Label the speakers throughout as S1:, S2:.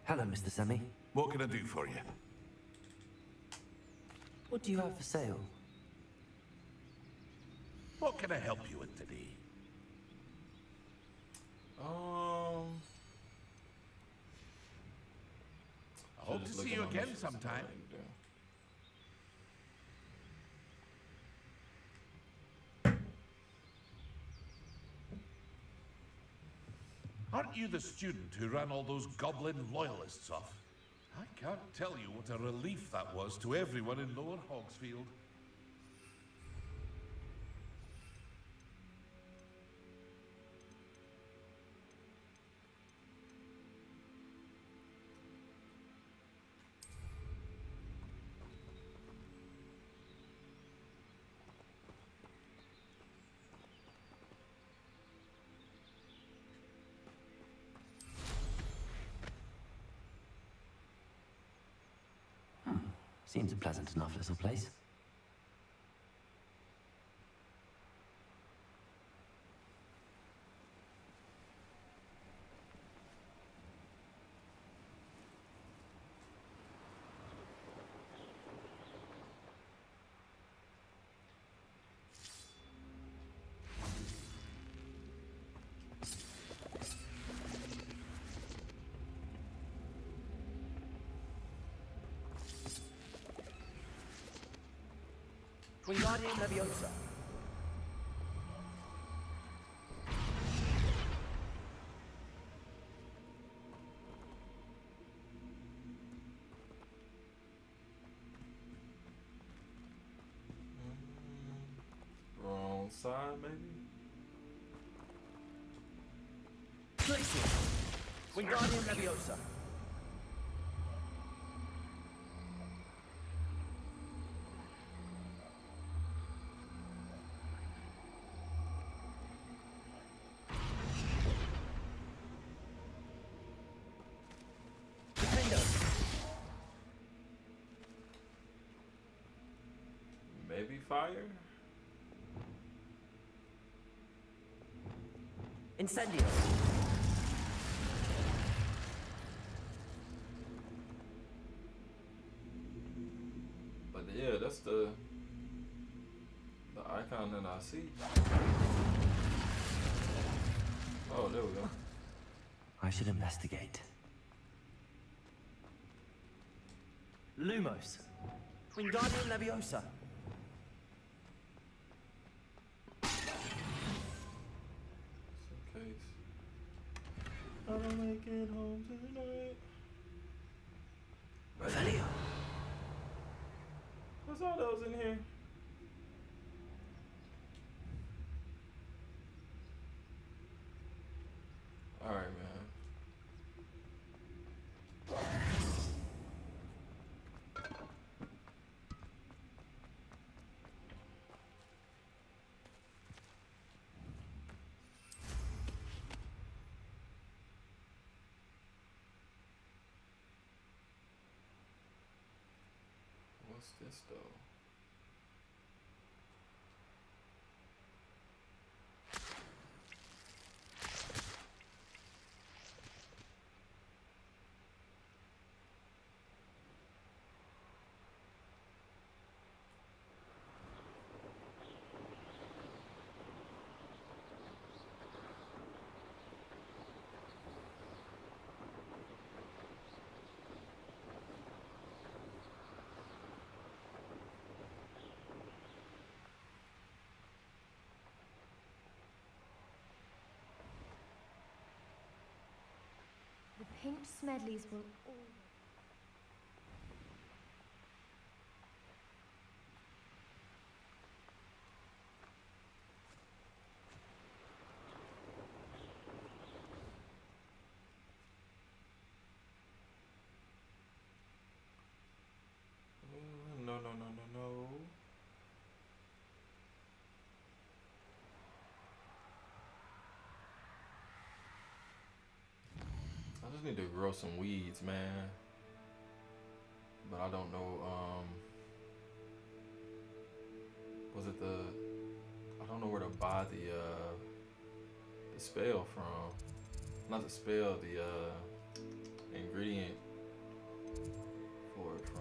S1: Hello, Mr. Semi.
S2: What can I do for you?
S1: What do you have for sale?
S2: What can I help you with today? I hope to see you again sometime. Aren't you the student who ran all those goblin loyalists off? I can't tell you what a relief that was to everyone in Lower Hogsfield.
S1: Seems a pleasant enough little place.
S3: Wingardium Leviosa.
S4: Wrong side, maybe?
S3: Blixie. Wingardium Leviosa.
S4: Maybe fire?
S3: Incendio.
S4: But yeah, that's the icon that I see. Oh, there we go.
S1: I should investigate.
S3: Lumos. Wingardium Leviosa.
S4: Case. I don't make it home tonight.
S1: Revelio.
S4: What's all those in here? Alright, man. What's this though?
S5: The pink Smedleys will all...
S4: No, no, no, no, no. I just need to grow some weeds, man. But I don't know, was it I don't know where to buy the spell from. Not the spell, the ingredient for it from?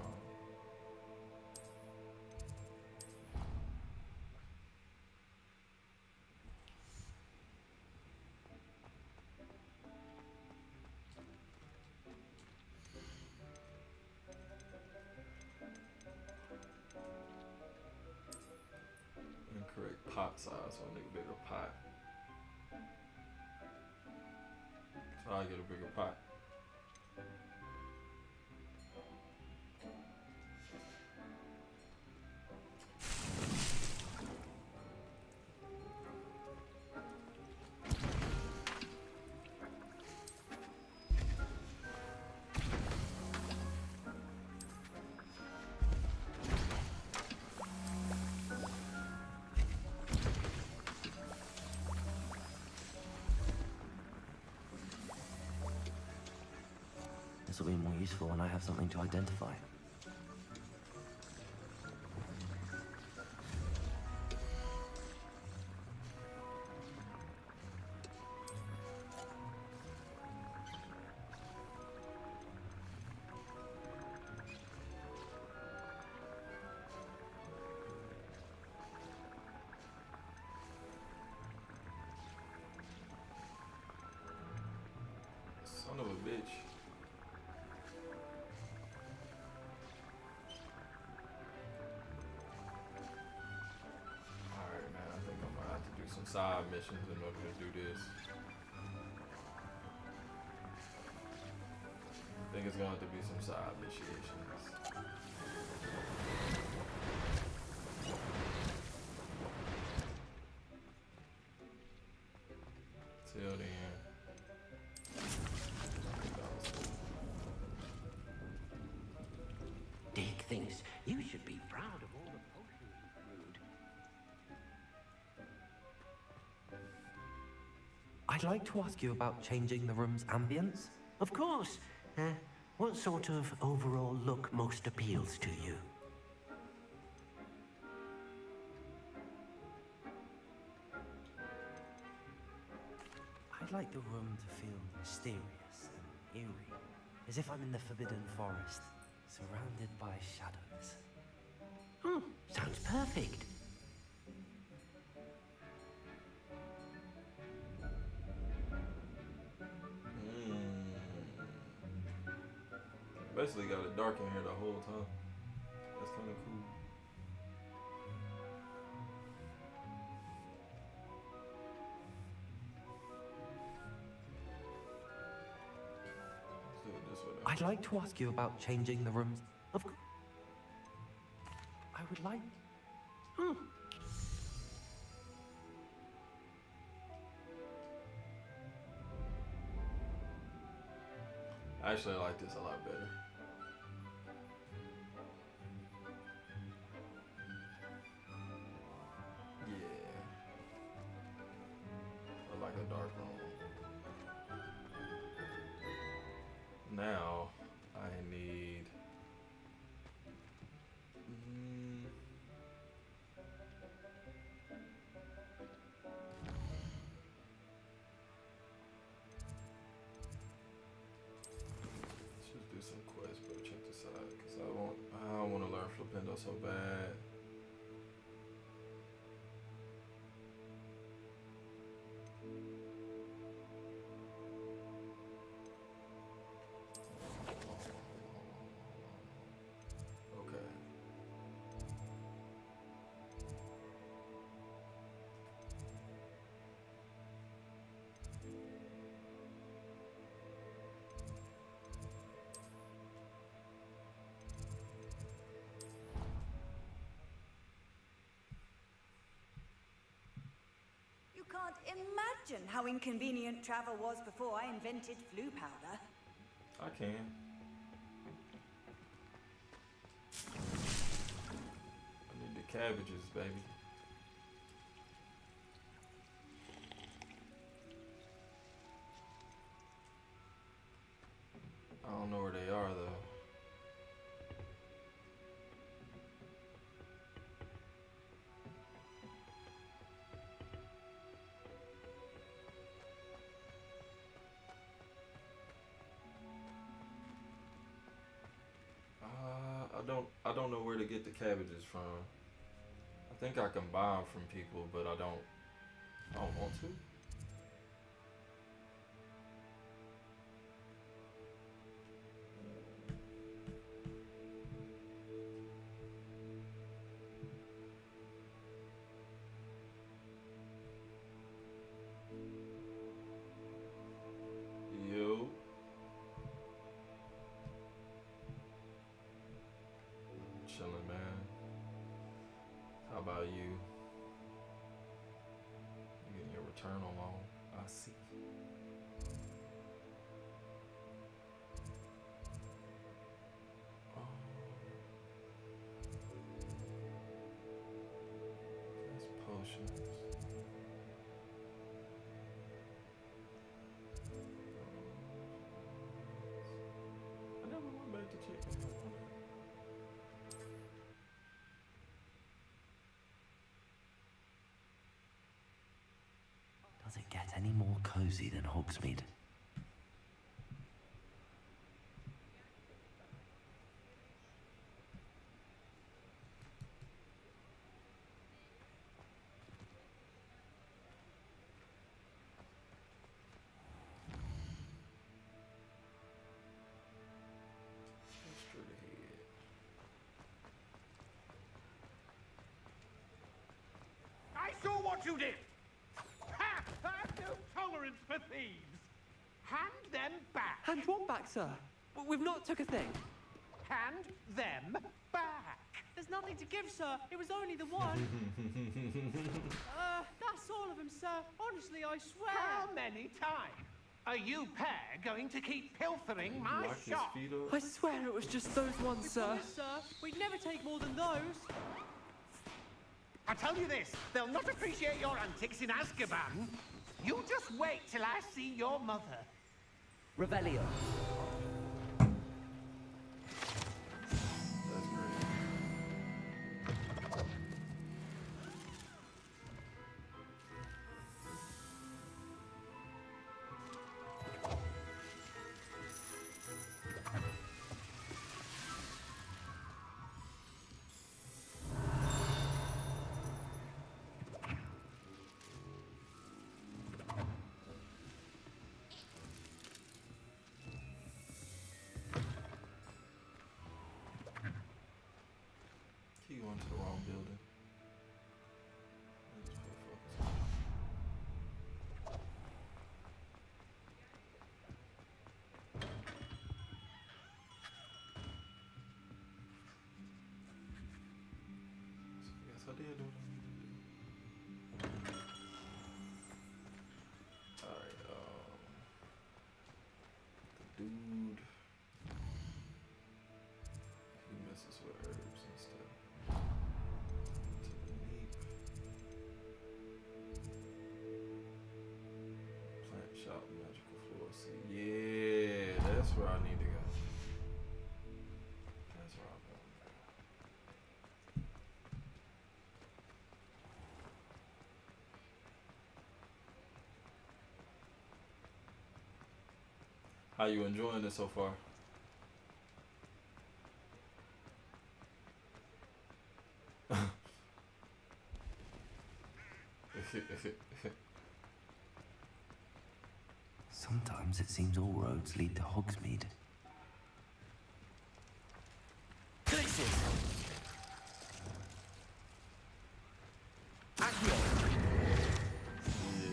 S4: Incorrect pot size, so I need a bigger pot. So I get a bigger pot.
S1: This will be more useful when I have something to identify.
S4: Son of a bitch. Alright, man, I think I'm gonna have to do some side missions in order to do this. I think it's gonna have to be some side initiations. Till then.
S6: Dick thinks you should be proud of all the potions you brewed.
S1: I'd like to ask you about changing the room's ambience.
S6: Of course. What sort of overall look most appeals to you?
S1: I'd like the room to feel mysterious and eerie, as if I'm in the Forbidden Forest, surrounded by shadows.
S6: Oh, sounds perfect.
S4: Basically got it dark in here the whole time. That's kind of cool. Let's do it this way then.
S1: I'd like to ask you about changing the room's... Of course. I would like...
S4: Actually, I like this a lot better. Yeah. I like a dark room. Now, I need... Let's do some quests, but check this out, because I don't want to learn Flipendo so bad. Okay.
S7: You can't imagine how inconvenient travel was before I invented flu powder.
S4: I can. I need the cabbages, baby. I don't know where they are though. I don't know where to get the cabbages from. I think I can buy them from people, but I don't want to. Yo. Chilling, man. How about you? You getting your return on loan? I see. Oh. That's potions. I never went back to check on that.
S1: Does it get any more cozy than Hogsmeade?
S4: Straight ahead.
S8: I saw what you did! Ha! I've no tolerance for thieves! Hand them back!
S3: Hand what back, sir? We've not took a thing.
S8: Hand them back!
S9: There's nothing to give, sir. It was only the one. That's all of them, sir. Honestly, I swear.
S8: How many times are you pair going to keep pilfering my
S4: Lock his
S8: shop?
S4: feet up.
S3: I swear it was just those ones, sir.
S9: Promise, sir. We'd never take more than those.
S8: I tell you this, they'll not appreciate your antics in Azkaban. You just wait till I see your mother.
S3: Revelio.
S4: That's great. He went to the wrong building. Let's put focus on it. So I guess I did do what I needed to do. Alright, the dude, he messes with herbs and stuff. To the neat plant shop, magical floor. See, yeah, that's where I need to go. That's where I'm going. How you enjoying it so far?
S1: Sometimes it seems all roads lead to Hogsmeade.
S3: Glitches. Accio.
S4: Yeah.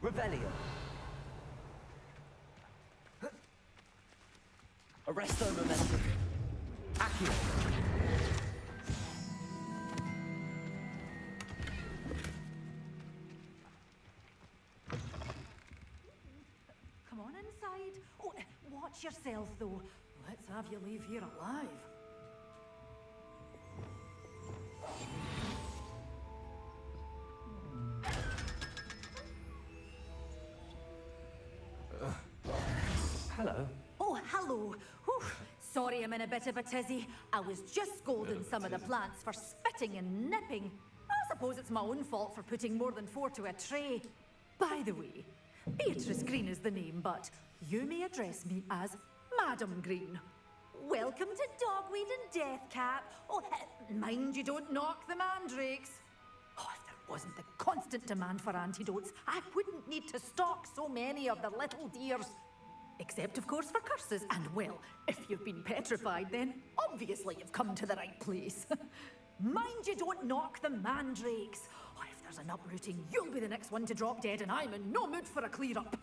S3: Revelio. Arresto momentum. Accio.
S7: Come on inside. Oh, watch yourself, though. Let's have you leave here alive.
S1: Hello.
S7: Oh, hello. Whew. Sorry I'm in a bit of a tizzy. I was just scolding some of the plants for spitting and nipping. I suppose it's it's my own fault for putting more than 4 to a tray. By the way, Beatrice Green is the name, but you may address me as Madam Green. Welcome to Dogweed and Deathcap. Oh, mind you don't knock the mandrakes. Oh, if there wasn't the constant demand for antidotes, I wouldn't need to stock so many of the little dears. Except, of course, for curses. And, well, if you've been petrified, then obviously you've come to the right place. Mind you don't knock the mandrakes. Oh, if there's an uprooting, you'll be the next one to drop dead, and I'm in no mood for a clear-up.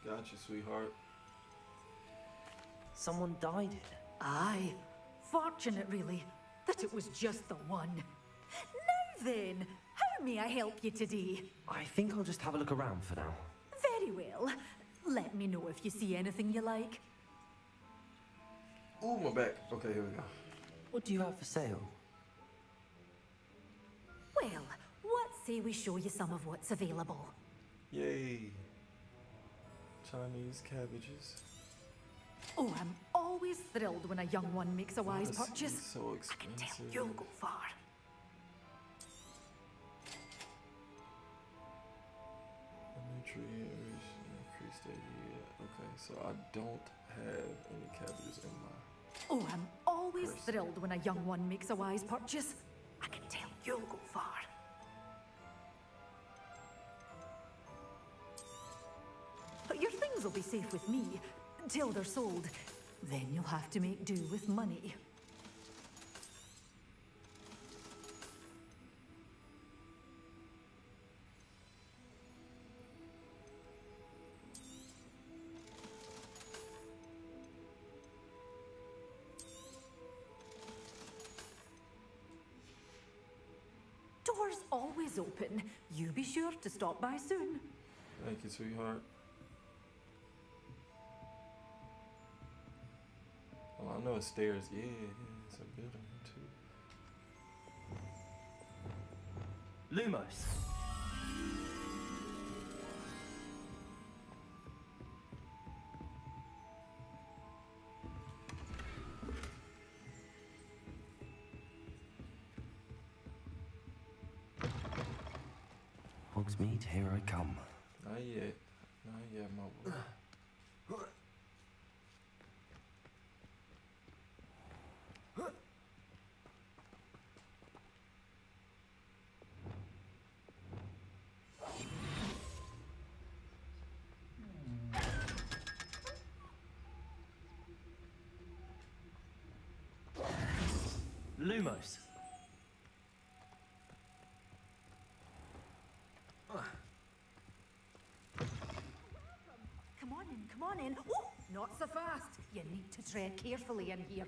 S4: Gotcha, sweetheart.
S1: Someone died here.
S7: Aye. Fortunate, really, that it was just the one. Now then, how may I help you today?
S1: I think I'll just have a look around for now.
S7: Very well. Let me know if you see anything you like.
S4: Ooh, my back. Okay, here we go.
S1: What do you have for sale?
S7: Well, what say we show you some of what's available?
S4: Yay. Chinese cabbages.
S7: Oh, I'm always thrilled when a young one makes a wise
S4: This
S7: purchase.
S4: is so
S7: I can tell
S4: expensive.
S7: you'll go far.
S4: Nutrient increase their yield. Okay, so I don't have any cabbages in my.
S7: Oh, I'm always
S4: Person.
S7: thrilled when a young one makes a wise purchase. I can tell you'll go far. But your things will be safe with me until they're sold. Then you'll have to make do with money. Doors always open. You be sure to stop by soon.
S4: Thank you, sweetheart. Well, I know it's stairs. Yeah, it's a building too.
S1: Lumos. Hogsmeade, here I come.
S4: Not yet. Not yet, my boy.
S1: Lumos.
S7: Come on in, come on in. Oh, not so fast. You need to tread carefully in here.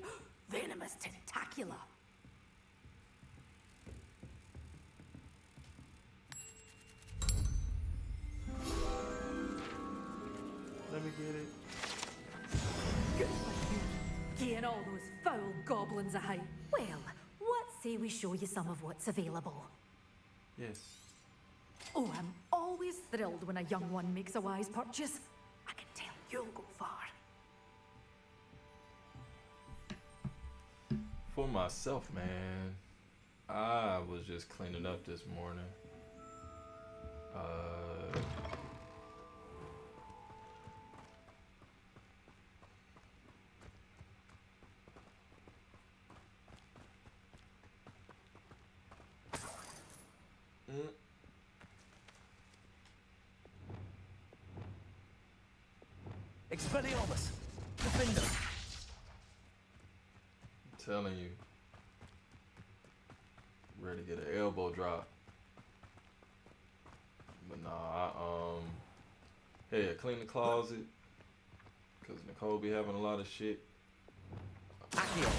S7: Venomous tentacula.
S4: Let me get it.
S7: Good for you. Getting all those foul goblins a hide. Well, what say we show you some of what's available?
S4: Yes.
S7: Oh, I'm always thrilled when a young one makes a wise purchase. I can tell you'll go far.
S4: For myself, man, I was just cleaning up this morning.
S1: Expelliarmus. Defender.
S4: I'm telling you. Ready to get an elbow drop. But nah, hey, I clean the closet. Cause Nicole be having a lot of shit.
S1: Accio.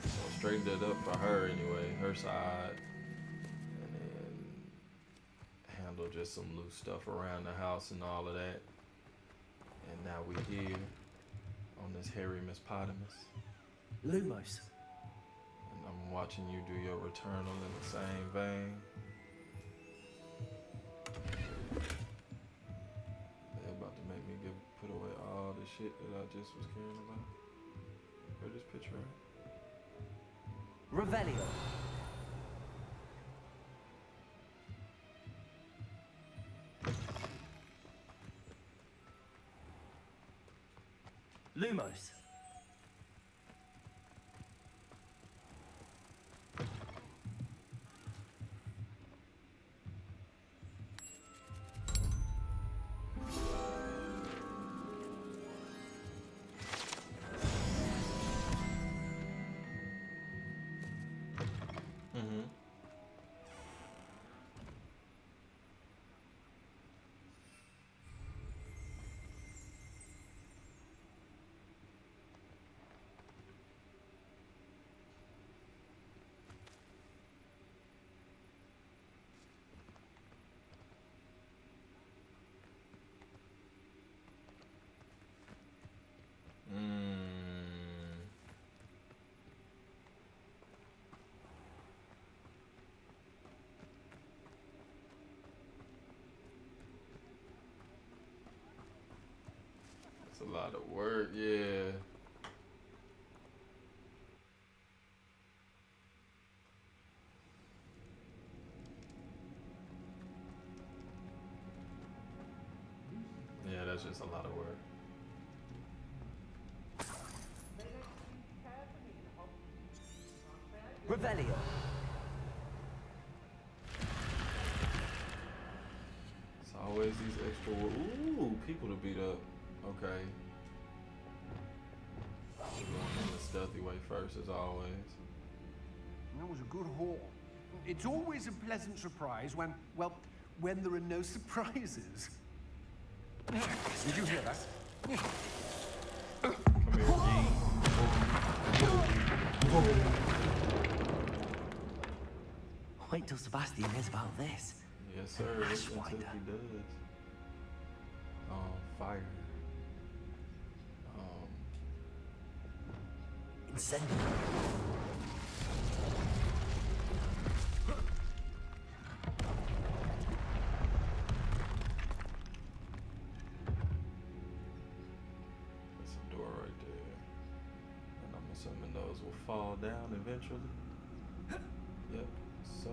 S4: So I straightened it up for her anyway, her side. And then handle just some loose stuff around the house and all of that. And now we here on this hairy Mispotamus.
S1: Lumos.
S4: And I'm watching you do your returnal in the same vein. They're about to make me put away all the shit that I just was caring about. Where's this picture at?
S3: Revelio.
S1: Lumos.
S4: That's a lot of work, yeah. Yeah, that's just a lot of work.
S3: Revelio.
S4: It's always these extra ooh, people to beat up. Okay. Going in the stealthy way first as always.
S8: That was a good haul. It's always a pleasant surprise when, well, when there are no surprises. Did you hear that?
S4: Come here, Gene.
S1: Wait till Sebastian hears about this.
S4: Yes, sir. That's what he does. Fire.
S1: Incendio.
S4: That's a door right there. And I'm assuming those will fall down eventually. Yep. So.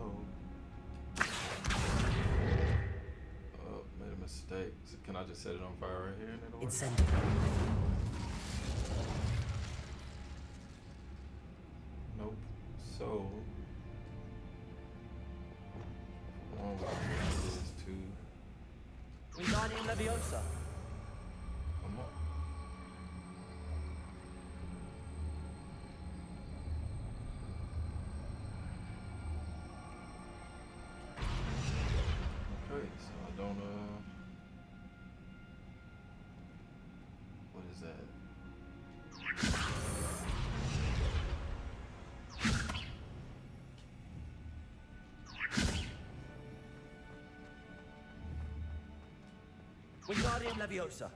S4: Oh, made a mistake. So can I just set it on fire right here and it'll work?
S1: Incendio.
S4: Nope. So. One is to.
S3: Wingardium Leviosa.
S4: Come on. Okay, so I don't what is that?
S3: Wingardium Leviosa.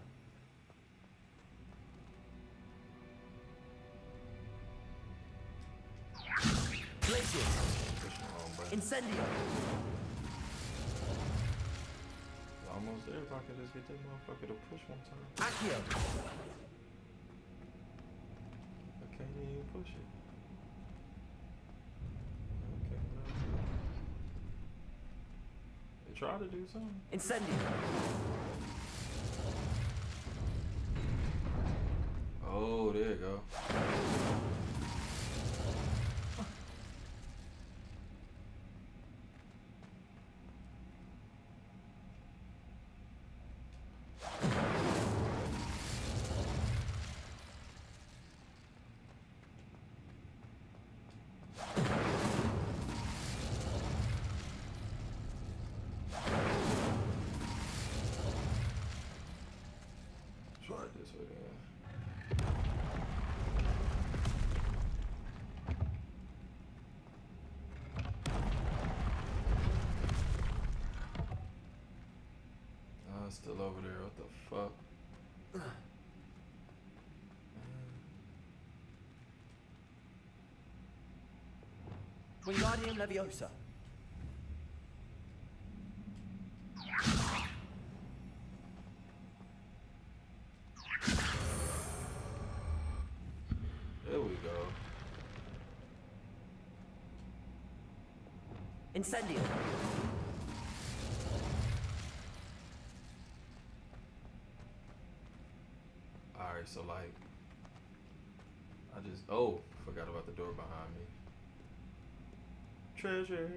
S3: Glacius.
S4: Pushing the wrong button.
S3: Incendio.
S4: Almost there if I could just get that motherfucker to push one time.
S3: Accio.
S4: I can't even push it. Okay, whatever. They try to do something.
S3: Incendio.
S4: Oh, there you go. Try it this way then. It's still over there. What the fuck?
S3: Wingardium Leviosa.
S4: There we go.
S3: Incendio.
S4: Alright, so like is... Oh, forgot about the door behind me. Treasure.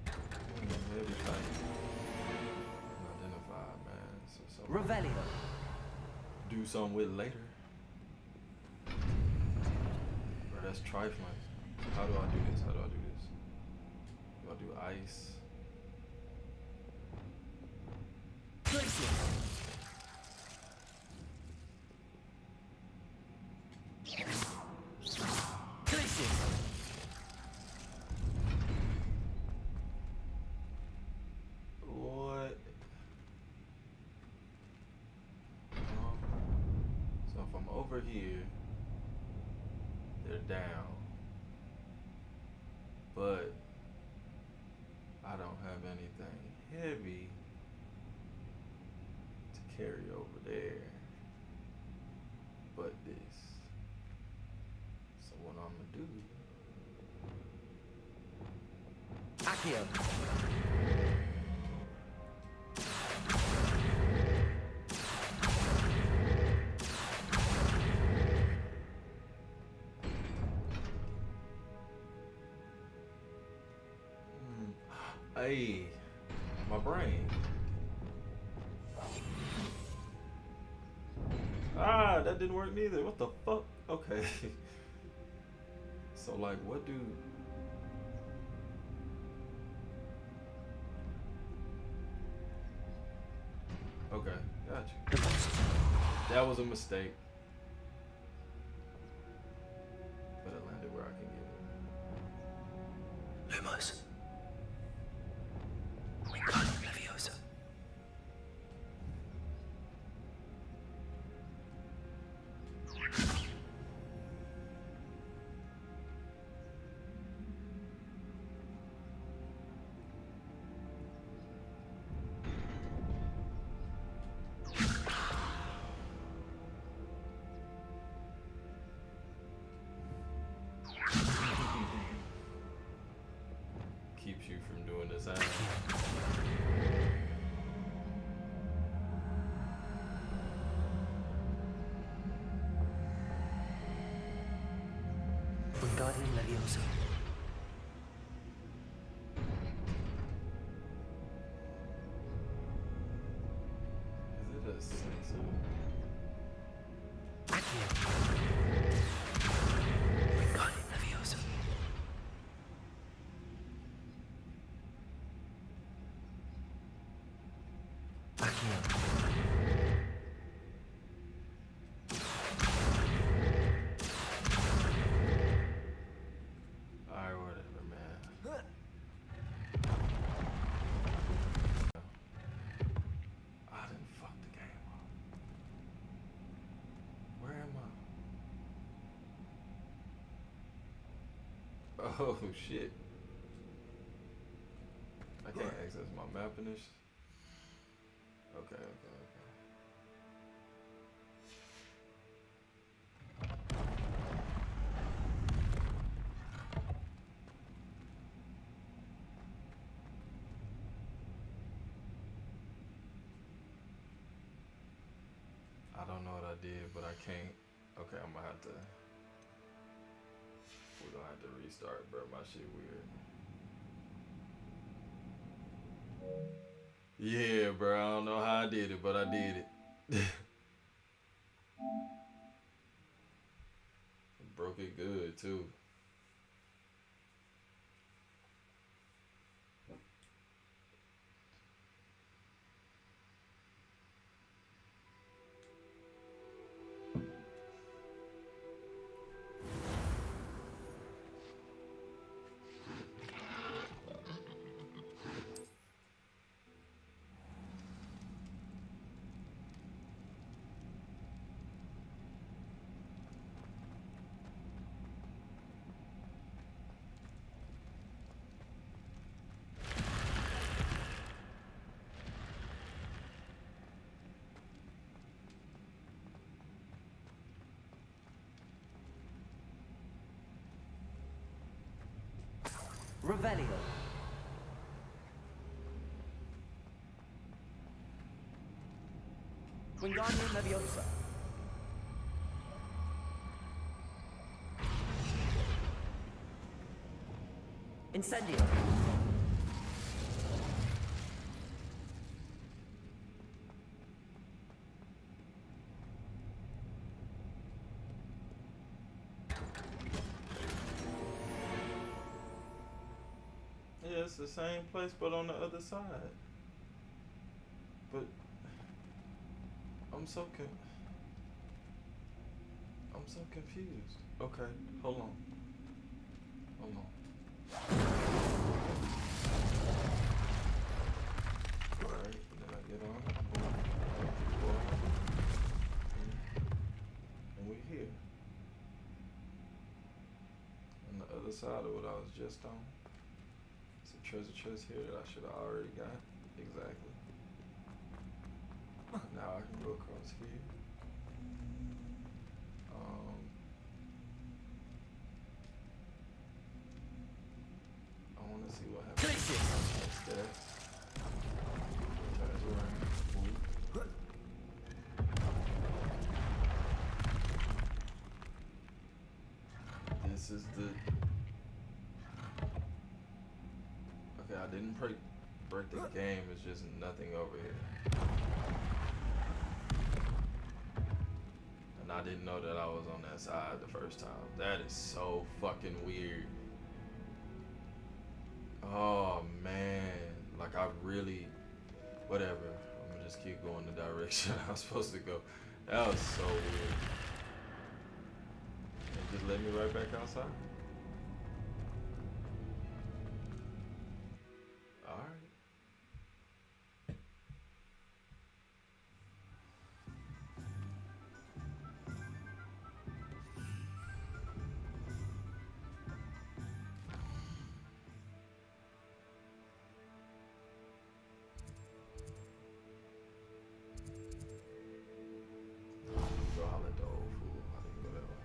S4: Heavy type. Unidentified, man. So something
S3: Revelio.
S4: do something with later. Bro, that's trifling. How do I do this? How do I do this? Do I do ice?
S3: Glacier. Glacier.
S4: What? So if I'm over here, they're down. But I don't have anything heavy to carry over there but this. So what I'm gonna do?
S3: Accio.
S4: Hey, my brain. Ah, that didn't work neither. What the fuck? Okay. So like, what do... Okay, got you. That was a mistake. But it landed where I can get it.
S1: Lumos. Wingardium Leviosa.
S4: Keeps you from doing this act.
S1: Wingardium Leviosa.
S4: Is it a sensor?
S1: Accio. Wingardium Leviosa. Accio.
S4: Alright, whatever, man. I didn't fuck the game up. Where am I? Oh shit. I can't access my map in this. Okay, okay, okay. I don't know what I did, but I can't. Okay, I'm gonna have to. We're gonna have to restart, bro. My shit weird. Yeah, bro. I don't know how I did it, but I did it. Broke it good too.
S3: Revelio. Wingardium Leviosa. Incendio.
S4: Yeah, it's the same place, but on the other side. But I'm so confused. Okay, hold on. Hold on. Alright, then I get on. Boom. And we're here. On the other side of what I was just on. It's a treasure chest here that I should have already got. Exactly. Now I can go across here. I want to see what happens. That. Turns around. Move. This is the. Okay, I didn't break the game. It's just nothing over here. And I didn't know that I was on that side the first time. That is so fucking weird. Oh man, like I really, whatever. I'm gonna just keep going the direction I was supposed to go. That was so weird. And just let me right back outside. All right. Go holler at the old fool. I didn't go that way.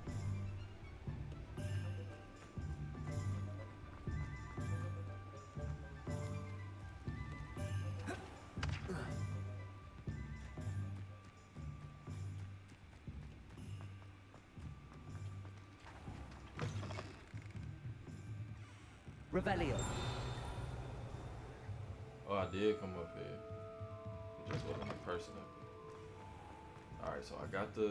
S3: Revelio.
S4: Oh, I did come up here. It just wasn't a person up here. Alright, so I got the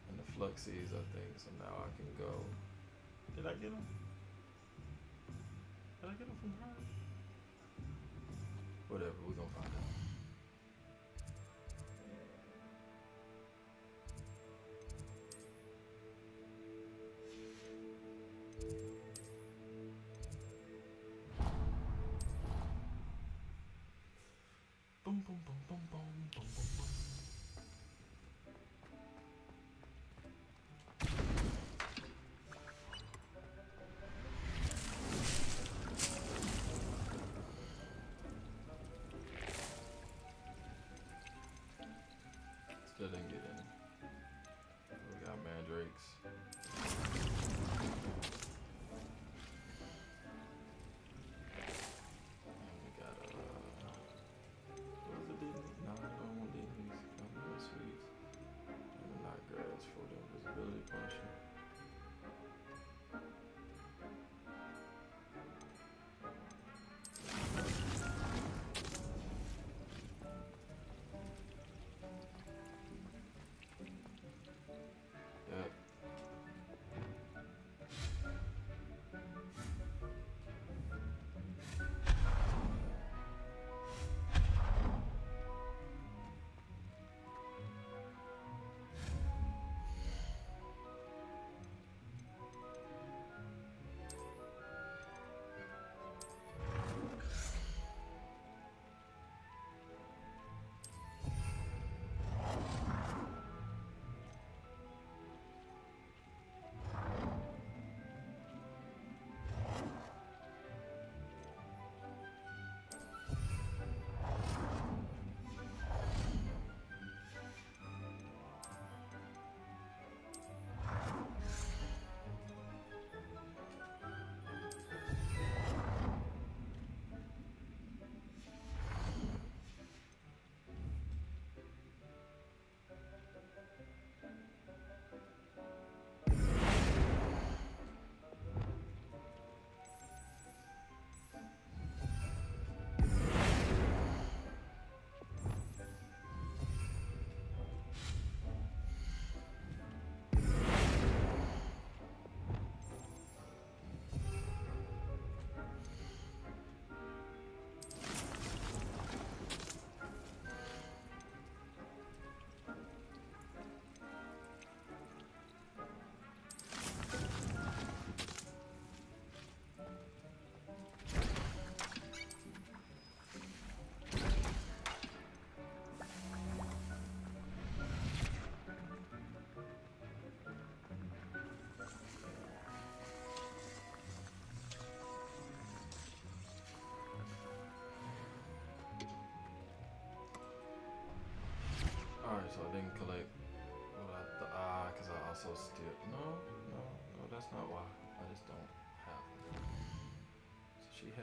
S4: and the fluxies, I think. So now I can go. Did I get them? Did I get them from her? Whatever, we're gonna find out. Boom, boom, boom, boom, boom, boom, boom, boom.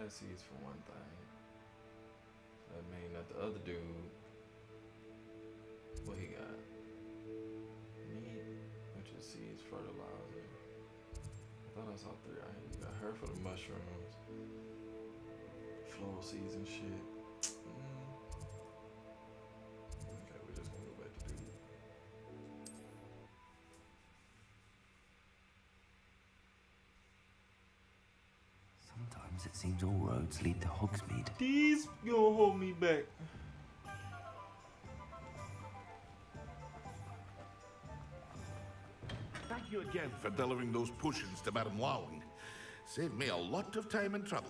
S4: had seeds for one thing. That mean that the other dude, what he got? Meat, which is seeds, fertilizer. I thought I saw 3 out here. You got her for the mushrooms, floral seeds and shit. Okay, we're just gonna go back to dude.
S1: Sometimes it seems all roads lead to Hogsmeade.
S4: These gonna hold me back.
S2: Thank you again for delivering those potions to Madame Lowing. Saved me a lot of time and trouble.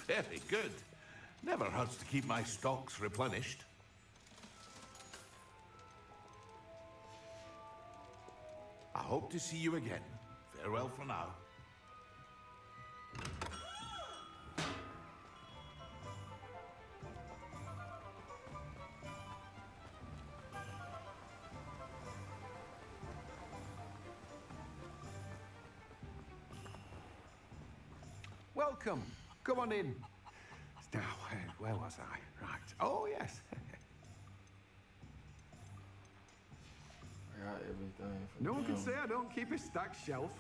S2: Very good. Never hurts to keep my stocks replenished. I hope to see you again. Farewell for now.
S8: Welcome. Come on in. Now, where was I? Right. Oh, yes.
S4: I got everything. For
S8: No one can
S4: them.
S8: say I don't keep a stacked shelf.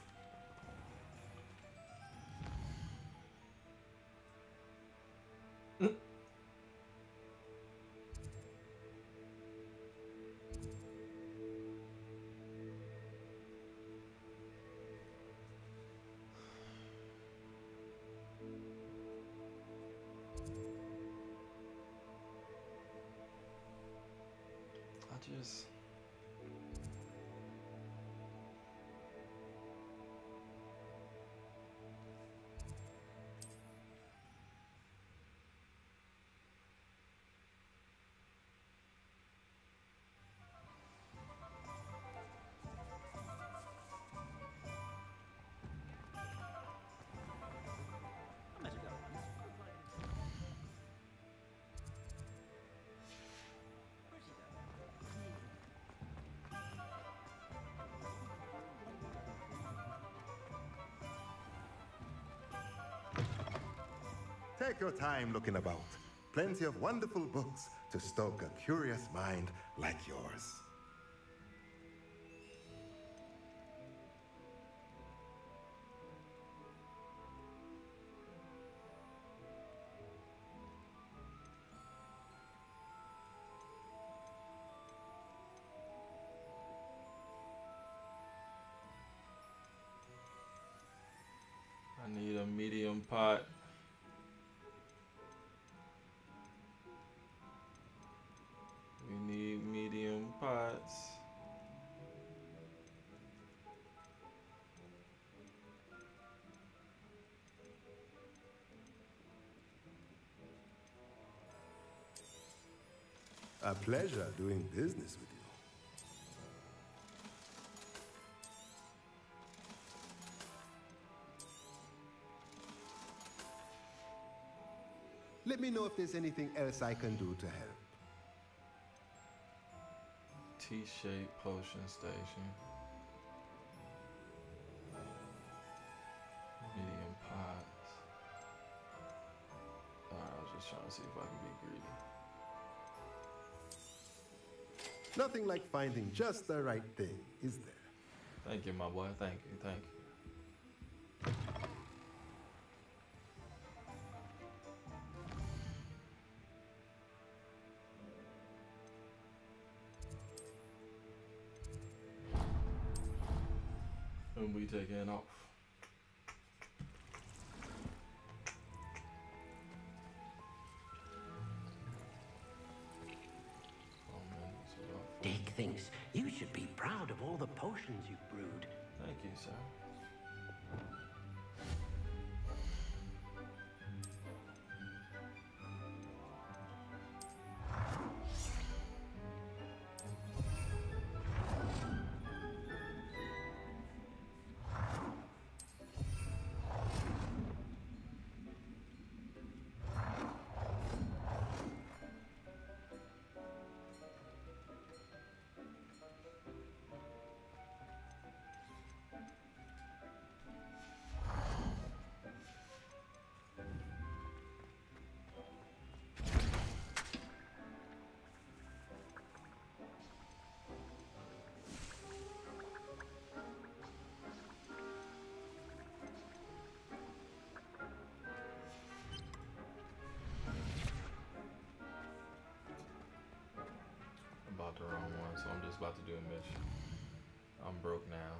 S4: I just.
S10: Take your time looking about. Plenty of wonderful books to stoke a curious mind like yours.
S4: I need a medium pot. We need medium pots.
S10: A pleasure doing business with you. Let me know if there's anything else I can do to help.
S4: T-shaped potion station. Medium pots. Alright, I was just trying to see if I can be greedy.
S10: Nothing like finding just the right thing, is there?
S4: Thank you, my boy. Thank you. Thank you. And we taking off. Oh man, it's about
S6: Dick thinks you should be proud of all the potions you've brewed.
S4: Thank you, sir. about to do a mission. I'm broke now.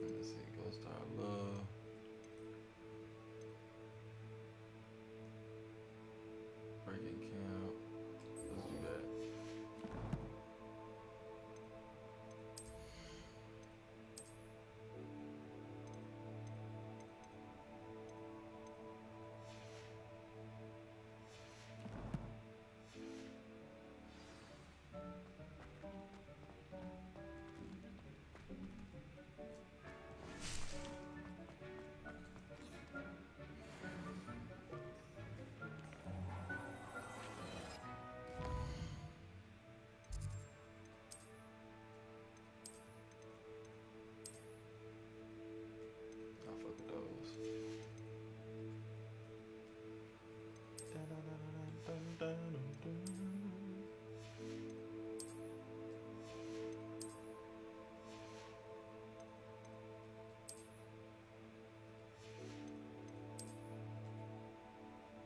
S4: Let's see, Ghost Star Love. Breaking Camp. Let's do that. I'll fuck with those.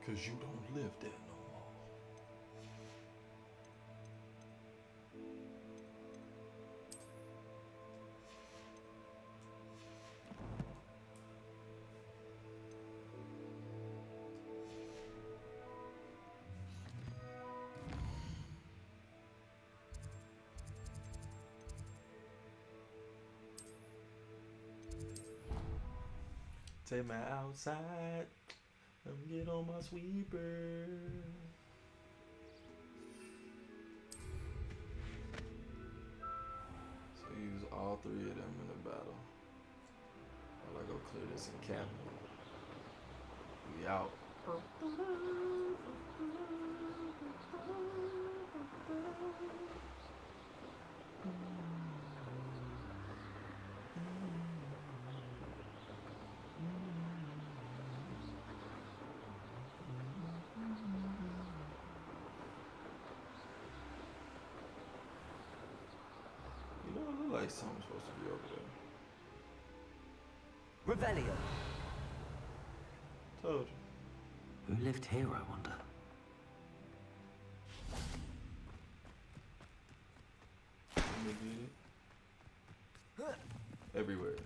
S4: Cause you don't live there no more. Take me outside. Let me get on my sweeper. So use all three of them in the battle. While I go clear this encampment. We out. You know, it look like something's supposed to be over there.
S3: Revelio.
S4: Told you.
S6: Who lived here, I wonder?
S4: Let me get it. Everywhere.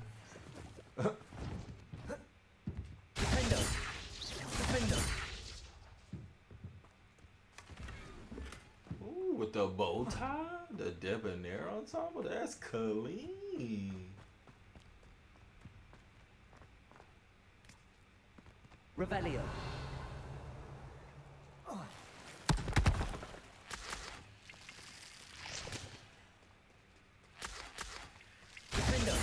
S3: Defendo. Defendo.
S4: Ooh, with the bow tie, the debonair ensemble, that's clean.
S3: Revelio. Defendo.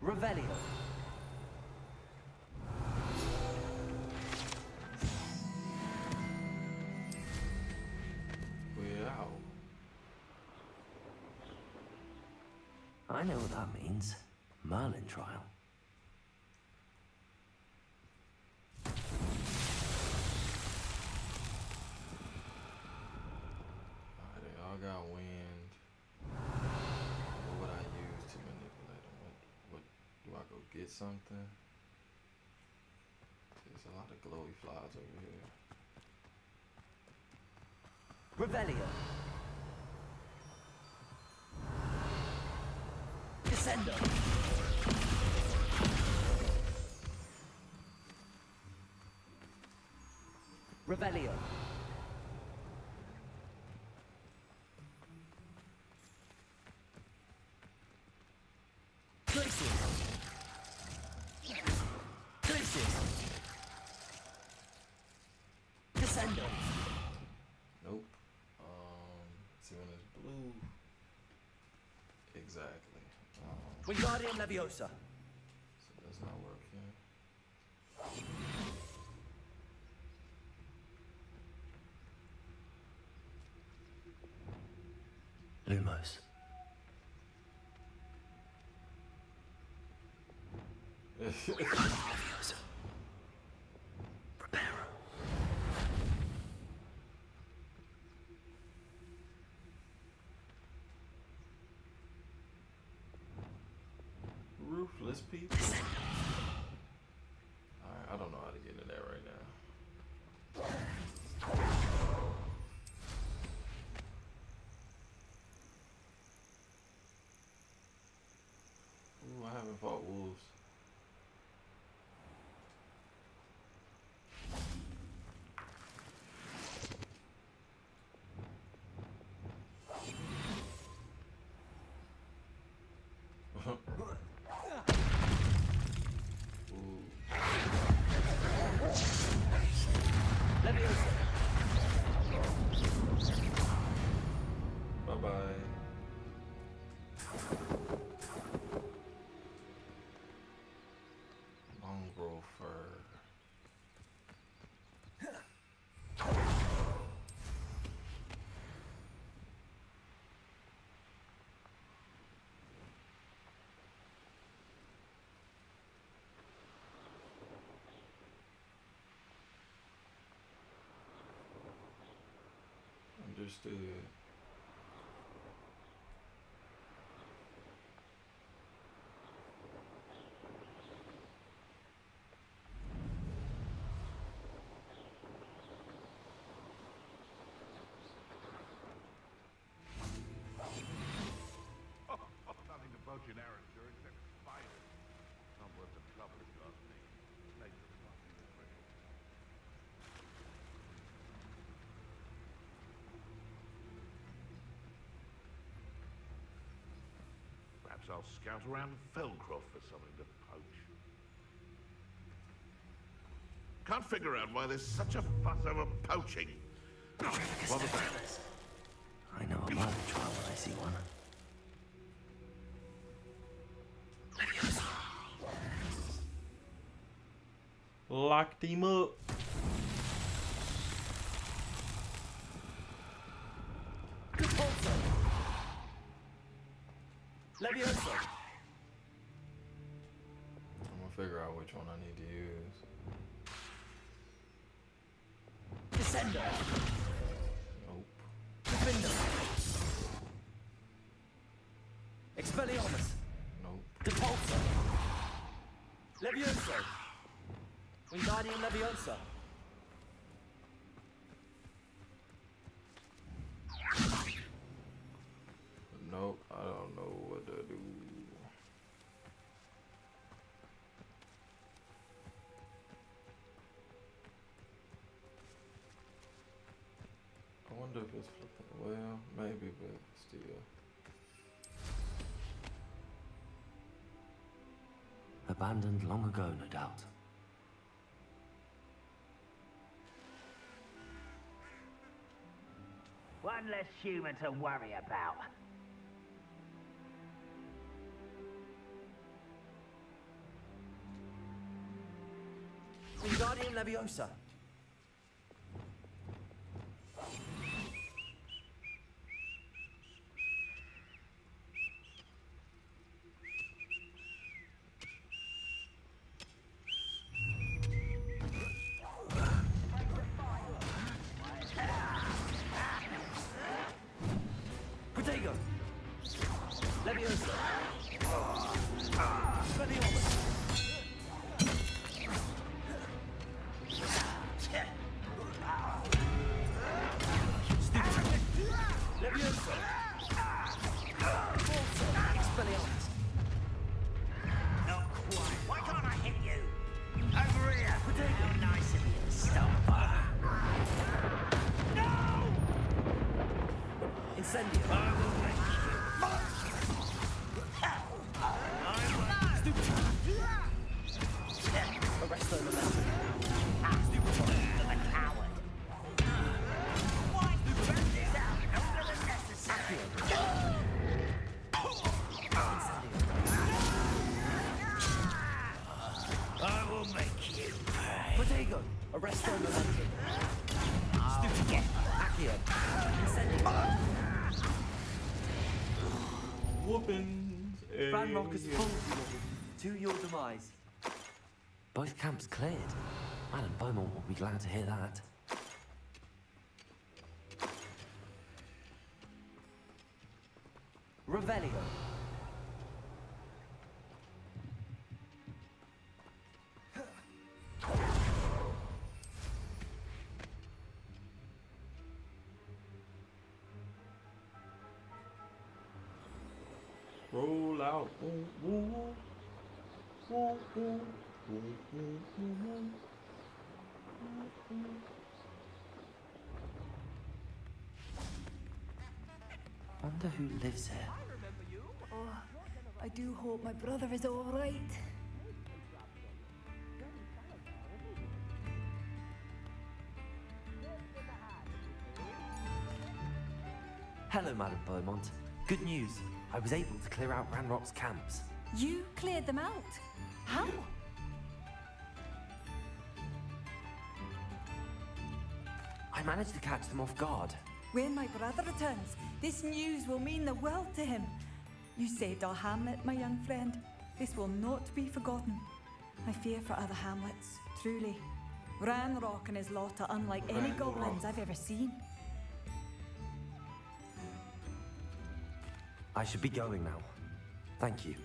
S3: Revelio.
S4: We're out.
S6: I know what that means. Merlin trial.
S4: Alright, they all got wind. What would I use to manipulate them? What do I go get something? There's a lot of glowy flies over here.
S3: Revelio. Descendo. Revelio. Places. Places. Descendo.
S4: Nope. See when it's blue. Exactly.
S3: Wingardium Leviosa.
S4: So that's not working.
S1: Lumos. Leviosa. Preparo.
S4: Ruthless people. Alright, I don't know how to get in there right now. Ooh, I haven't fought wolves. Bye-bye. Mongrel fur. Understood.
S2: Nothing to poach in errand, sir, except spiders. Not worth the trouble if you ask me. Place is fucking refreshing. Perhaps I'll scout around Felcroft for something to poach. Can't figure out why there's such a fuss over poaching. What was that?
S1: I know a mile trial when I see one. Leviosa.
S4: Locked him up.
S3: Repulsor. Leviosa.
S4: I'm gonna figure out which one I need to use.
S3: Descender.
S4: Nope.
S3: Defender. Expelliarmus.
S4: Nope.
S3: Repulsor. Leviosa. Wingardium Leviosa.
S4: Nope. I don't know what to do. I wonder if it's flipping. Well, maybe, but still.
S1: Abandoned long ago, no doubt.
S11: One less human to worry about.
S3: Wingardium Leviosa. Protego. Leviosa. Expelliarmus. Leviosa. Expelliarmus.
S11: Not quite. Why can't I hit you? Over here.
S3: Protego.
S11: How nice of you to stop by. No!
S3: Incendio.
S11: I will make you.
S3: Arresto Momentum.
S11: The coward. Why you burn this out longer than necessary? I will make you pay.
S3: Protego. Arresto Momentum.
S11: I'll get
S3: Accio. Incendio.
S4: whoopings.
S1: Ranrock has fallen, to your demise. Both camps cleared. Madam Beaumont will be glad to hear that. Revelio.
S4: Roll out. Ooh, ooh, ooh, ooh, ooh, ooh, ooh.
S1: Wonder who lives here.
S5: Oh, I do hope my brother is all right.
S1: Hello, Madam Beaumont. Good news. I was able to clear out Ranrock's camps.
S7: You cleared them out? How?
S1: I managed to catch them off guard.
S7: When my brother returns, this news will mean the world to him. You saved our hamlet, my young friend. This will not be forgotten. I fear for other hamlets, truly. Ranrock and his lot are unlike any goblins I've ever seen.
S1: I should be going now. Thank you.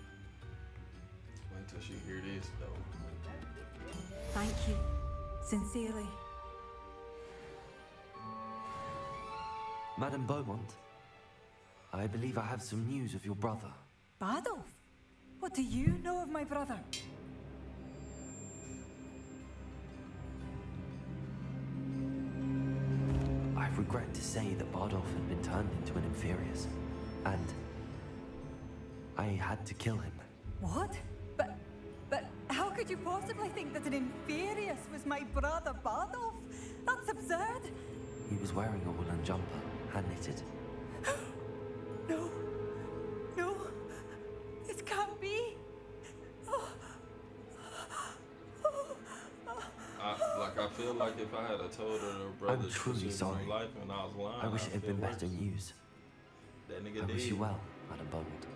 S4: Wait till she hear this, though.
S7: Thank you. Sincerely.
S1: Madam Beaumont, I believe I have some news of your brother.
S7: Badolf? What do you know of my brother?
S1: I regret to say that Bardolph had been turned into an Inferius, and I had to kill him.
S7: What? But how could you possibly think that an Inferius was my brother Badolf? That's absurd.
S1: He was wearing a woolen jumper, hand-knitted.
S7: No. No. This can't be.
S4: I feel like if I had told her her brother
S1: I'm truly sorry.
S4: life and I was lying,
S1: I wish it had been better
S4: worse.
S1: news.
S4: That nigga
S1: I wish
S4: did.
S1: you well, Madam Beaumont.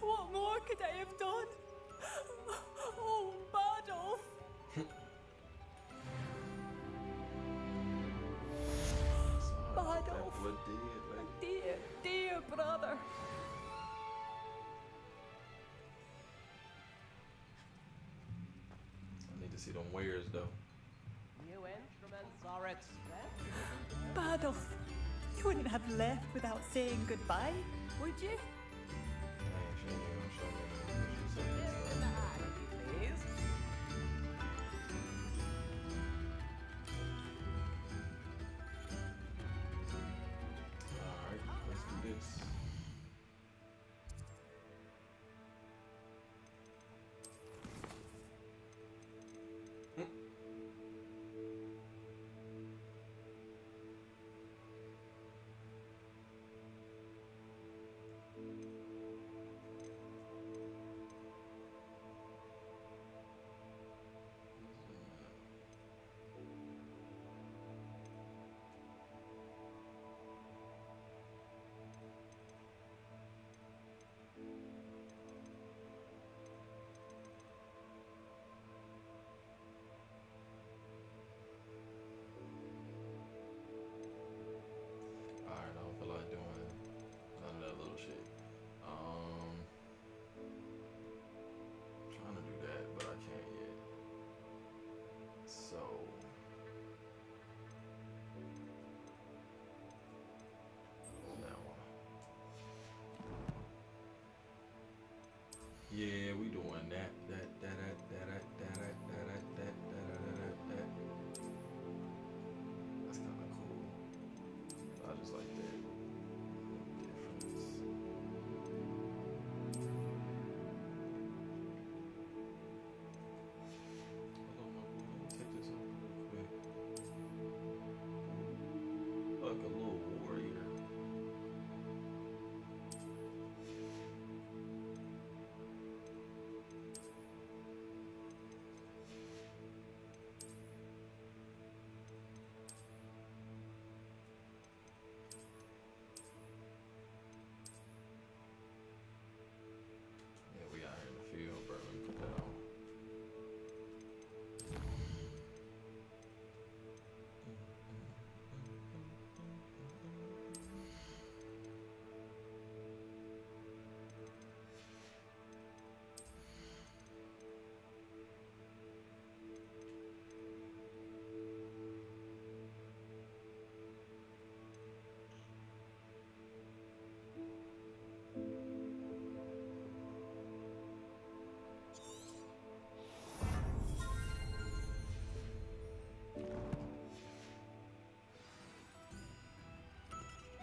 S7: What more could I have done? Oh, Badolf. Badolf.
S4: What did, lady?
S7: Dear, dear brother.
S4: I need to see them wares though.
S3: New instruments are expensive.
S7: Badolf, you wouldn't have left without saying goodbye, would you?
S4: Dang, she ain't gonna show me what she said.
S3: In the hat, please.
S4: Alright, let's do this.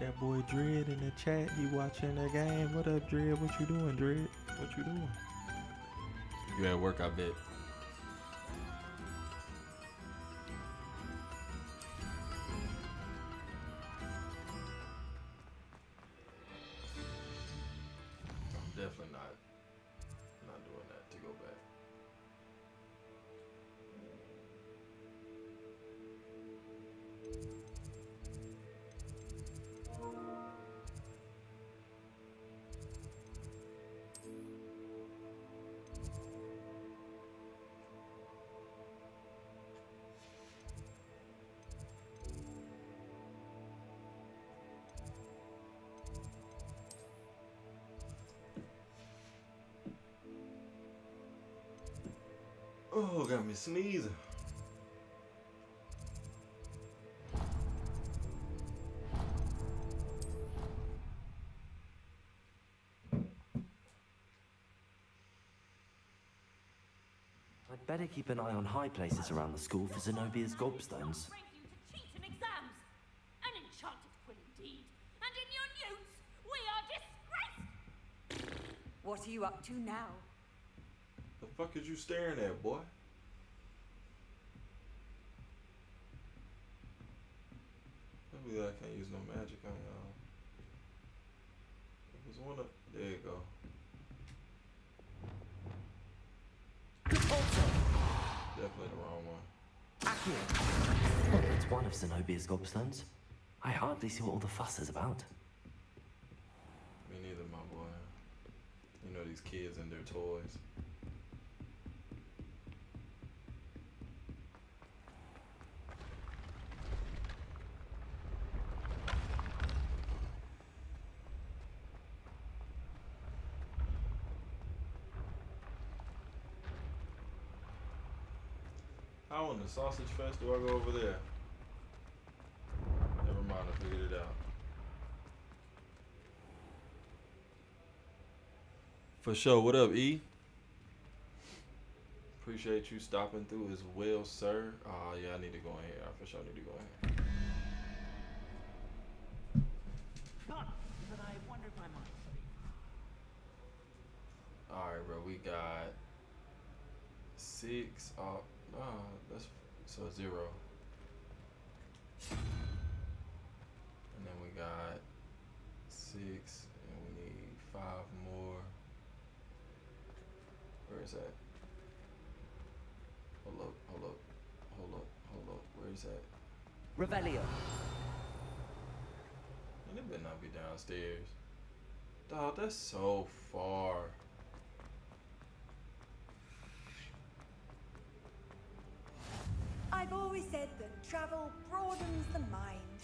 S4: that boy Dread in the chat. He watching the game. What up, Dread? What you doing, Dread? What you doing? You at work, I bet. I'm definitely not doing that to go back. Oh, got me sneezing.
S1: I'd better keep an eye on high places around the school for Zenobia's gobstones.
S12: Brave you to cheat in exams. An enchanted quill indeed. And in your newts, we are disgraced.
S7: What are you up to now?
S4: The fuck is you staring at, boy? Maybe I can't use no magic on y'all. It was one of. There you go. Definitely the wrong one.
S1: Accio! It's one of Zenobia's gobstones. I hardly see what all the fuss is about.
S4: Me neither, my boy. You know these kids and their toys. How in the sausage fest do I go over there? Never mind, I figured it out. For sure. What up, E? Appreciate you stopping through as well, sir. Yeah, I need to go in here. I for sure need to go in here.
S11: But I wonder if I might.
S4: Alright, bro. We got 6. No, that's so 0. And then we got 6, and we need 5 more. Where is that? Hold up. Where is that?
S11: Revelio.
S4: And it better not be downstairs. Dog, that's so far.
S13: I've always said that travel broadens the mind.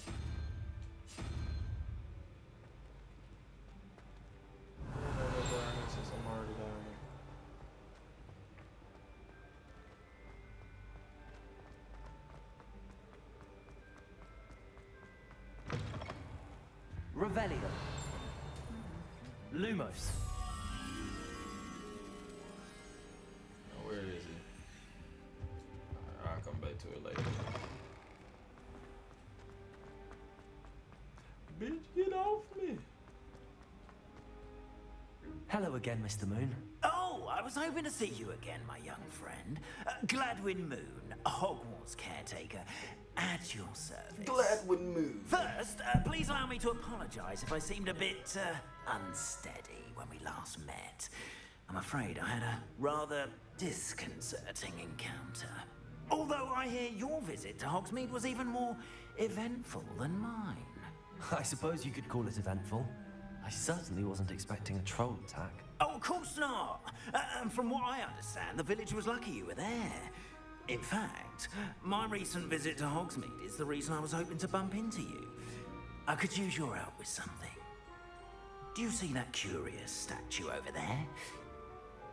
S4: Since I'm already down there.
S1: Revelio. Lumos.
S4: Now, where is he? I'll come back to it later. Bitch, get off me.
S1: Hello again, Mr. Moon.
S11: Oh, I was hoping to see you again, my young friend. Gladwin Moon, Hogwarts caretaker, at your service.
S4: Gladwin Moon.
S11: First, please allow me to apologize if I seemed a bit unsteady when we last met. I'm afraid I had a rather disconcerting encounter. Although I hear your visit to Hogsmeade was even more eventful than mine.
S1: I suppose you could call it eventful. I certainly wasn't expecting a troll attack.
S11: Oh, of course not. And from what I understand, the village was lucky you were there. In fact, my recent visit to Hogsmeade is the reason I was hoping to bump into you. I could use your help with something. Do you see that curious statue over there?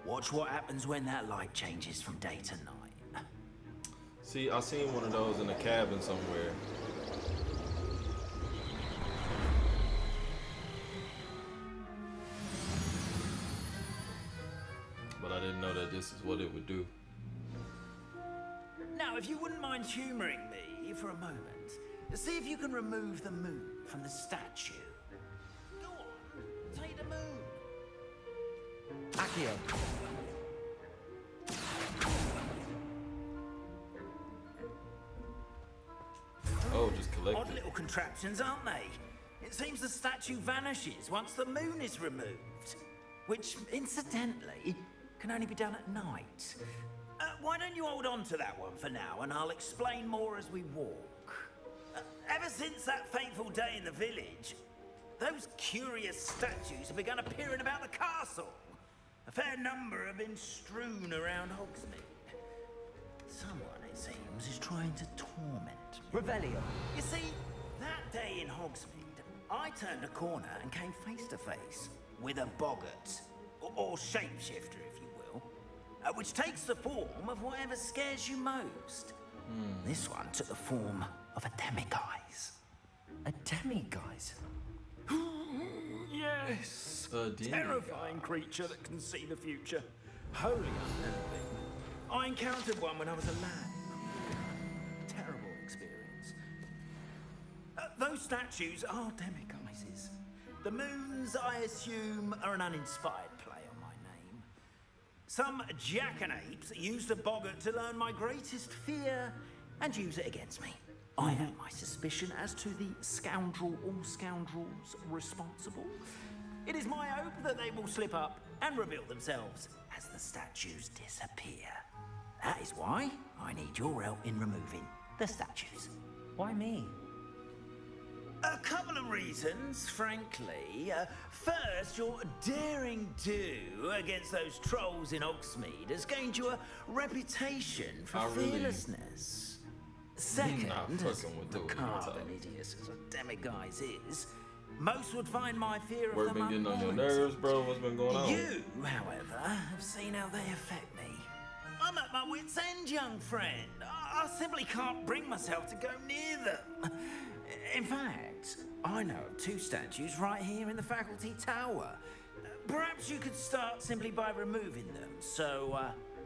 S11: Watch what happens when that light changes from day to night.
S4: See, I seen one of those in a cabin somewhere. But I didn't know that this is what it would do.
S11: Now, if you wouldn't mind humoring me for a moment, see if you can remove the moon from the statue. Go on, take the moon.
S1: Accio.
S4: Oh, just collect
S11: Odd
S4: it.
S11: little contraptions, aren't they? It seems the statue vanishes once the moon is removed. Which, incidentally, can only be done at night. Why don't you hold on to that one for now, and I'll explain more as we walk. Ever since that fateful day in the village, those curious statues have begun appearing about the castle. A fair number have been strewn around Hogsmeade. Someone, it seems, is trying to torment me.
S1: Revelio.
S11: You see, that day in Hogsmeade, I turned a corner and came face to face with a boggart, or shapeshifter, if you will, which takes the form of whatever scares you most. This one took the form of a demiguise.
S1: A demiguise?
S11: Yes!
S4: A demiguise.
S11: Terrifying creature that can see the future. Wholly unnerving. I encountered one when I was a lad. Terrible experience. Those statues are demiguises. The moons, I assume, are an uninspired play on my name. Some jackanapes used a boggart to learn my greatest fear and use it against me. I have my suspicion as to the scoundrel or scoundrels responsible. It is my hope that they will slip up and reveal themselves as the statues disappear. That is why I need your help in removing the statues.
S1: Why me?
S11: A couple of reasons, frankly. First, your daring do against those trolls in Hogsmeade has gained you a reputation for fearlessness. Second, as macabre and hideous as a demiguise is, most would find my fear of
S4: Work
S11: them
S4: been getting on your
S11: unwarranted.
S4: nerves, bro. What's been going on?
S11: You, however, have seen how they affect me. I'm at my wit's end, young friend. I simply can't bring myself to go near them. In fact, I know of two statues right here in the faculty tower. Perhaps you could start simply by removing them, so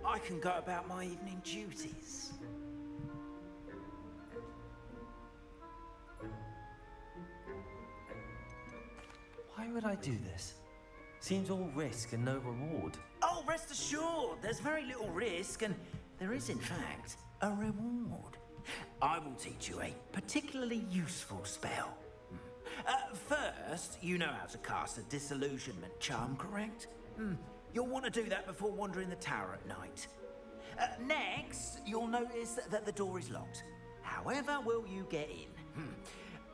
S11: I can go about my evening duties.
S1: Why would I do this? Seems all risk and no reward.
S11: Oh, rest assured, there's very little risk, and there is, in fact, a reward. I will teach you a particularly useful spell. First, you know how to cast a disillusionment charm, correct? You'll want to do that before wandering the tower at night. Next, you'll notice that the door is locked. However will you get in?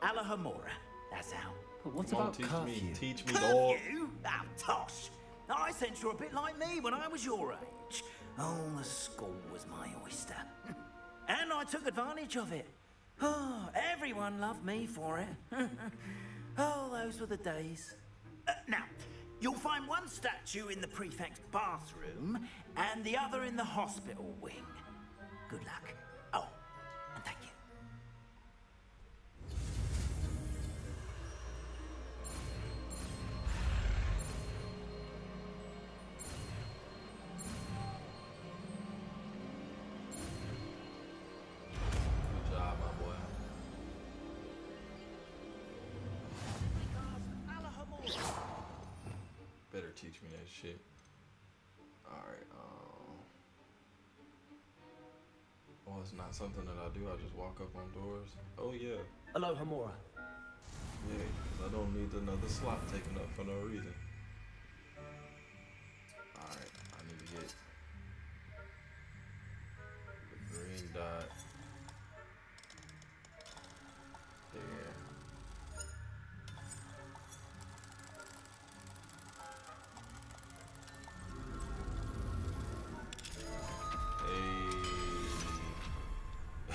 S11: Alahomora, that's how.
S1: But what
S4: Come on,
S1: about curfew?
S4: teach me, dog.
S11: Curfew? Oh, tosh. I sense you're a bit like me when I was your age. Oh, the school was my oyster. And I took advantage of it. Oh, everyone loved me for it. Oh, those were the days. Now, you'll find one statue in the prefect's bathroom and the other in the hospital wing. Good luck. Oh, and thank you.
S4: Good job, my boy. Better teach me that shit. Alright, well, it's not something that I do. I just walk up on doors. Oh, yeah.
S1: Hello, Hamora.
S4: Yeah, 'cause I don't need another slot taken up for no reason. Alright, I need to get the green dot. There.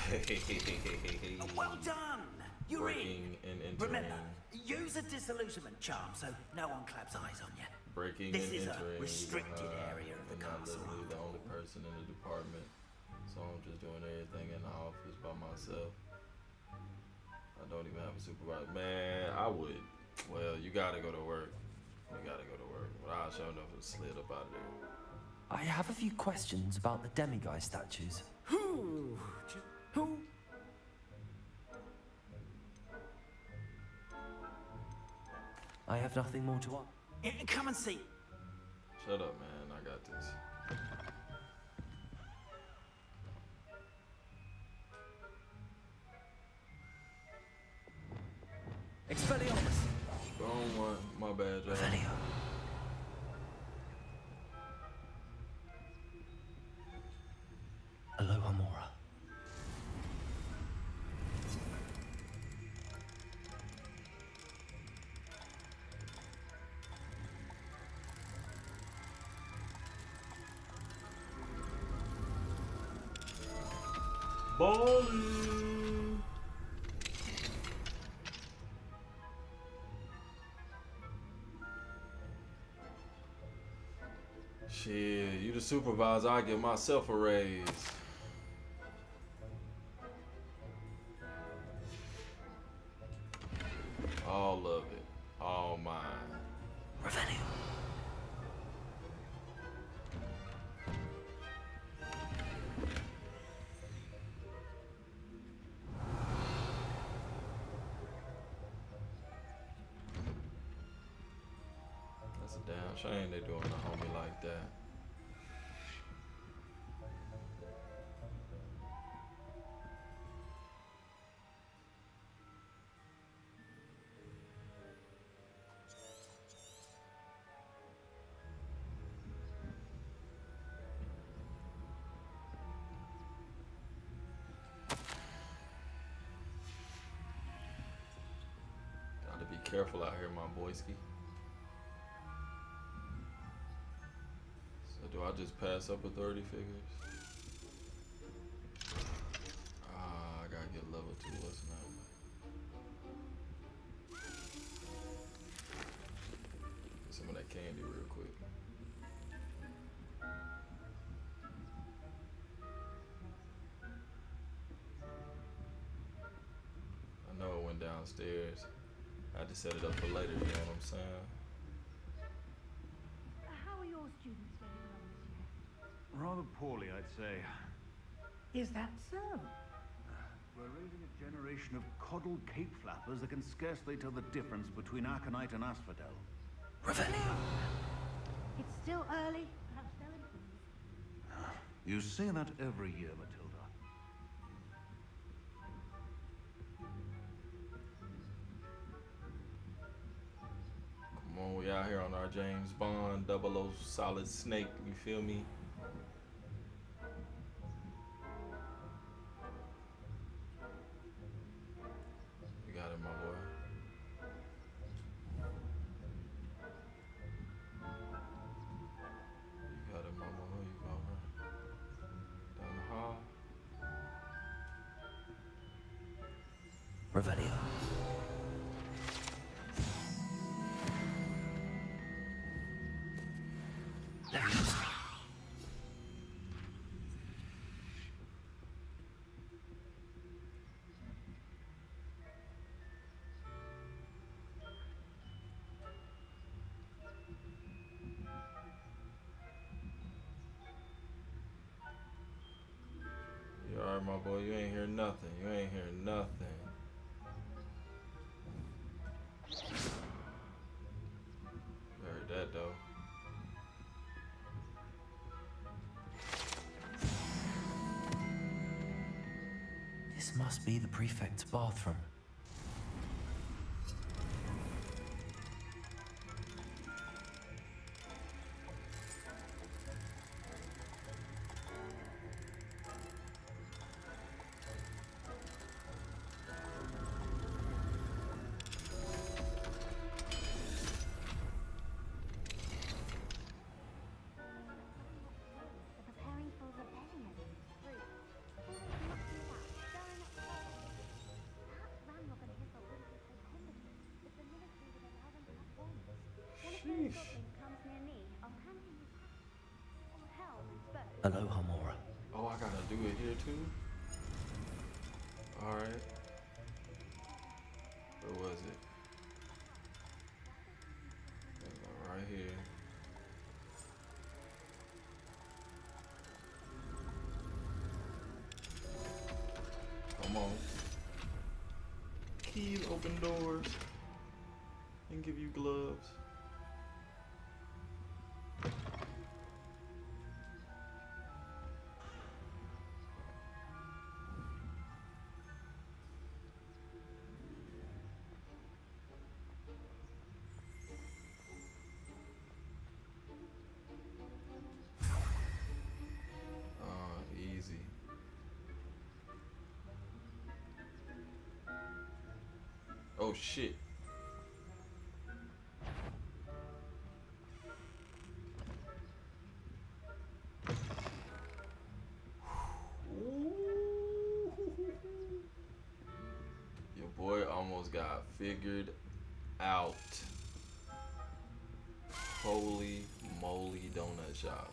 S4: Hey.
S11: Well done! You're
S4: Breaking
S11: in.
S4: and entering.
S11: Remember, use a disillusionment charm so no one claps eyes on you.
S4: Breaking
S11: This
S4: and
S11: is
S4: entering.
S11: a restricted area of the
S4: and I'm
S11: castle.
S4: literally the only person in the department, so I'm just doing everything in the office by myself. I don't even have a supervisor. Man, I would. Well, you gotta go to work. You gotta go to work. But I sure enough slid up out of there.
S1: I have a few questions about the demiguise statues.
S11: Who?
S1: have nothing more to ask.
S11: Come and see.
S4: Shut up, man. I got this.
S1: Expelliarmus!
S4: Wrong one. My bad, Joe.
S1: Revelio. Aloha Mora.
S4: Ballin'. Shit, you the supervisor, I give myself a raise. All of it. All mine.
S1: Revelio.
S4: That's a damn shame they doing a homie like that. Gotta be careful out here, my boyski. So do I just pass up authority figures? Ah, I gotta get level 2. What's not? Get some of that candy real quick. I know it went downstairs. I had to set it up for later, you know what I'm saying?
S12: How are your students getting along this year?
S14: Rather poorly, I'd say.
S12: Is that so?
S14: We're raising a generation of coddled cape flappers that can scarcely tell the difference between aconite and asphodel.
S1: Revelio.
S12: It's still early. Perhaps they'll improve.
S14: You say that every year, Matilda.
S4: Come on, we out here on our James Bond 00 solid snake, you feel me? You got it, my boy. You got it, mama. Who you going? Down the hall.
S1: Revelio. Leviosa.
S4: You alright, my boy? You ain't hear nothing. You ain't hear nothing. You heard that though.
S1: This must be the prefect's bathroom.
S12: They're preparing for rebellion. Perhaps Ramrock and his authorities are competent if the military would allow them to have bombs. When a foreign goblin comes near me, I'll hand him his hat. Or hell, I suppose.
S1: Aloha Mora.
S4: Oh, I gotta do it here too? Alright. Where was it? Right here. Come on. Keys open doors. and give you gloves. Easy. Oh shit. Your boy almost got figured out. Holy moly donut shop.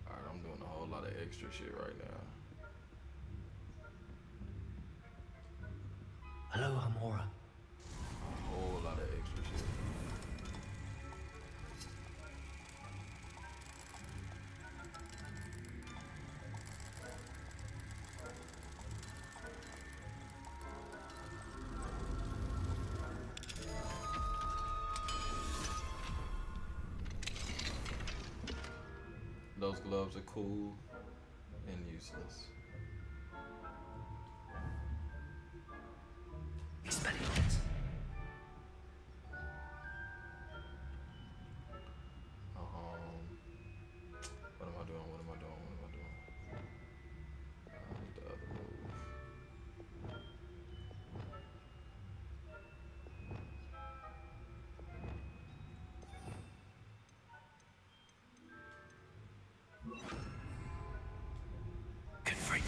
S4: Alright, I'm doing a whole lot of extra shit right now.
S1: Hello, Amora.
S4: A whole lot of extra shit. Those gloves are cool and useless.
S1: Expelliarmus.
S4: What am I doing? What am I doing? What am I doing? The other move.
S1: Good freak.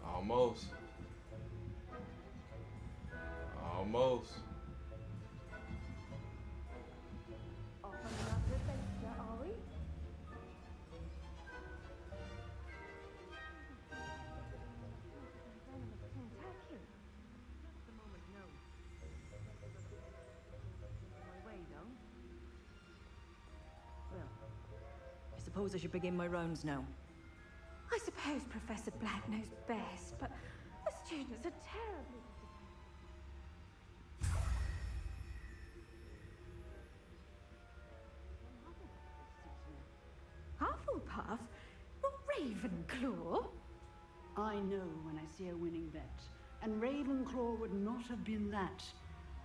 S4: Almost. Almost.
S12: Off on another adventure, are we? Tentacular.
S3: Not at the moment, no. My way, though. Well, I suppose I should begin my rounds now.
S5: I suppose Professor Black knows best, but the students are terribly Hufflepuff? Not Ravenclaw?
S15: I know when I see a winning bet, and Ravenclaw would not have been that.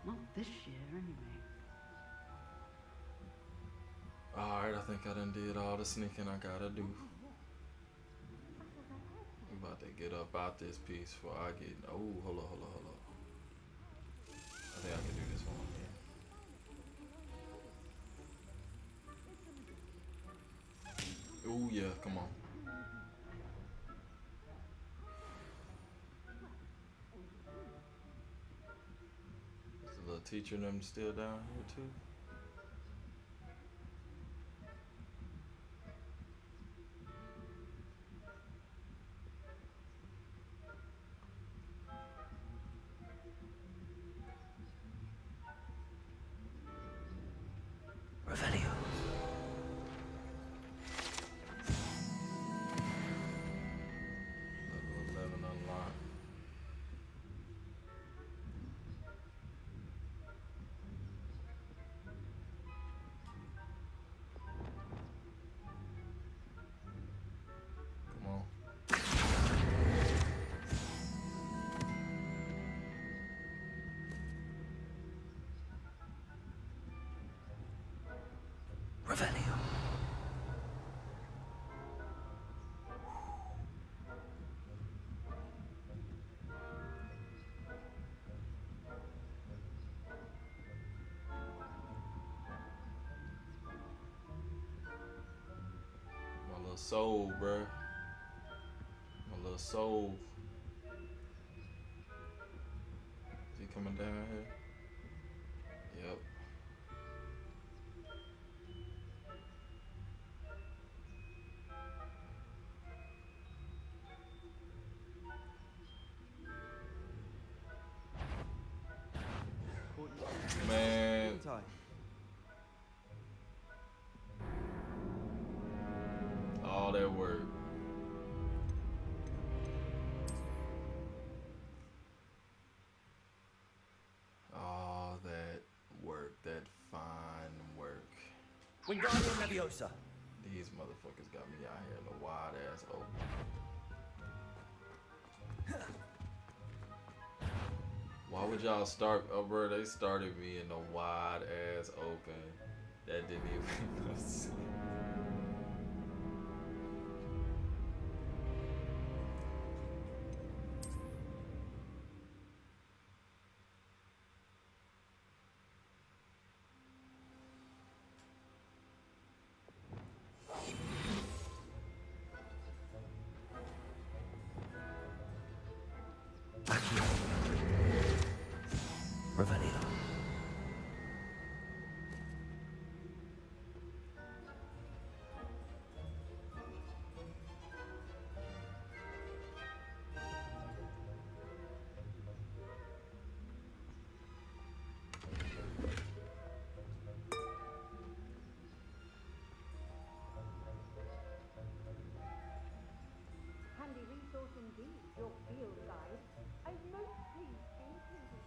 S15: Not this year, anyway.
S4: Alright, I think I done did all the sneaking I gotta do. I'm about to get up out this piece before I get... Oh, hold on. I think I can do this one, yeah. Oh, yeah, come on. Is the little teacher and them still down here, too?
S1: Revelio.
S4: Level 11 unlocked. Come on.
S1: Revelio.
S4: My little soul, bruh. My little soul. Is he coming down here? Yep.
S1: Wingardium Leviosa.
S4: These motherfuckers got me out here in the wide ass open. Why would y'all start? Oh, bro, they started me in the wide ass open. That didn't even make no sense.
S1: Revelio.
S12: Handy resource indeed, your field guide. I'm most pleased to be included.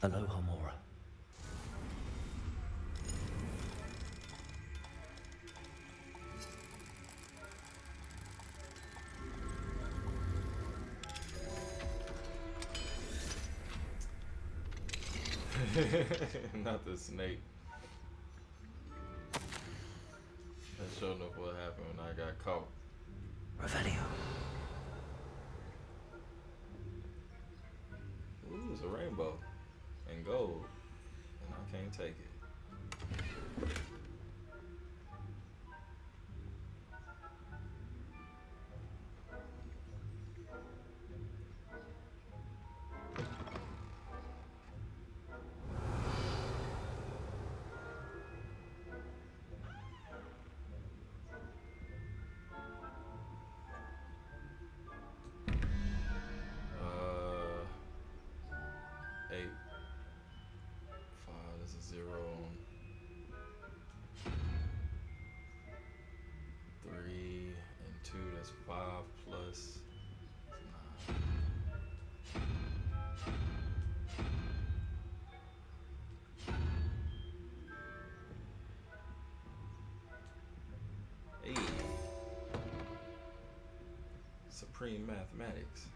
S1: Aloha Mora.
S4: Not the snake. That sure enough what happened when I got caught.
S1: Revelio.
S4: Ooh, it's a rainbow and gold, and I can't take it. Supreme mathematics.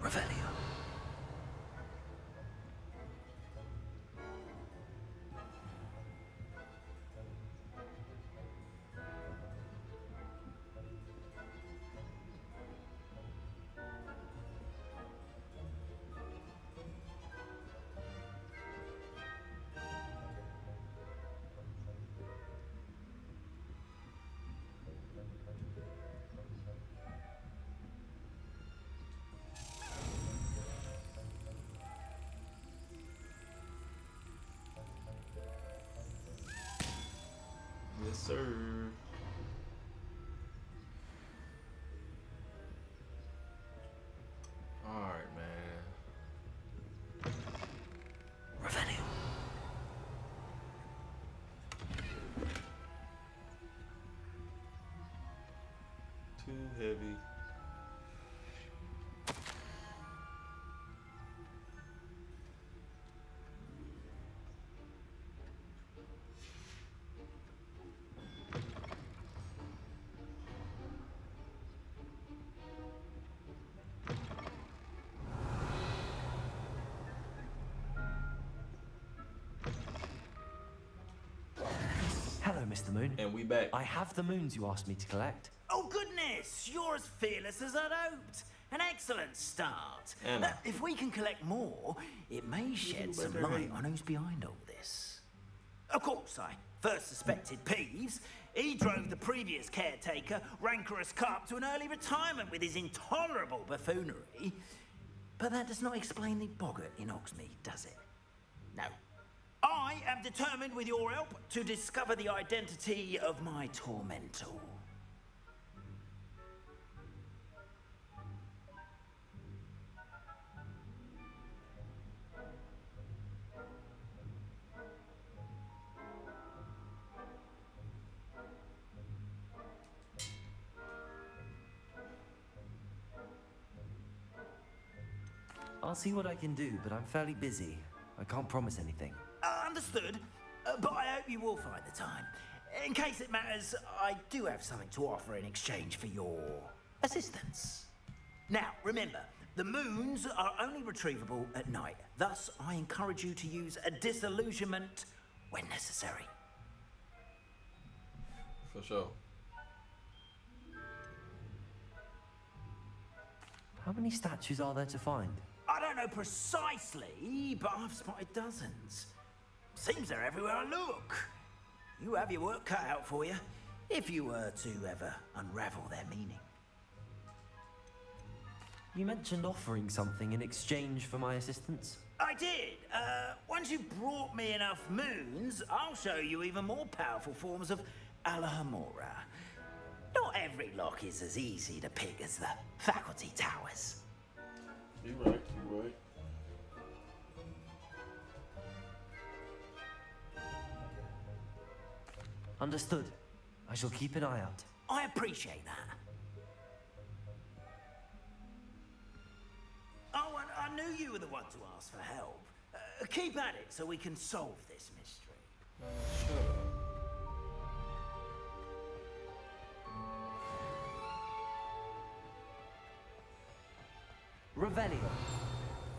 S1: Revelio.
S4: Yes, sir. Alright, man.
S1: Revelio.
S4: Too heavy.
S1: Mr. Moon.
S4: And we back.
S1: I have the moons you asked me to collect.
S11: Oh, goodness! You're as fearless as I'd hoped. An excellent start.
S4: Anna.
S11: If we can collect more, it may shed some light on who's behind all this. Of course, I first suspected Peeves. He drove the previous caretaker, Rancorous Carp, to an early retirement with his intolerable buffoonery. But that does not explain the boggart in Hogsmeade, does it? No. I am determined, with your help, to discover the identity of my tormentor.
S1: I'll see what I can do, but I'm fairly busy. I can't promise anything.
S11: Understood, but I hope you will find the time. In case it matters, I do have something to offer in exchange for your assistance. Now, remember, the moons are only retrievable at night. Thus, I encourage you to use a disillusionment when necessary.
S4: For sure.
S1: How many statues are there to find?
S11: I don't know precisely, but I've spotted dozens. Seems they're everywhere I look. You have your work cut out for you, if you were to ever unravel their meaning.
S1: You mentioned offering something in exchange for my assistance?
S11: I did. Once you've brought me enough moons, I'll show you even more powerful forms of Alahamora. Not every lock is as easy to pick as the faculty towers.
S4: You're right, you're right.
S1: Understood. I shall keep an eye out.
S11: I appreciate that. Oh, and I knew you were the one to ask for help. Keep at it so we can solve this mystery.
S4: Shut up.
S1: Revelio.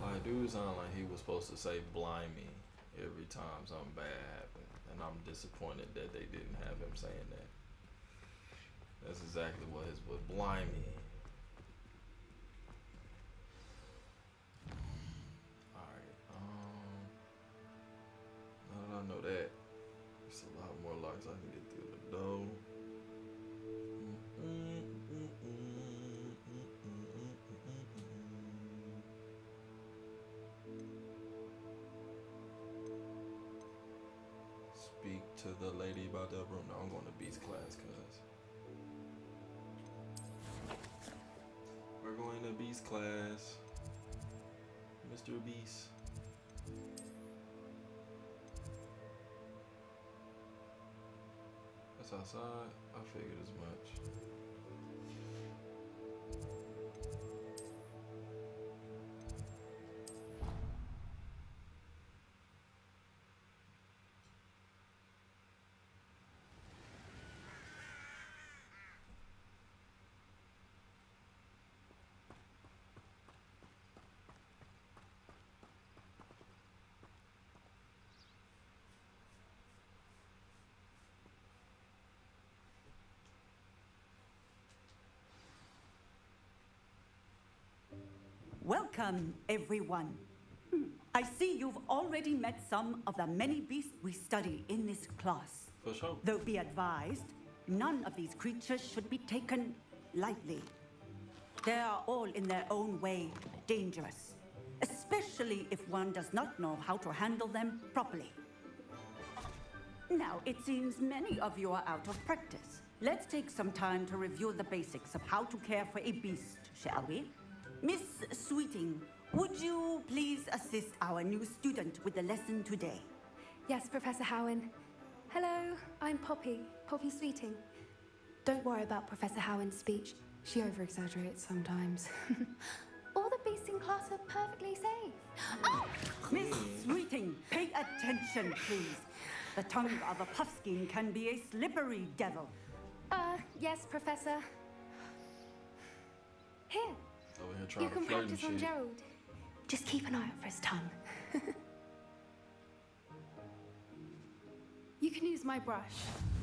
S4: Like, dude sound like he was supposed to say blimey every time something bad happened. And I'm disappointed that they didn't have him saying that. That's exactly what his was, blimey. Alright, now that I know that, there's a lot more locks I can get through the door. Speak to the lady about that room. No, I'm going to Beast class, cuz. We're going to Beast class. Mr. Beast. That's outside. I figured as much.
S16: Welcome, everyone. I see you've already met some of the many beasts we study in this class.
S4: For sure.
S16: Though be advised, none of these creatures should be taken lightly. They are all in their own way dangerous, especially if one does not know how to handle them properly. Now, it seems many of you are out of practice. Let's take some time to review the basics of how to care for a beast, shall we? Miss Sweeting, would you please assist our new student with the lesson today?
S17: Yes, Professor Howen. Hello, I'm Poppy Sweeting. Don't worry about Professor Howen's speech. She over-exaggerates sometimes. All the beasts in class are perfectly safe. Oh!
S16: Miss Sweeting, pay attention, please. The tongue of a puffskein can be a slippery devil.
S17: Yes, Professor. Here.
S4: Over here trying
S17: You can
S4: to flirt and
S17: practice on
S4: shit.
S17: Gerald. Just keep an eye out for his tongue. You can use my brush.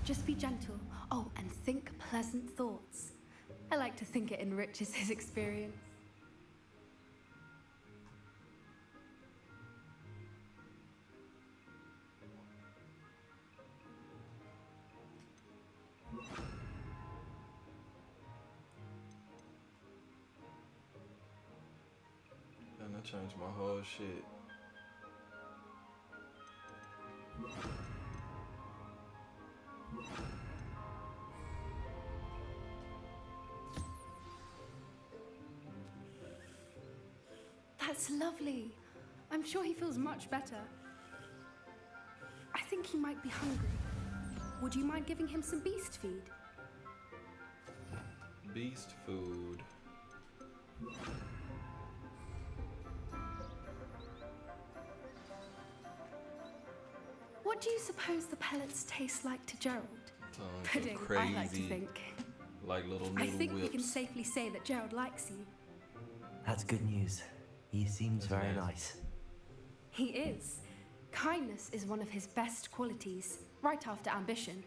S17: Just be gentle. Oh, and think pleasant thoughts. I like to think it enriches his experience.
S4: And that changed my whole shit.
S17: That's lovely. I'm sure he feels much better. I think he might be hungry. Would you mind giving him some beast feed?
S4: Beast food.
S17: What do you suppose the pellets taste like to Gerald?
S4: Sounds
S17: Pudding,
S4: crazy,
S17: I like to think.
S4: like little noodle
S17: I think
S4: whips.
S17: we can safely say that Gerald likes you.
S1: That's good news. He seems very
S4: nice.
S1: nice.
S17: He is. Kindness is one of his best qualities, right after ambition.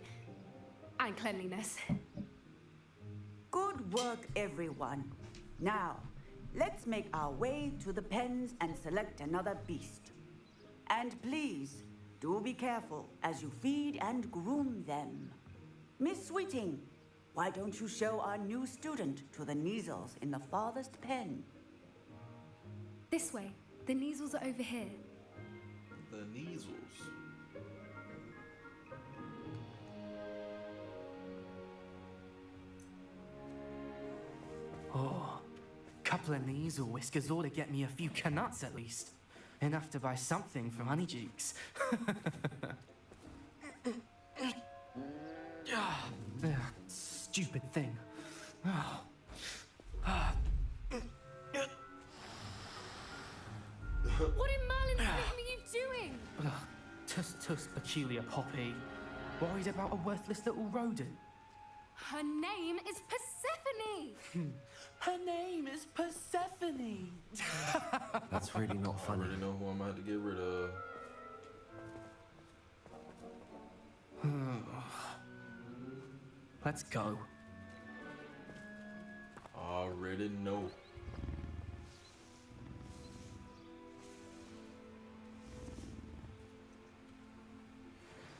S17: And cleanliness.
S16: Good work, everyone. Now, let's make our way to the pens and select another beast. And please, do be careful as you feed and groom them. Miss Sweeting, why don't you show our new student to the Neasels in the farthest pen?
S17: This way. The Neasels are over here.
S4: The Neasels.
S18: Oh, couple of Neasel whiskers ought to get me a few canuts at least. Enough to buy something from Honeydukes. Stupid thing. Oh.
S17: What in Merlin's name are you doing?
S18: Tuss, peculiar Poppy. Worried about a worthless little rodent.
S17: Her name is Persephone!
S18: Her name is Persephone!
S1: That's really not
S4: I
S1: funny.
S4: already know who I'm about to get rid of.
S18: Let's go.
S4: Already know.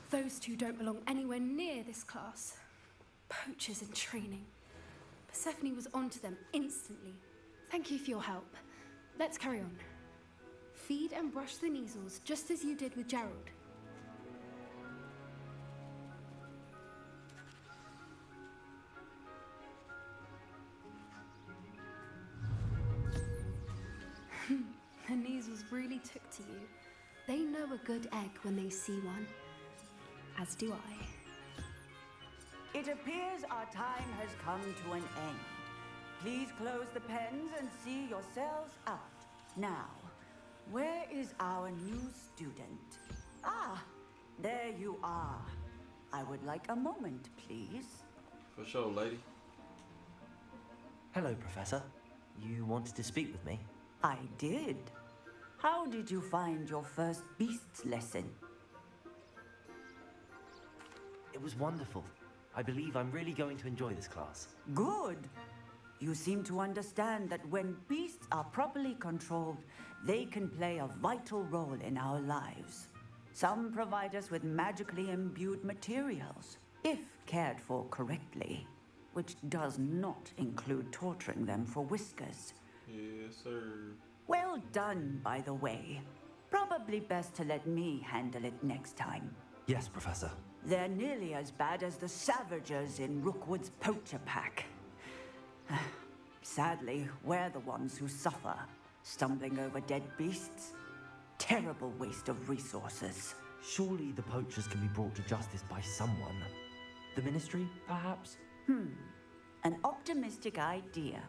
S17: Those two don't belong anywhere near this class. Poachers in training. Persephone was onto them instantly. Thank you for your help. Let's carry on. Feed and brush the Neasels just as you did with Gerald. The Neasels really took to you. They know a good egg when they see one. As do I.
S16: It appears our time has come to an end. Please close the pens and see yourselves out. Now, where is our new student? Ah, there you are. I would like a moment, please.
S4: For sure, lady.
S1: Hello, Professor. You wanted to speak with me?
S16: I did. How did you find your first beasts lesson?
S1: It was wonderful. I believe I'm really going to enjoy this class.
S16: Good. You seem to understand that when beasts are properly controlled, they can play a vital role in our lives. Some provide us with magically imbued materials, if cared for correctly, which does not include torturing them for whiskers.
S4: Yes, sir.
S16: Well done, by the way. Probably best to let me handle it next time.
S1: Yes, Professor.
S16: They're nearly as bad as the Savagers in Rookwood's poacher pack. Sadly, we're the ones who suffer, stumbling over dead beasts. Terrible waste of resources.
S1: Surely the poachers can be brought to justice by someone. The Ministry, perhaps?
S16: An optimistic idea.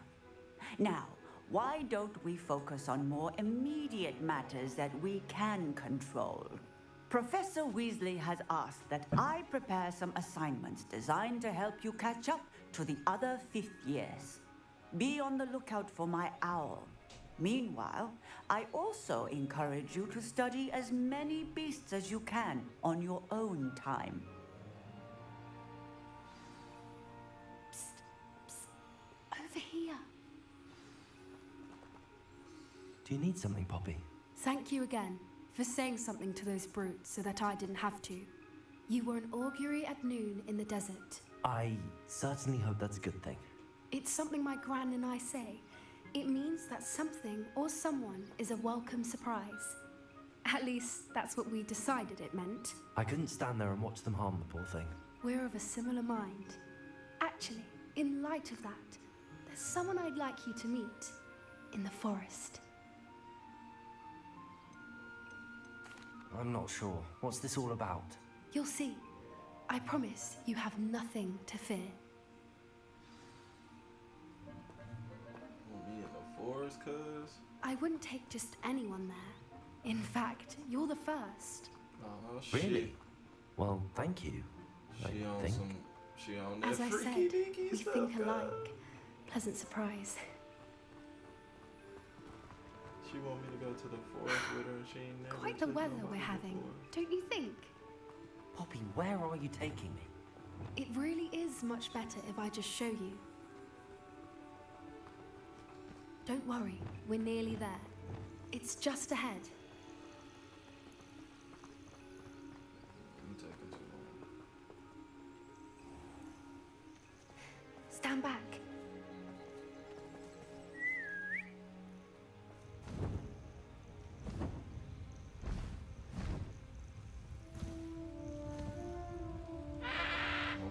S16: Now, why don't we focus on more immediate matters that we can control? Professor Weasley has asked that I prepare some assignments designed to help you catch up to the other 5th years. Be on the lookout for my owl. Meanwhile, I also encourage you to study as many beasts as you can on your own time.
S17: Over here.
S1: Do you need something, Poppy?
S17: Thank you again for saying something to those brutes so that I didn't have to. You were an augury at noon in the desert.
S1: I certainly hope that's a good thing.
S17: It's something my gran and I say. It means that something or someone is a welcome surprise. At least, that's what we decided it meant.
S1: I couldn't stand there and watch them harm the poor thing.
S17: We're of a similar mind. Actually, in light of that, there's someone I'd like you to meet in the forest.
S1: I'm not sure. What's this all about?
S17: You'll see. I promise you have nothing to fear.
S4: Want me in the forest, cuz?
S17: I wouldn't take just anyone there. In fact, you're the first.
S4: Oh, shit.
S1: Really? Well, thank you.
S4: She on
S1: think.
S4: she on that
S17: As I
S4: freaky
S17: said,
S4: deaky
S17: we
S4: stuff,
S17: think
S4: cuz.
S17: alike. Pleasant surprise.
S4: She want me to go to the forest with her and she ain't never
S17: Quite the
S4: taken
S17: weather
S4: nobody
S17: we're having,
S4: before.
S17: don't you think?
S1: Poppy, where are you taking me?
S17: It really is much better if I just show you. Don't worry, we're nearly there. It's just ahead.
S4: I'm taking too long.
S17: Stand back.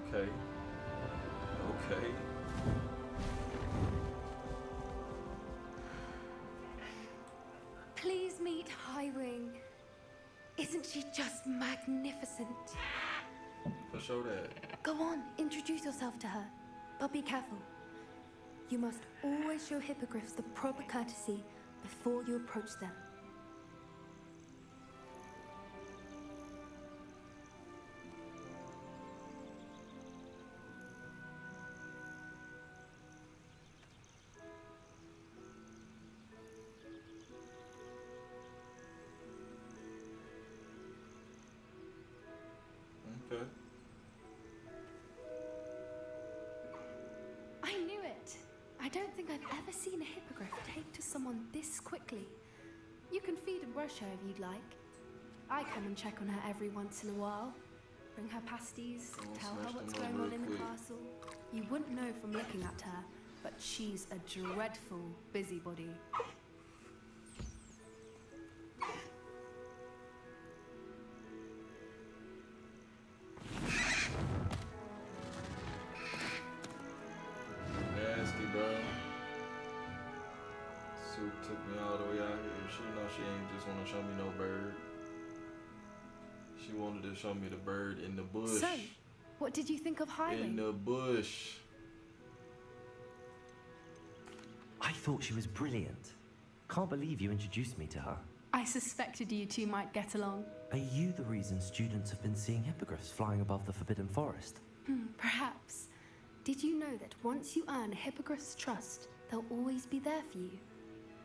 S4: Okay. Okay.
S17: Please meet Highwing. Isn't she just magnificent?
S4: For sure that.
S17: Go on, introduce yourself to her. But be careful. You must always show hippogriffs the proper courtesy before you approach them.
S4: Okay.
S17: I knew it. I don't think I've ever seen a hippogriff take to someone this quickly. You can feed and brush her if you'd like. I come and check on her every once in a while. Bring her pasties, tell her what's going on in the castle. You wouldn't know from looking at her, but she's a dreadful busybody.
S4: Nasty, bro. Soup took me all the way out here. She know she ain't just want to show me no bird. She wanted to show me the bird in the bush.
S17: So, what did you think of Highwing?
S4: In the bush.
S1: I thought she was brilliant. Can't believe you introduced me to her.
S17: I suspected you two might get along.
S1: Are you the reason students have been seeing hippogriffs flying above the Forbidden Forest?
S17: Perhaps. Did you know that once you earn a hippogriff's trust, they'll always be there for you?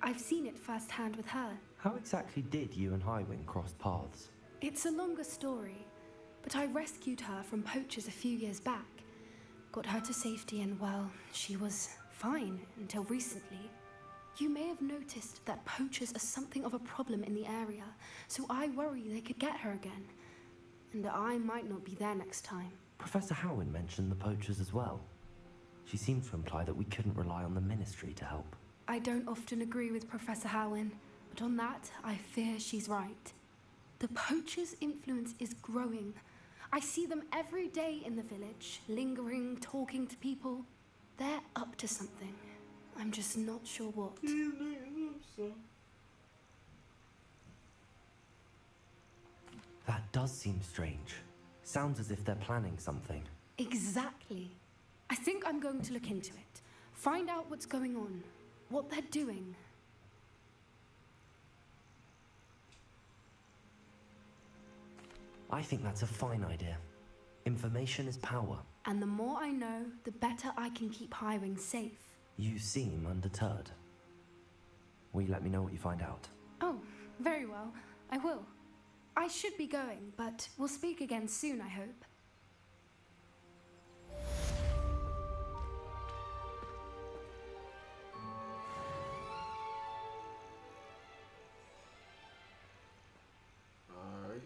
S17: I've seen it firsthand with her.
S1: How exactly did you and Highwing cross paths?
S17: It's a longer story, but I rescued her from poachers a few years back. Got her to safety and, well, she was fine until recently. You may have noticed that poachers are something of a problem in the area, so I worry they could get her again. And I might not be there next time.
S1: Professor Howin mentioned the poachers as well. She seemed to imply that we couldn't rely on the Ministry to help.
S17: I don't often agree with Professor Howin, but on that, I fear she's right. The poachers' influence is growing. I see them every day in the village, lingering, talking to people. They're up to something. I'm just not sure what.
S1: That does seem strange. Sounds as if they're planning something.
S17: Exactly. I think I'm going to look into it. Find out what's going on, what they're doing.
S1: I think that's a fine idea. Information is power.
S17: And the more I know, the better I can keep Highwing safe.
S1: You seem undeterred. Will you let me know what you find out?
S17: Oh, very well. I will. I should be going, but we'll speak again soon, I hope.
S4: Alright.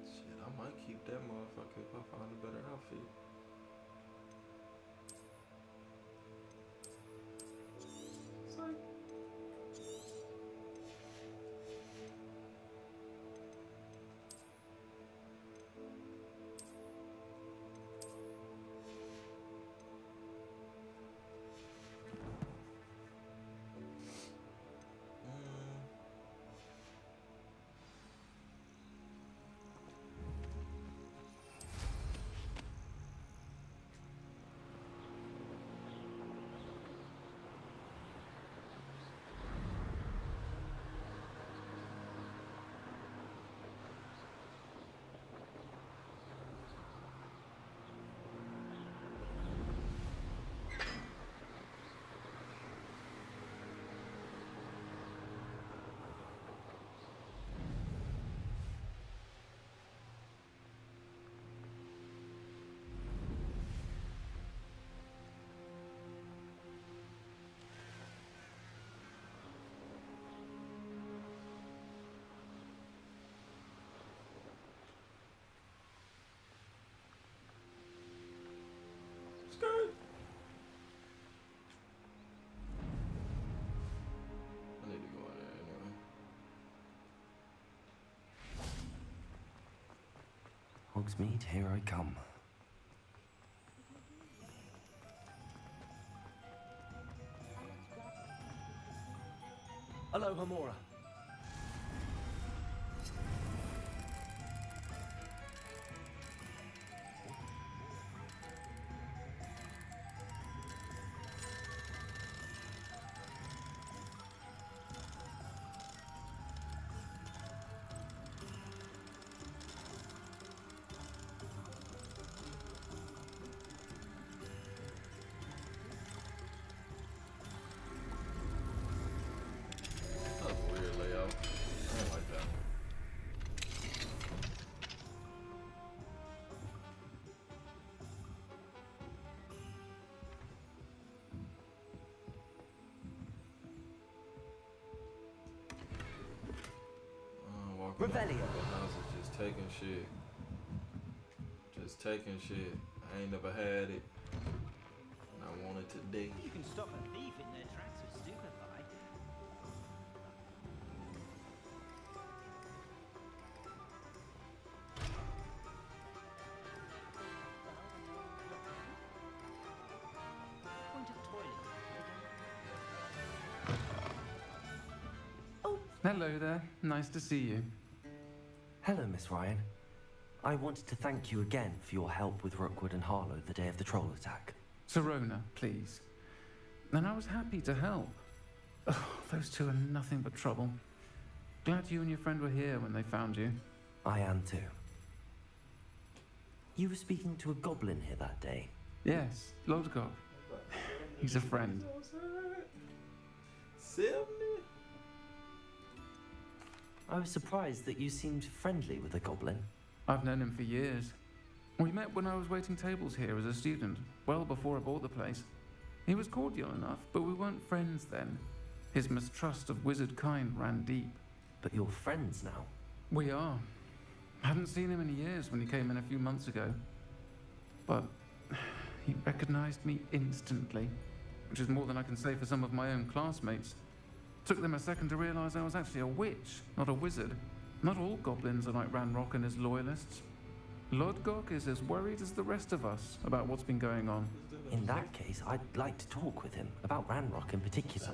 S4: Shit, I might keep that motherfucker if I find a better outfit. Psych. Skirt. I need to go in there anyway.
S1: Hogsmeade, here I come. Hello, Hamora.
S4: That's a weird layout. I don't like that. Walking around
S1: Revelio.
S4: the house is just taking shit. Just taking shit. I ain't never had it. And I want it today.
S11: You can stop a thief in their tracks with stupefy.
S18: Hello there. Nice to see you.
S1: Hello, Miss Ryan. I wanted to thank you again for your help with Rookwood and Harlow the day of the troll attack.
S18: Serona, please. And I was happy to help. Oh, those two are nothing but trouble. Glad you and your friend were here when they found you.
S1: I am too. You were speaking to a goblin here that day.
S18: Yes, Lodgok. He's a friend.
S4: 70?
S1: I was surprised that you seemed friendly with the goblin.
S18: I've known him for years. We met when I was waiting tables here as a student, well before I bought the place. He was cordial enough, but we weren't friends then. His mistrust of wizard kind ran deep.
S1: But you're friends now?
S18: We are. Hadn't seen him in years when he came in a few months ago. But he recognized me instantly, which is more than I can say for some of my own classmates. Took them a second to realize I was actually a witch, not a wizard. Not all goblins are like Ranrock and his loyalists. Lodgok is as worried as the rest of us about what's been going on.
S1: In that case, I'd like to talk with him about Ranrock in particular.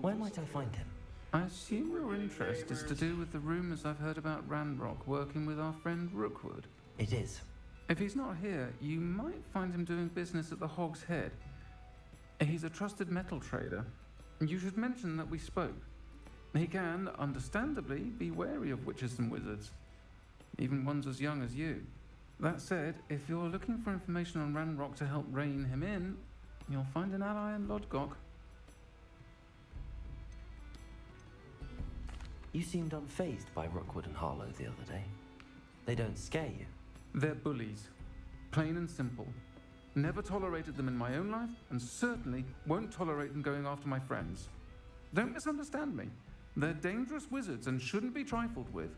S1: Where might I find him?
S18: I assume your interest is to do with the rumours I've heard about Ranrock working with our friend Rookwood.
S1: It is.
S18: If he's not here, you might find him doing business at the Hog's Head. He's a trusted metal trader. You should mention that we spoke. He can, understandably, be wary of witches and wizards, even ones as young as you. That said, if you're looking for information on Ranrock to help rein him in, you'll find an ally in Lodgok.
S1: You seemed unfazed by Rookwood and Harlow the other day. They don't scare you.
S18: They're bullies. Plain and simple. Never tolerated them in my own life, and certainly won't tolerate them going after my friends. Don't misunderstand me. They're dangerous wizards and shouldn't be trifled with.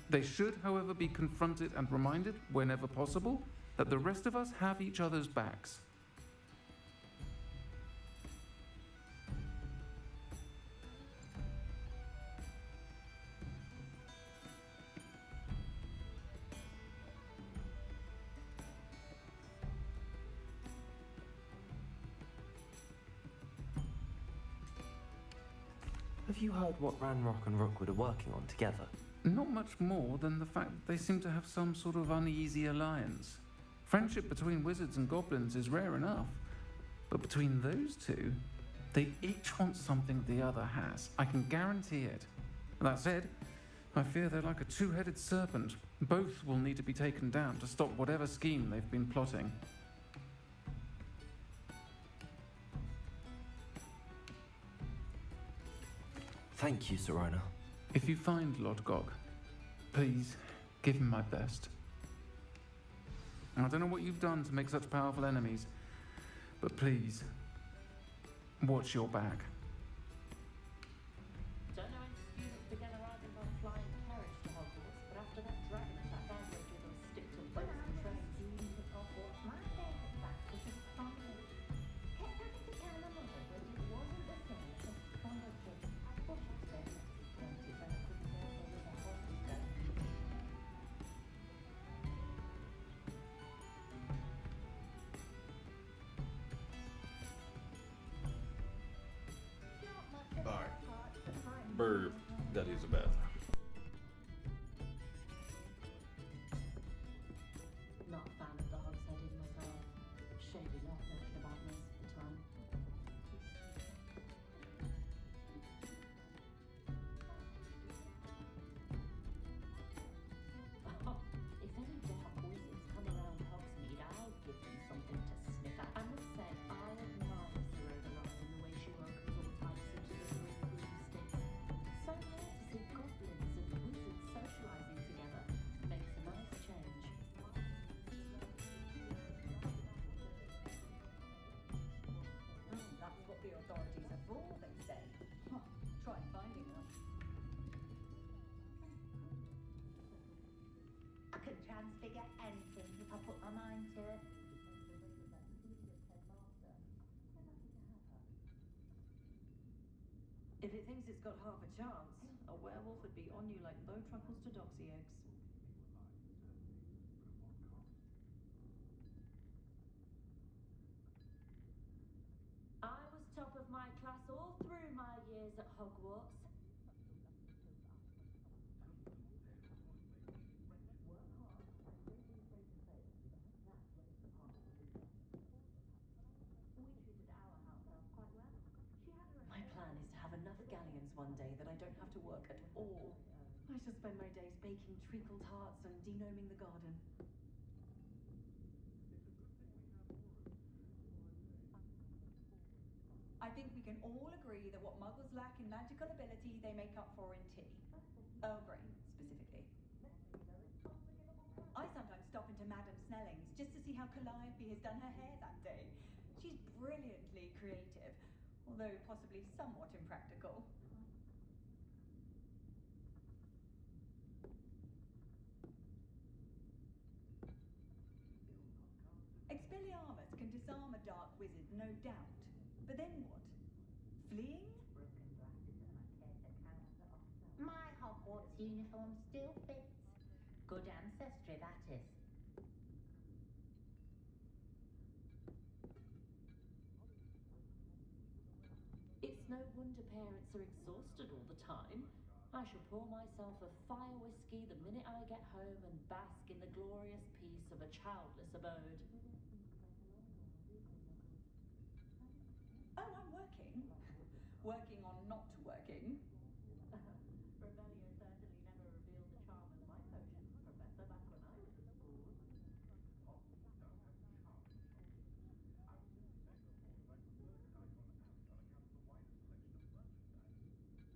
S18: They should, however, be confronted and reminded, whenever possible, that the rest of us have each other's backs.
S1: Have you heard what Ranrock and Rookwood are working on together?
S18: Not much more than the fact that they seem to have some sort of uneasy alliance. Friendship between wizards and goblins is rare enough, but between those two, they each want something the other has. I can guarantee it. That said, I fear they're like a two-headed serpent. Both will need to be taken down to stop whatever scheme they've been plotting.
S1: Thank you, Serona.
S18: If you find Lodgok, please give him my best. I don't know what you've done to make such powerful enemies, but please, watch your back.
S19: Don't know any students began arriving by flying carriage to Hogwarts, but after that dragon attack, I went with those stick-to boats and trains.
S12: My favourite fact was the Spronger. Kept having to tell my mother that it wasn't the same as Spronger kids at Washington. Plenty when I couldn't tell her with a horoscope.
S4: Alright. Bird. Gotta use the bathroom.
S19: Not a fan of the Hog's Head in myself. Shady lot lurking about most of the time. If any dark wizards come around Hogsmeade, I'll give them something to sniff at. I must say, I admire Serona in the way she welcomes all types into the green broomsticks. So rare to see goblins and wizards socialising together. Makes a nice change.
S7: That's what the authorities are for, they say. Huh, try finding one.
S12: I can transfigure anything if I put my mind to it.
S3: If it thinks it's got half a chance, a werewolf would be on you like low truffles to doxy eggs.
S19: I was top of my class all through my years at Hogwarts. We treated our house elf quite well. She had her own.
S3: My plan is to have enough galleons one day that I don't have to work at all. I shall spend my days baking treacle tarts and denoming the garden.
S20: I think we can all agree that what muggles lack in magical ability, they make up for in tea. Earl Grey, specifically. I sometimes stop into Madame Snelling's just to see how Calliope has done her hair that day. She's brilliantly creative, although possibly somewhat impractical. Expelliarmus can disarm a dark wizard, no doubt. But then what? Fleeing?
S12: My Hogwarts uniform still fits. Good ancestry, that is.
S19: It's no wonder parents are exhausted all the time. I shall pour myself a fire whiskey the minute I get home and bask in the glorious peace of a childless abode.
S20: Oh, I'm working. Working on not working.
S19: Revelio certainly never revealed the charm of my potions, Professor, back when I was at school.
S14: Hogsmeade does have charming shopkeepers. I was simply saying before that I prefer Diagon Alley on account of the wider selection of merchandise.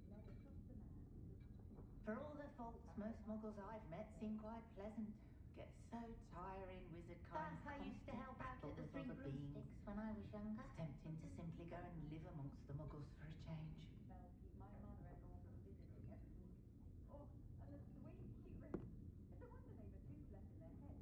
S12: Never trust a man who looks too
S21: For all their faults, most muggles I've met seem quite pleasant. Gets so tiring, wizard kind.
S12: I used to help out at the
S21: Three
S12: Three Broomsticks when I was younger.
S21: It's tempting to simply go and live amongst the muggles for a change.
S12: Bells keep my mother-in-law from visiting every week. Oh, and the sweet she reads. It's a wonder they've a tooth left in their head.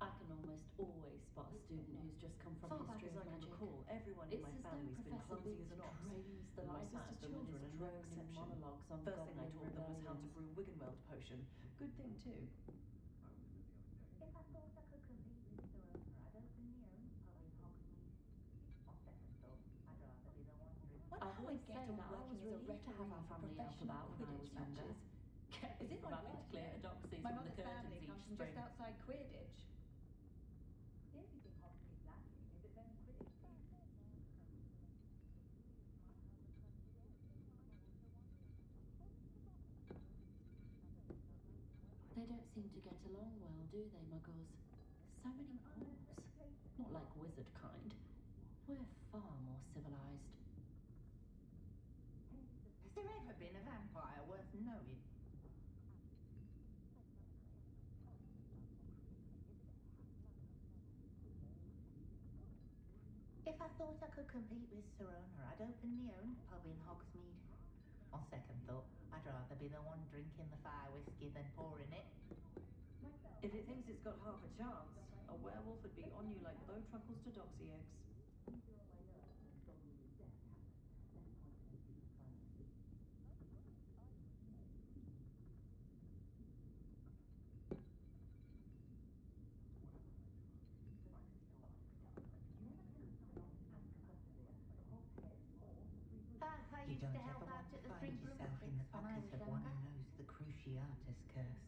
S19: I can almost always spot a student who's just come from
S3: Far back
S19: history
S3: as
S19: of
S3: I can
S19: magic.
S3: recall, everyone in
S19: It's
S3: my
S19: as though
S3: family's been
S19: Professor
S3: clumsy as
S19: Biggs
S3: an ox.
S19: drains the
S3: And my
S19: life out
S3: sister's
S19: of them and
S3: children
S19: is
S3: are no
S19: droning in
S3: exception.
S19: monologues on
S3: First thing I
S19: goblin
S3: taught them was how to
S19: rebellions.
S3: brew Wiggenweld potion. Good thing too.
S12: If I thought I could compete with Sir Omer, I'd open my own pub in Hogsmeade. On second thought, I'd rather be the one drinking.
S19: I always say that I was relieved to have our family out about when I was younger. Kept
S20: Is
S19: me
S20: it
S19: from
S20: my
S19: having to
S20: blood?
S19: clear the doxies
S20: My
S19: from the
S20: mother's
S19: curtains
S20: family comes
S19: each
S20: from
S19: spring.
S20: just outside Quidditch.
S12: The only thing Hogsmeade's lacking is its own Quidditch team.
S19: They don't seem to get along well, do they, muggles? So many wars. Not like wizard kind. We're far more civilized.
S21: Has there ever been a vampire worth knowing? If I thought I could compete with Sir Omer, I'd open my own pub in Hogsmeade. On second thought, I'd rather be the one drinking the fire whiskey than pouring it.
S3: If it thinks it's got half a chance, a werewolf would be on you like low truckles to doxy eggs.
S12: I
S21: You
S12: used
S21: don't
S12: to
S21: ever
S12: help
S21: want
S12: out
S21: to
S12: at the
S21: find
S12: Three
S21: yourself in the
S12: Broomsticks when I
S21: pocket
S12: was
S21: of one
S12: younger.
S21: who knows the Cruciatus curse.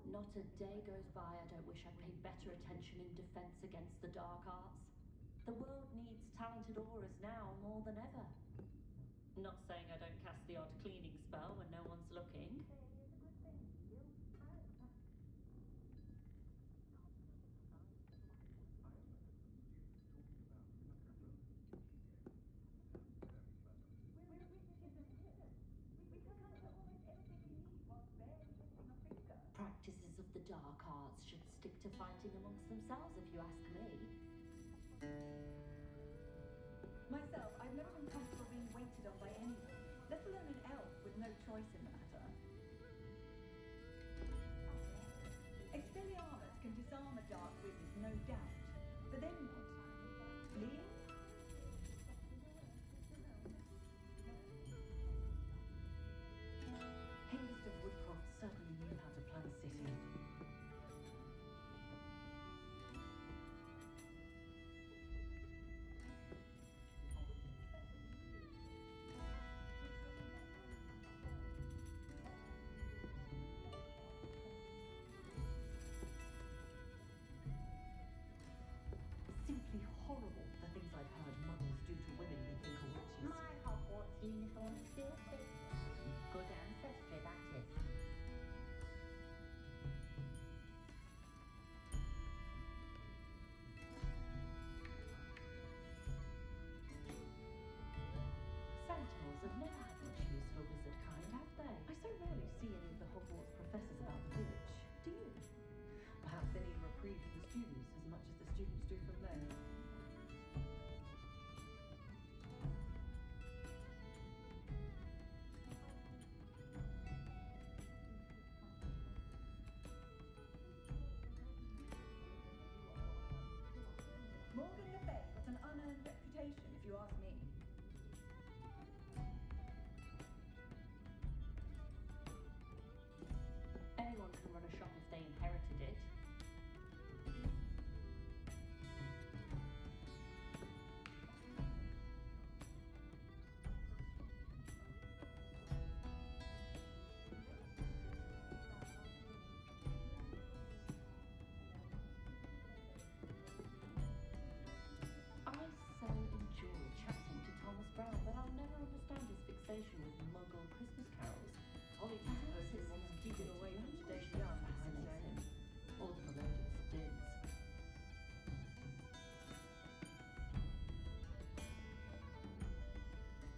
S19: Not a day goes by I don't wish I'd paid better attention in defense against the dark arts. The world needs talented aurors now more than ever. Not saying I don't cast the odd cleaning spell when no one's looking.
S12: We're witches and wizards. We can do almost anything we need whilst barely lifting a finger.
S19: Practices of the dark arts should stick to fighting amongst themselves, if you ask me.
S20: Myself, I've never been comfortable being waited on by anyone, let alone an elf with no choice in the matter. Expelliarmus can disarm a dark wizard, no doubt. But then what? Fleeing?
S3: Hengist of Woodcroft certainly knew how to plan a city.
S20: Simply horrible, the things
S3: you ask me.
S19: Anyone can run a shop if they inherited it. I so enjoy chatting to Thomas Brown, but I'll never understand his fixation with Muggle Christmas carols.
S3: Ollie Potion wants to keep it away from today's young, I'd say.
S19: All the melodious stints.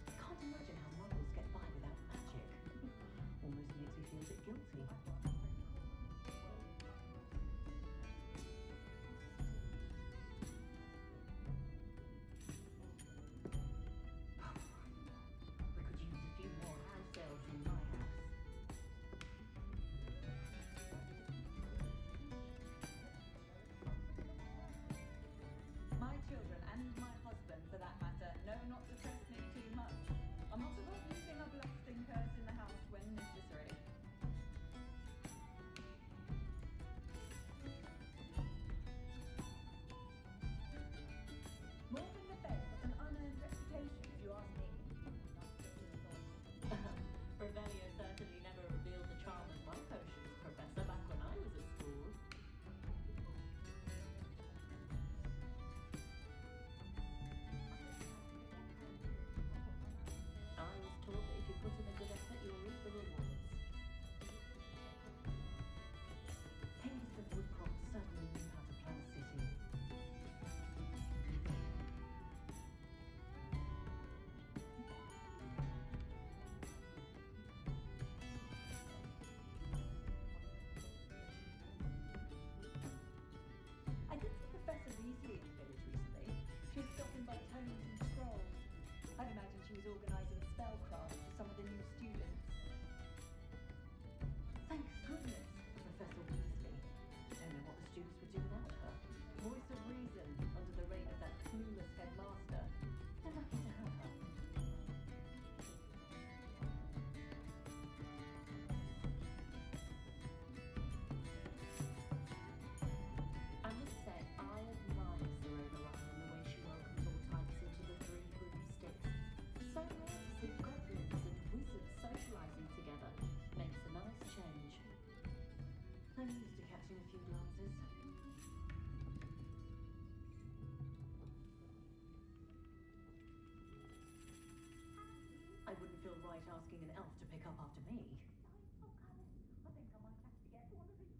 S3: I can't imagine how Muggles get by without magic. Almost makes me feel a bit guilty.
S21: We could use a few more house elves in my house.
S20: My children, and my husband for that matter, know not to trust me too much. I'm not above using a blasting curse in the house when necessary. Morgan Le Fay has an unearned reputation, if you ask me.
S19: Revelio certainly never revealed the charm of my potions, Professor, back when I was at school. I was taught that if you put in a good effort, you'll reap the rewards.
S3: Hengist of Woodcroft certainly knew how to plan a city. I did see Professor Weasley in the village recently. She was stopping by tomes and scrolls. I'd imagine she was organising spellcraft for some of the new students. Thank goodness for Professor Weasley. Don't know what the students would do without her. Voice of reason under the reign of that clueless headmaster. They're lucky to have her.
S19: I must say, I admire Sir Oberon and the way she welcomes all types into the three broomsticks. So rare to see goblins and wizards socialising together. Makes a nice change.
S3: I'm used to catching a few glances. I wouldn't feel right asking an elf to pick up after me.
S12: I think I might have to get one of these.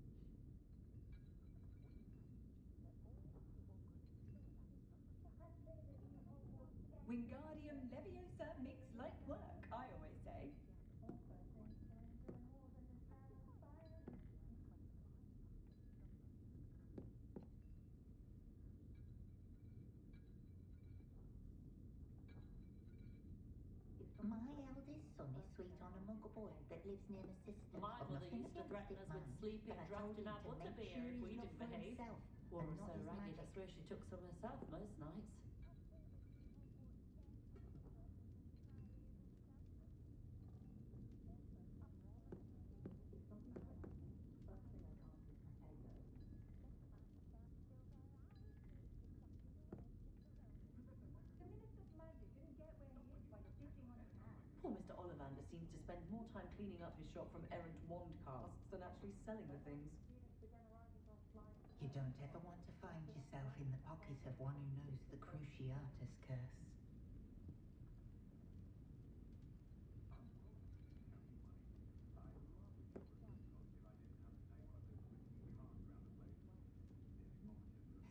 S20: Wingardium Leviosa makes light work, I always say.
S21: My eldest son is sweet on a muggle boy that lives near my sister.
S19: My
S21: I've
S19: mother
S21: nothing
S19: used to
S21: against
S19: threaten
S21: it,
S19: us with
S21: mind,
S19: sleeping
S21: but I
S19: draft
S21: told
S19: in
S21: him
S19: our
S21: to make
S19: butterbeer
S21: sure
S19: if we
S21: he's not
S19: didn't
S21: for
S19: behave.
S21: himself
S19: Wore
S21: and
S19: her
S21: not
S19: so
S21: his
S19: ragged, I
S21: magic.
S19: swear she took some herself most nights.
S21: First thing I can't do is potatoes.
S20: The Minister of Magic didn't get where he is by sitting on his hands.
S3: Poor Mr. Ollivander seems to spend more time cleaning up his shop from errant wand casts than actually selling the things.
S21: You don't ever want to find yourself in the pocket of one who knows the Cruciatus curse.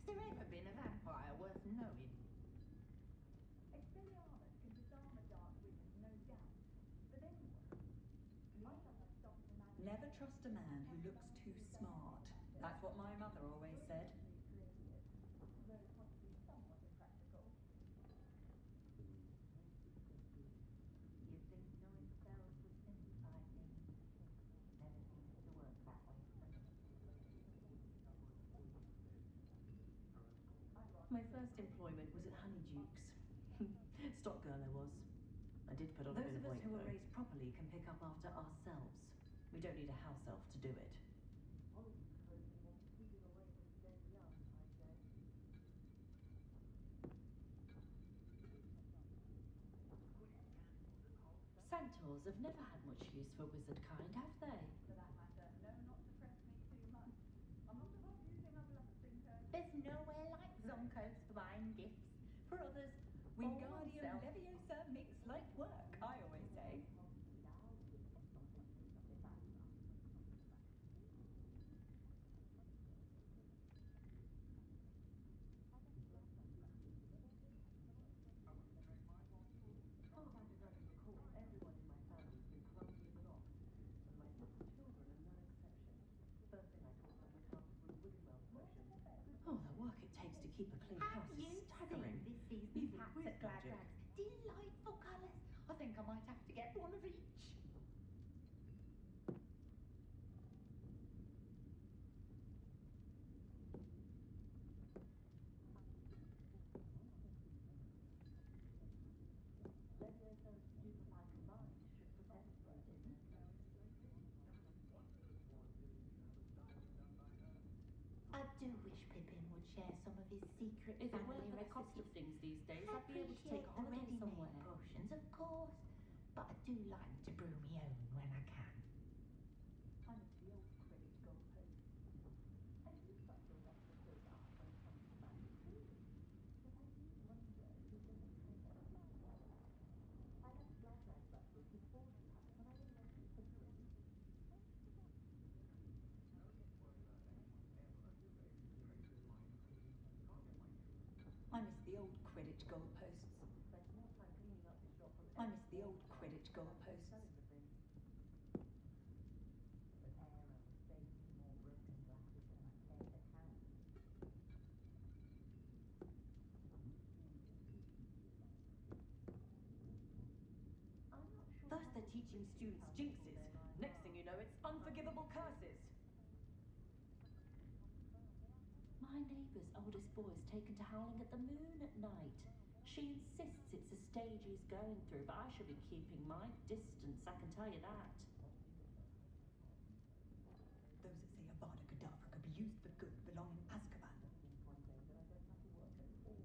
S21: Has there ever been a vampire worth knowing?
S20: Expelliarmus can disarm a dark wizard, no doubt. But anyone? Never trust a man who looks too smart. That's what my mother always said.
S12: Though possibly somewhat impractical.
S21: You'd think knowing spells would simplify things. Never seems to work that way for me.
S3: My first employment was at Honeyduke's. Stock girl I was. I did put on a bit of weight. Those of us who are raised properly can pick up after ourselves. We don't need a house elf to do it. Centaurs have never had much use for wizard kind, have they?
S20: For that matter, no, not to press me too much. I'm not above using a blasting curse.
S21: There's nowhere like Zonko's for buying gifts. For others,
S20: Wingardium Leviosa makes light work, I always say.
S3: Far back as I can recall, everyone in my family has been clumsy as an ox, and my 6 children are no exception. First thing I taught them was how to brew Wiggenweld potions. Oh, the work it takes to keep a clean house is staggering.
S21: This season's
S3: Even
S21: hats
S3: with
S21: at Glad
S3: magic.
S21: Rags. Delightful colours. I think I might have to get one of each.
S3: Leviosa and Stupefy combined should protect those in their place.
S21: I do wish Pippin would share some of his secret
S19: If it
S21: family
S19: weren't for the cost
S21: recipes.
S19: of things these days,
S21: I
S19: I'd be able to take a
S21: appreciate the
S19: holiday
S21: ready-made
S19: somewhere.
S21: potions, of course, but I do like to brew my own when I can.
S3: I miss the old Quidditch goalposts. I do like the replicas art when it comes to magic too, but I do wonder who doesn't take it as well. I left Glad Rags last week with 4 slabs when I was ready for 3.
S20: I miss the old Quidditch goalposts.
S3: Spent more time cleaning up the shop from
S20: I miss the old Quidditch goalposts.
S3: selling the thing.
S21: Repair or stain more broken glasses than I care to count.
S3: I'm not sure.
S20: First they're teaching students jinxes. Next thing you know, it's unforgivable curses.
S19: My neighbour's oldest boy is taken to howling at the moon at night. She insists it's a stage he's going through, but I should be keeping my distance, I can tell you that.
S20: Those that say Avada Kedavra could be used for good belong in Azkaban.
S3: One day that I don't have to work at all.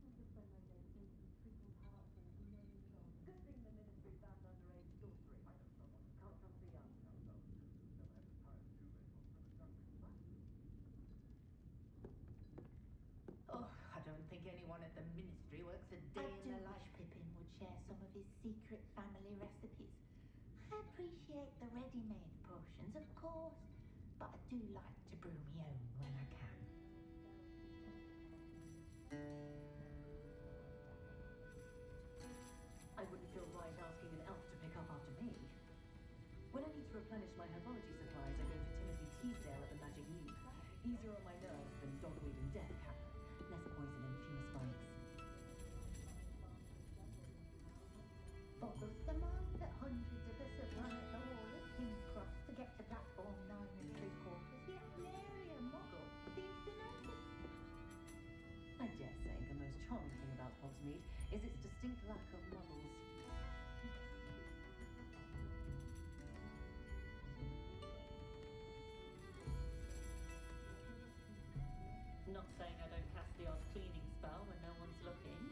S3: I just spend my day drinking treacle tarts and learning the gods. Good thing the ministry banned underage sorcery. I know someone. Can't trust the young.
S14: Never had the time to do this on Plymouth Justice Classroom.
S21: Oh, I don't think anyone at the ministry works a day in their life. I do wish Pippin would share some of his secret family recipes. I appreciate the ready-made potions, of course, but I do like to brew my own when I can.
S3: I wouldn't feel right asking an elf to pick up after me. When I need to replenish my herbology supplies, I go to Timothy Teasdale at the Magic Loop. Easier on my nerves than dogweed and death cap. Less poison and fewer spikes.
S21: Boggles the mind that hundreds of us have run at the wall of King's Cross to get to platform 9 3/4, yet nary a muggle seems to notice.
S3: I dare say the most charming thing about Hogsmeade is its distinct lack of muggles.
S19: Not saying I don't cast the odd cleaning spell when no one's looking.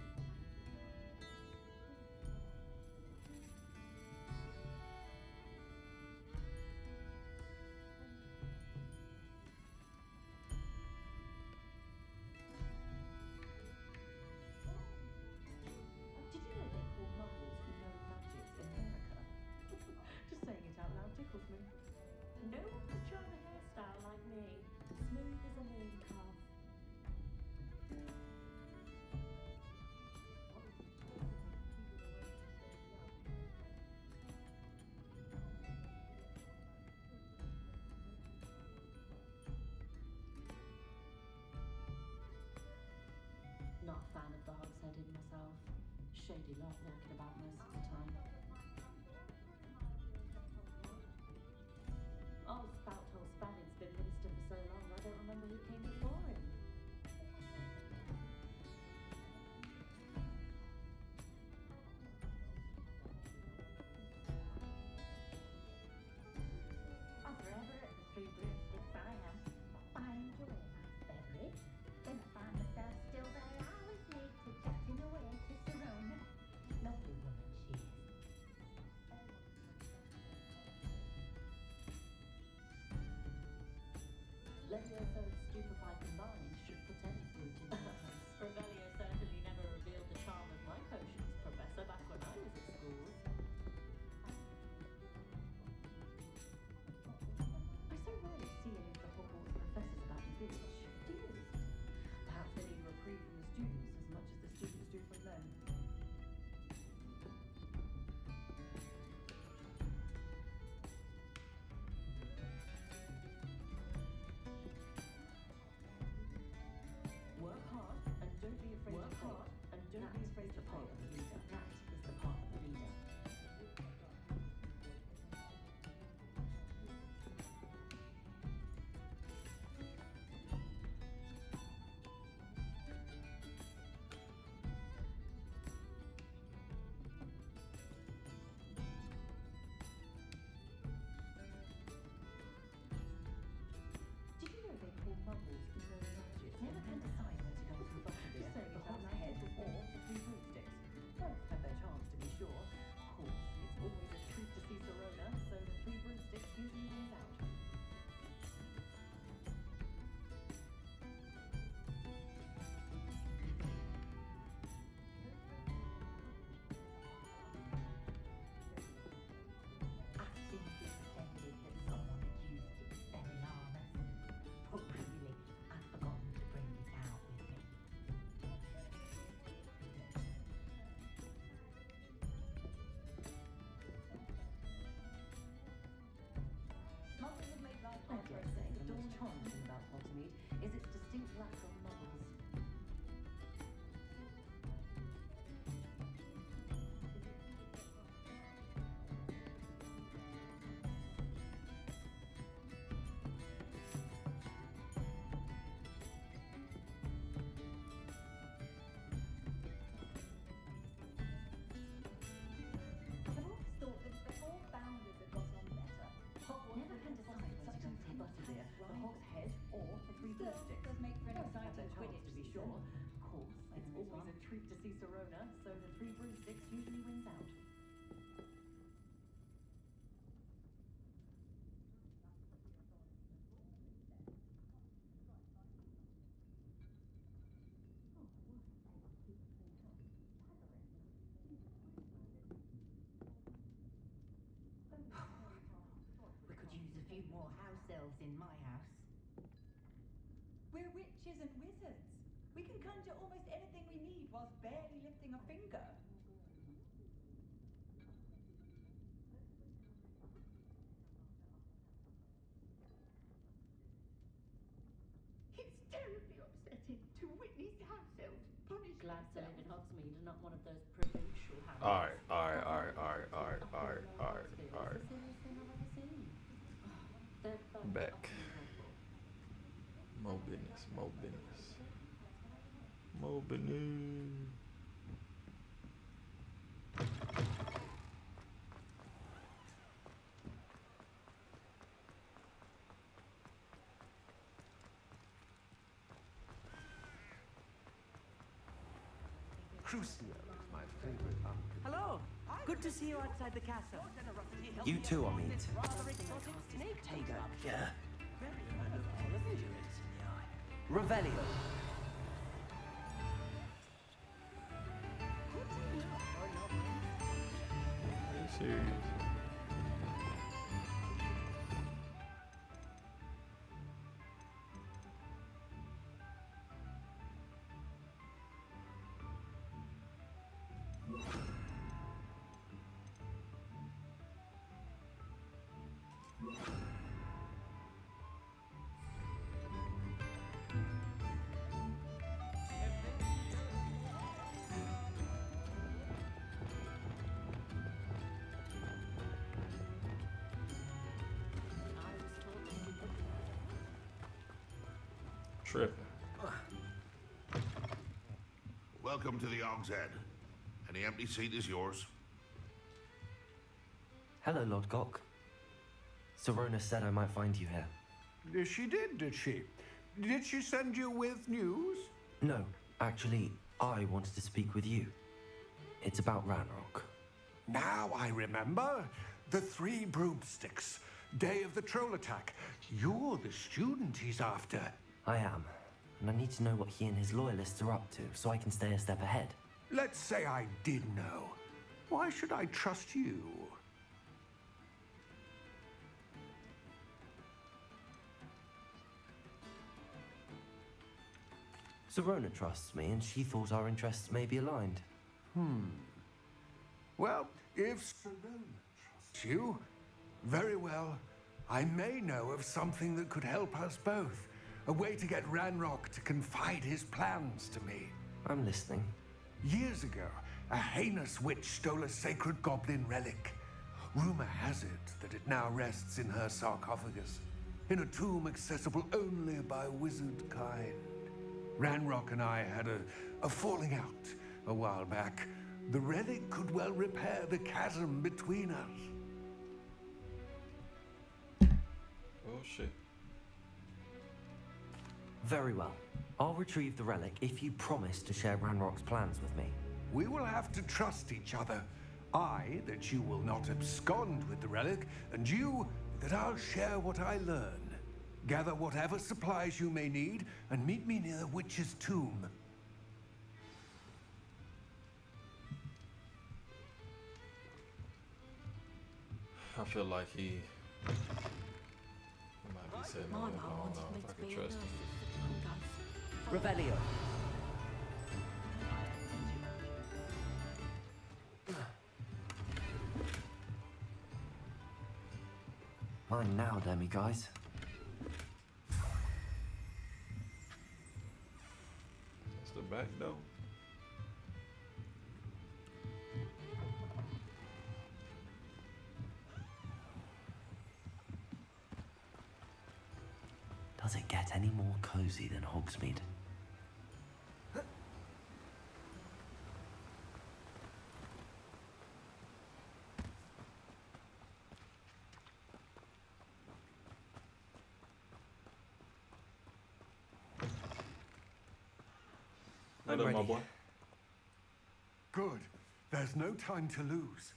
S3: Did you know they call muggles who know magic in America? Just saying it out loud tickles me.
S19: No one could charm a hairstyle like me. Smooth as a moon calf. Not a fan of the Hogshead myself. Shady lot walking about most of the time. Oh, Spout-Hole Spanning's been minister for so long, I don't remember who came before him. Revelio so stupefied combined should put any fruit in business. Revelio certainly never revealed the charm of my potions, Professor, back when I was at school. I so rarely see any of the Hogwarts professors about the village, do you? Perhaps they need reprieve from the students as much as the students do from them. Work hard and don't be afraid to fail. And don't be afraid to fail. That is the path of the leader. Did you know they call muggles no matches? Never can decide where to go through Butterbeer, the Hog's Head, or the Three Broomsticks. Both have their charms, to be sure. Of course, it's always a treat to see Sorona, so the Three Broomsticks usually wins out. I've seen you pretended that someone had used Expelliarmus. But really, I'd forgotten to bring it out with me. Muggles have made life hard for us. The most charming thing about Hogsmeade is its distinct lack of muggles. I've always thought that before founders had got on better, Hogwarts never can decide whether to go through Butterbeer, the Hog's Head, or the Three Broomsticks. Does make for an exciting Quidditch to be sure. Of course, it's always a treat to see Sorona, so the Three Broomsticks usually wins out. We could use a few more house elves in my house.
S20: We're witches and wizards. We can conjure almost anything we need whilst barely lifting a finger.
S21: It's terribly upsetting to witness house elves punish
S19: Glad to live in
S21: themselves.
S19: Hogsmeade and not one of those provincial houses.
S4: Alright. Back. More business.
S8: Crucio is my favorite pumpkin.
S11: Hello. Good to see you outside the castle.
S1: You too, I mean.
S11: Tego.
S1: Yeah. Revelio.
S4: Are you serious? Tripping.
S2: Welcome to the Hog's Head. Any empty seat is yours.
S1: Hello, Lord Gok. Sorona said I might find you here.
S8: She did she? Did she send you with news?
S1: No, actually, I wanted to speak with you. It's about Ranrock.
S8: Now I remember. The Three Broomsticks. day of the troll attack. You're the student he's after.
S1: I am. And I need to know what he and his loyalists are up to so I can stay a step ahead.
S8: Let's say I did know. Why should I trust you?
S1: Serona trusts me, and she thought our interests may be aligned.
S8: Well, if Serona trusts you, very well. I may know of something that could help us both. A way to get Ranrock to confide his plans to me.
S1: I'm listening.
S8: Years ago, a heinous witch stole a sacred goblin relic. Rumor has it that it now rests in her sarcophagus, in a tomb accessible only by wizard kind. Ranrock and I had a falling out a while back. The relic could well repair the chasm between us.
S4: Oh shit.
S1: Very well. I'll retrieve the relic if you promise to share Ranrock's plans with me.
S8: We will have to trust each other. I, that you will not abscond with the relic, and you, that I'll share what I learn. Gather whatever supplies you may need, and meet me near the witch's tomb.
S4: I feel like he might be saying no, I don't know if I can trust him.
S1: Revelio. Mine now, Demi guys.
S4: That's the back door.
S1: Does it get any more cozy than Hogsmeade?
S4: Hello, my boy.
S8: Good. There's no time to lose.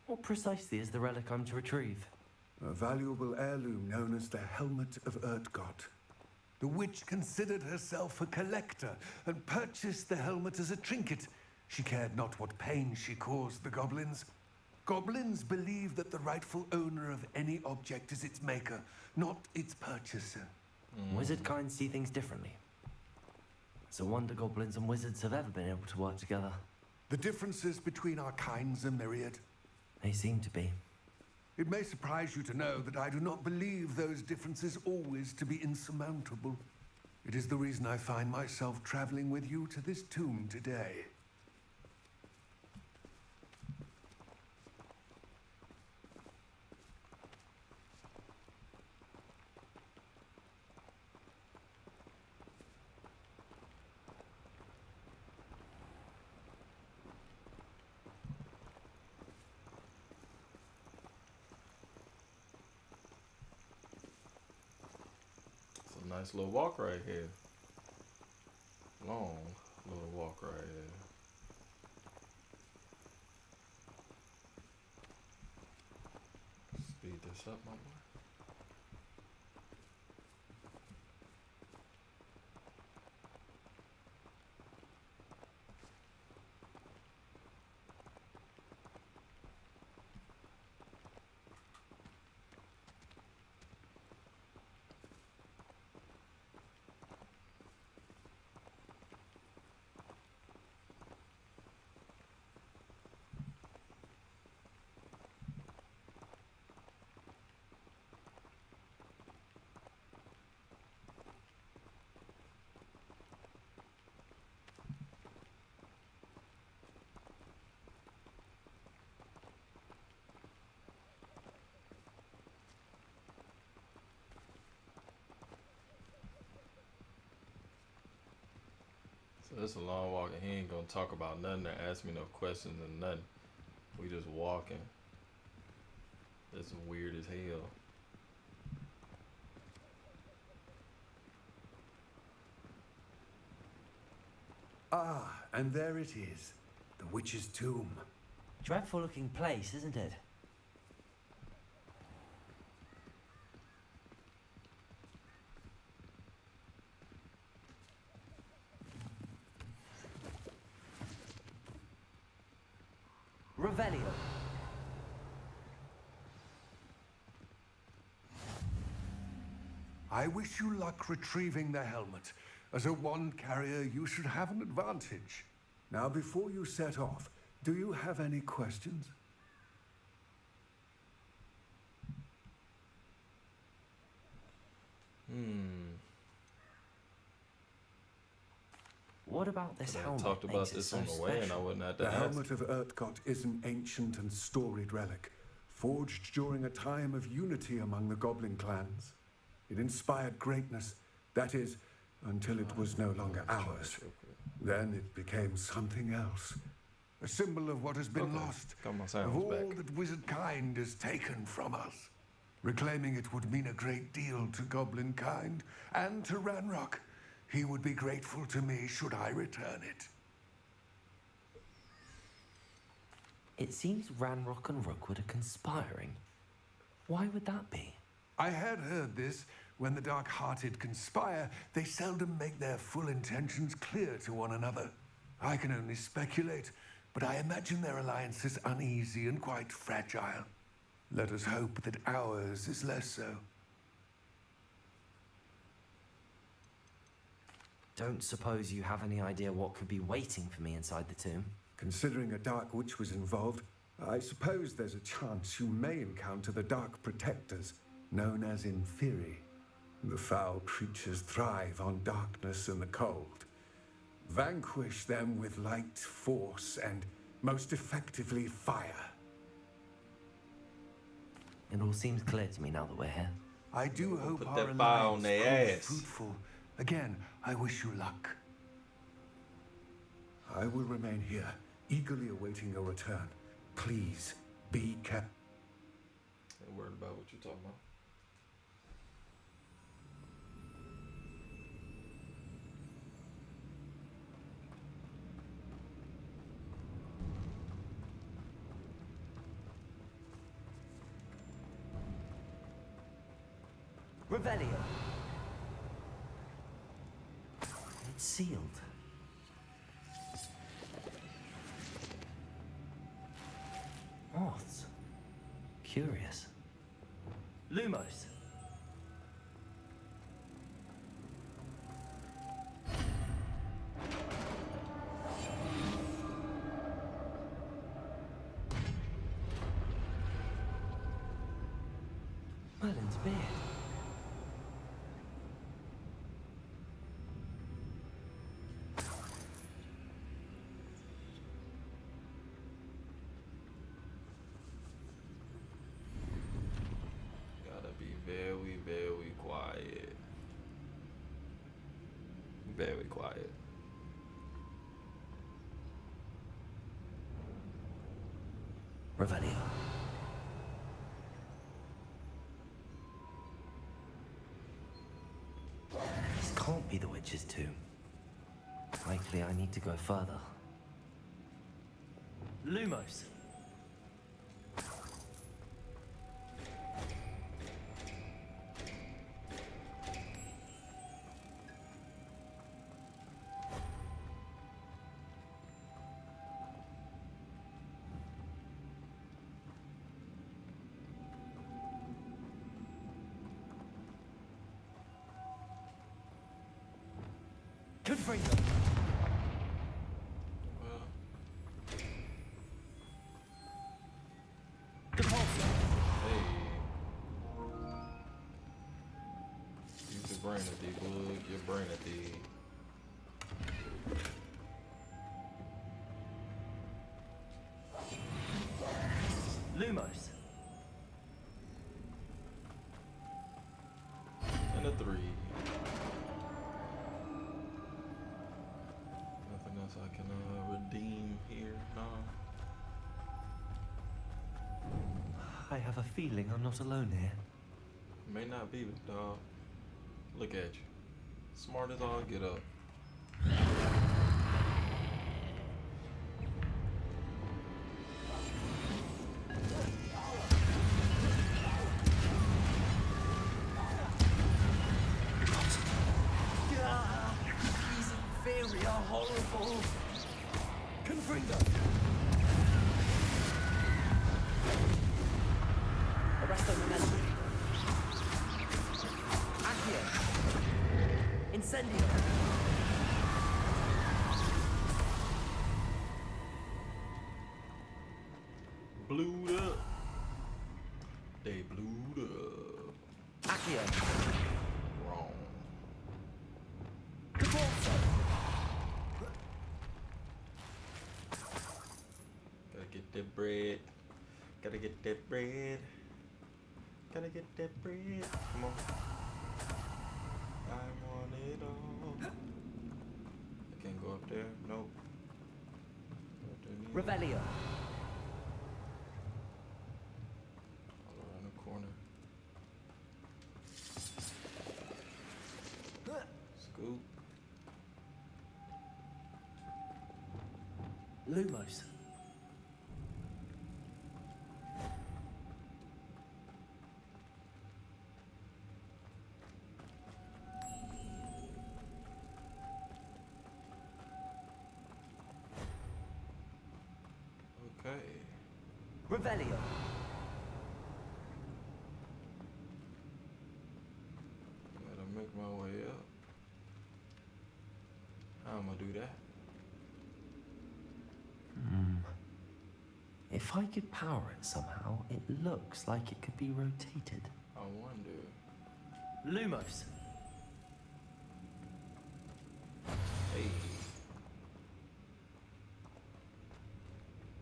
S1: What precisely is the relic I'm to retrieve?
S8: A valuable heirloom known as the Helmet of Urtgott. The witch considered herself a collector and purchased the helmet as a trinket. She cared not what pain she caused the goblins. Goblins believe that the rightful owner of any object is its maker, not its purchaser.
S1: Wizard kind see things differently. It's a wonder goblins and wizards have ever been able to work together.
S8: The differences between our kinds are myriad.
S1: They seem to be.
S8: It may surprise you to know that I do not believe those differences always to be insurmountable. It is the reason I find myself traveling with you to this tomb today.
S4: Nice little walk right here. Long little walk right here. Speed this up, my boy. So it's a long walk, and he ain't gonna talk about nothing or ask me no questions or nothing. We just walking. It's weird as hell.
S8: Ah, and there it is, the witch's tomb.
S1: Dreadful looking place, isn't it? Revelio.
S8: I wish you luck retrieving the helmet. As a wand carrier, you should have an advantage. Now, before you set off, do you have any questions?
S1: What about this helmet?
S4: I talked about this on the way, and I wouldn't have to
S8: The
S4: ask.
S8: helmet of Urtkot is an ancient and storied relic, forged during a time of unity among the goblin clans. It inspired greatness, that is, until it was no longer ours. Then it became something else. A symbol of what has been lost, of all that wizard kind has taken from us. Reclaiming it would mean a great deal to goblin kind and to Ranrock. He would be grateful to me should I return it.
S1: It seems Ranrock and Rookwood are conspiring. Why would that be?
S8: I had heard this. When the dark-hearted conspire, they seldom make their full intentions clear to one another. I can only speculate, but I imagine their alliance is uneasy and quite fragile. Let us hope that ours is less so.
S1: Don't suppose you have any idea what could be waiting for me inside the tomb?
S8: Considering a Dark Witch was involved, I suppose there's a chance you may encounter the Dark Protectors, known as Inferi. The foul creatures thrive on darkness and the cold. Vanquish them with light, force, and most effectively fire.
S1: It all seems clear to me now that we're here.
S8: I do hope
S4: Put
S8: our
S4: that fire on
S8: alliance
S4: their
S8: proves
S4: ass.
S8: fruitful. Again, I wish you luck. I will remain here, eagerly awaiting your return. Please, be careful.
S4: I'm worried about what you're talking about.
S1: Revelio. It's sealed. Moths. Curious. Lumos. Merlin's beard.
S4: Gotta be very, very quiet. Very quiet.
S1: Revelio. This can't be the witch's tomb. Likely I need to go further. Lumos. Could bring them.
S4: Use your brain at the blood, your brain at the.
S1: Lumos.
S4: And a 3. Nothing else I can redeem here, huh?
S1: I have a feeling I'm not alone here.
S4: May not be, but dog. Look at you. Smart as all get up.
S1: horrible. Confringo. Arresto momentum. Accio. Incendio.
S4: Blew up. They blew up.
S1: Accio.
S4: Wrong.
S1: Caporso.
S4: Gotta get that bread. Gotta get that bread. Gotta get that bread. Come on. I want it all. I can't go up there. Nope. Go up there neither.
S1: Revelio.
S4: All around the corner. Scoop.
S1: Lumos.
S4: Okay.
S1: Revelio.
S4: Gotta make my way up. How am I do that?
S1: If I could power it somehow, it looks like it could be rotated.
S4: I wonder.
S1: Lumos.
S4: Hey.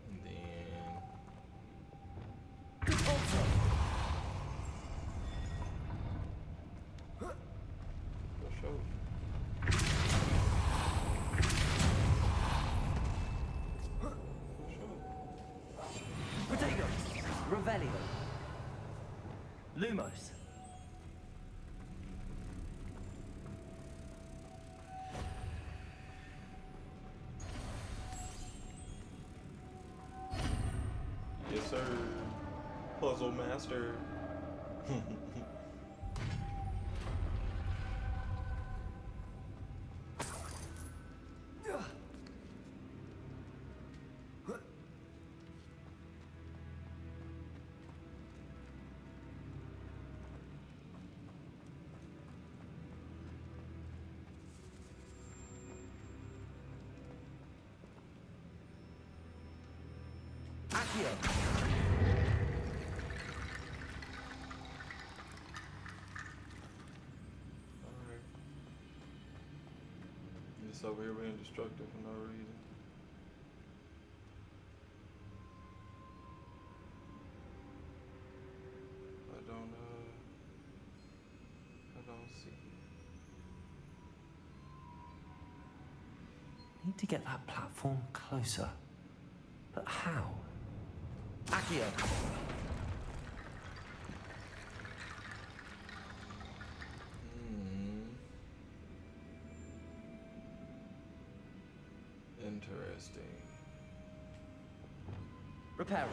S4: And then
S1: Caporso.
S4: for sure.
S1: Protego. Revelio. Lumos.
S4: Yes, sir. Puzzle master.
S1: Accio.
S4: Alright. Just over here being destructive for no reason. I don't see it.
S1: Need to get that platform closer. But how? Accio.
S4: Interesting.
S1: Reparo.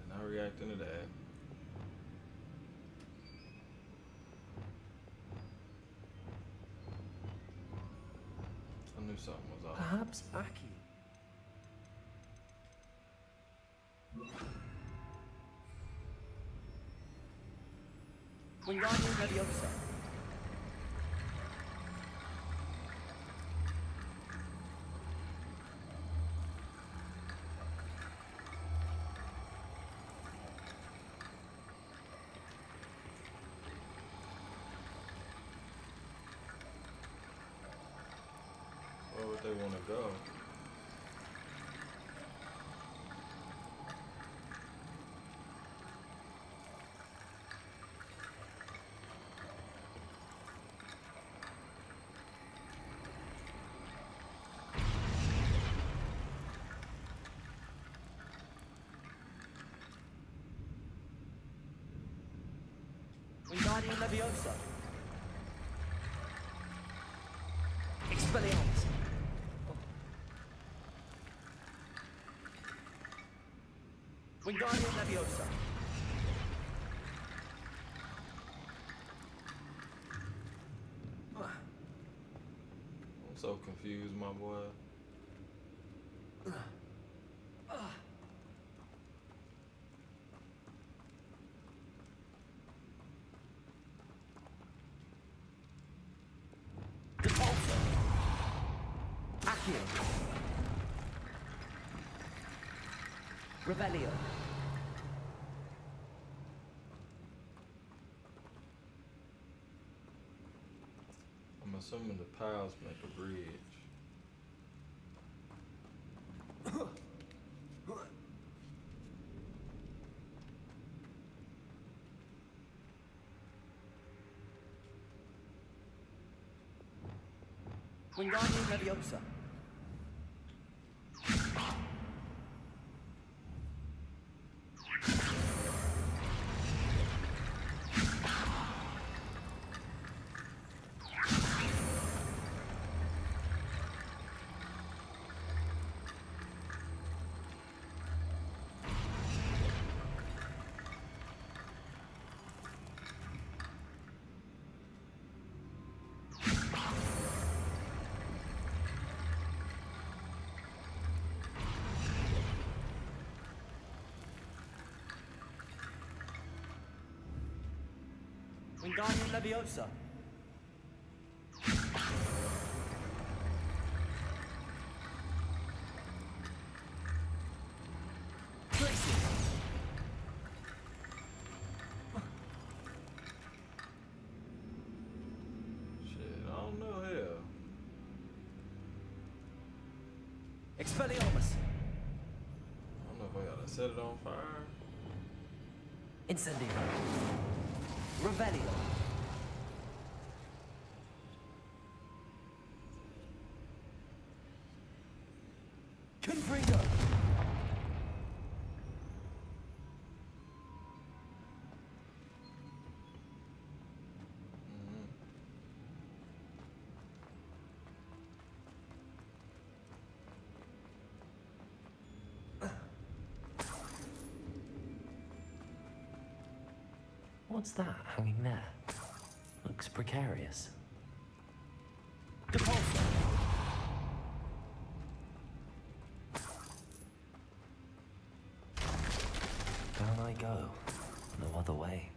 S4: Not reacting to that. I knew something was off.
S1: Perhaps Aki. Wingardium Leviosa.
S4: Where would they want to go?
S1: Wingardium Leviosa. Expelliarmus! Wingardium Leviosa!
S4: I'm so confused, my boy.
S1: Accio. Revelio.
S4: I'm assuming the piles make a bridge.
S1: Wingardium Leviosa. Wingardium Leviosa.
S4: Shit, I don't know here.
S1: Expelliarmus.
S4: I don't know if I gotta set it on fire.
S1: Incendio. Revelio. Confringo. What's that hanging there? Looks precarious. Down I go. No other way.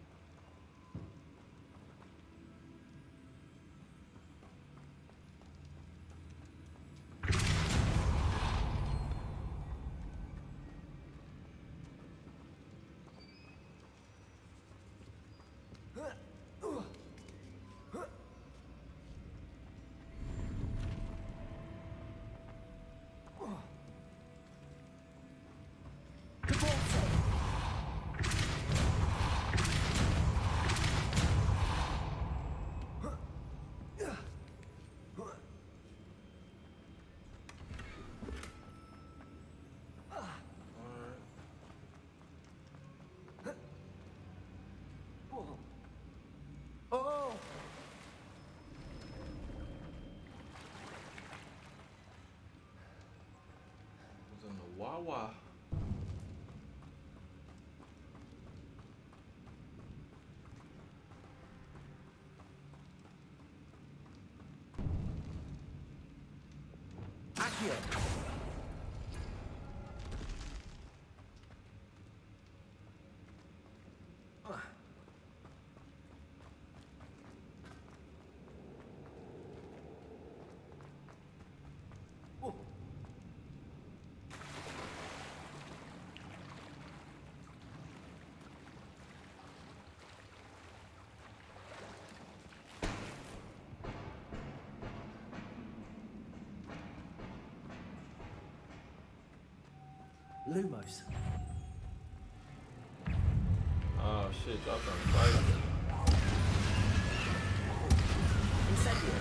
S1: Oh!
S4: It was in the Wawa.
S1: Accio. Lumos.
S4: Oh shit, y'all trying to fight it.
S1: Incendio.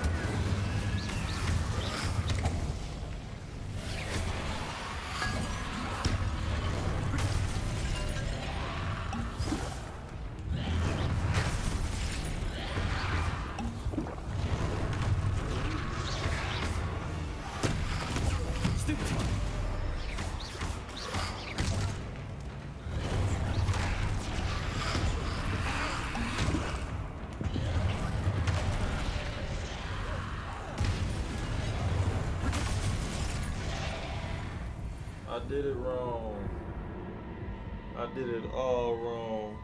S4: I did it wrong. I did it all wrong.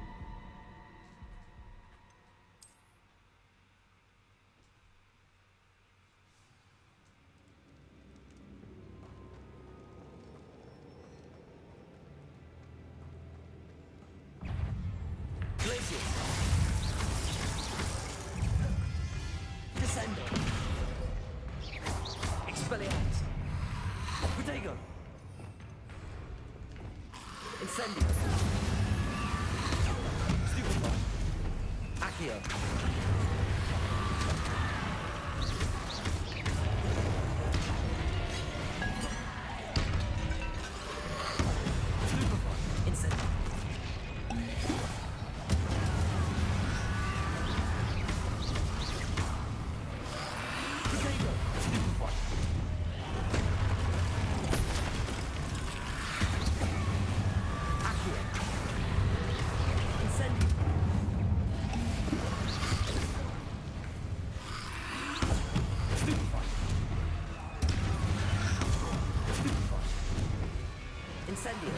S1: Glacius. Descendo. Expelliarmus. Protego. Incendio. Stupefy. Accio. Stupefy. Incendio. Protego. Stupefy. Accio. Incendio. Stupefy. Stupefy. Incendio.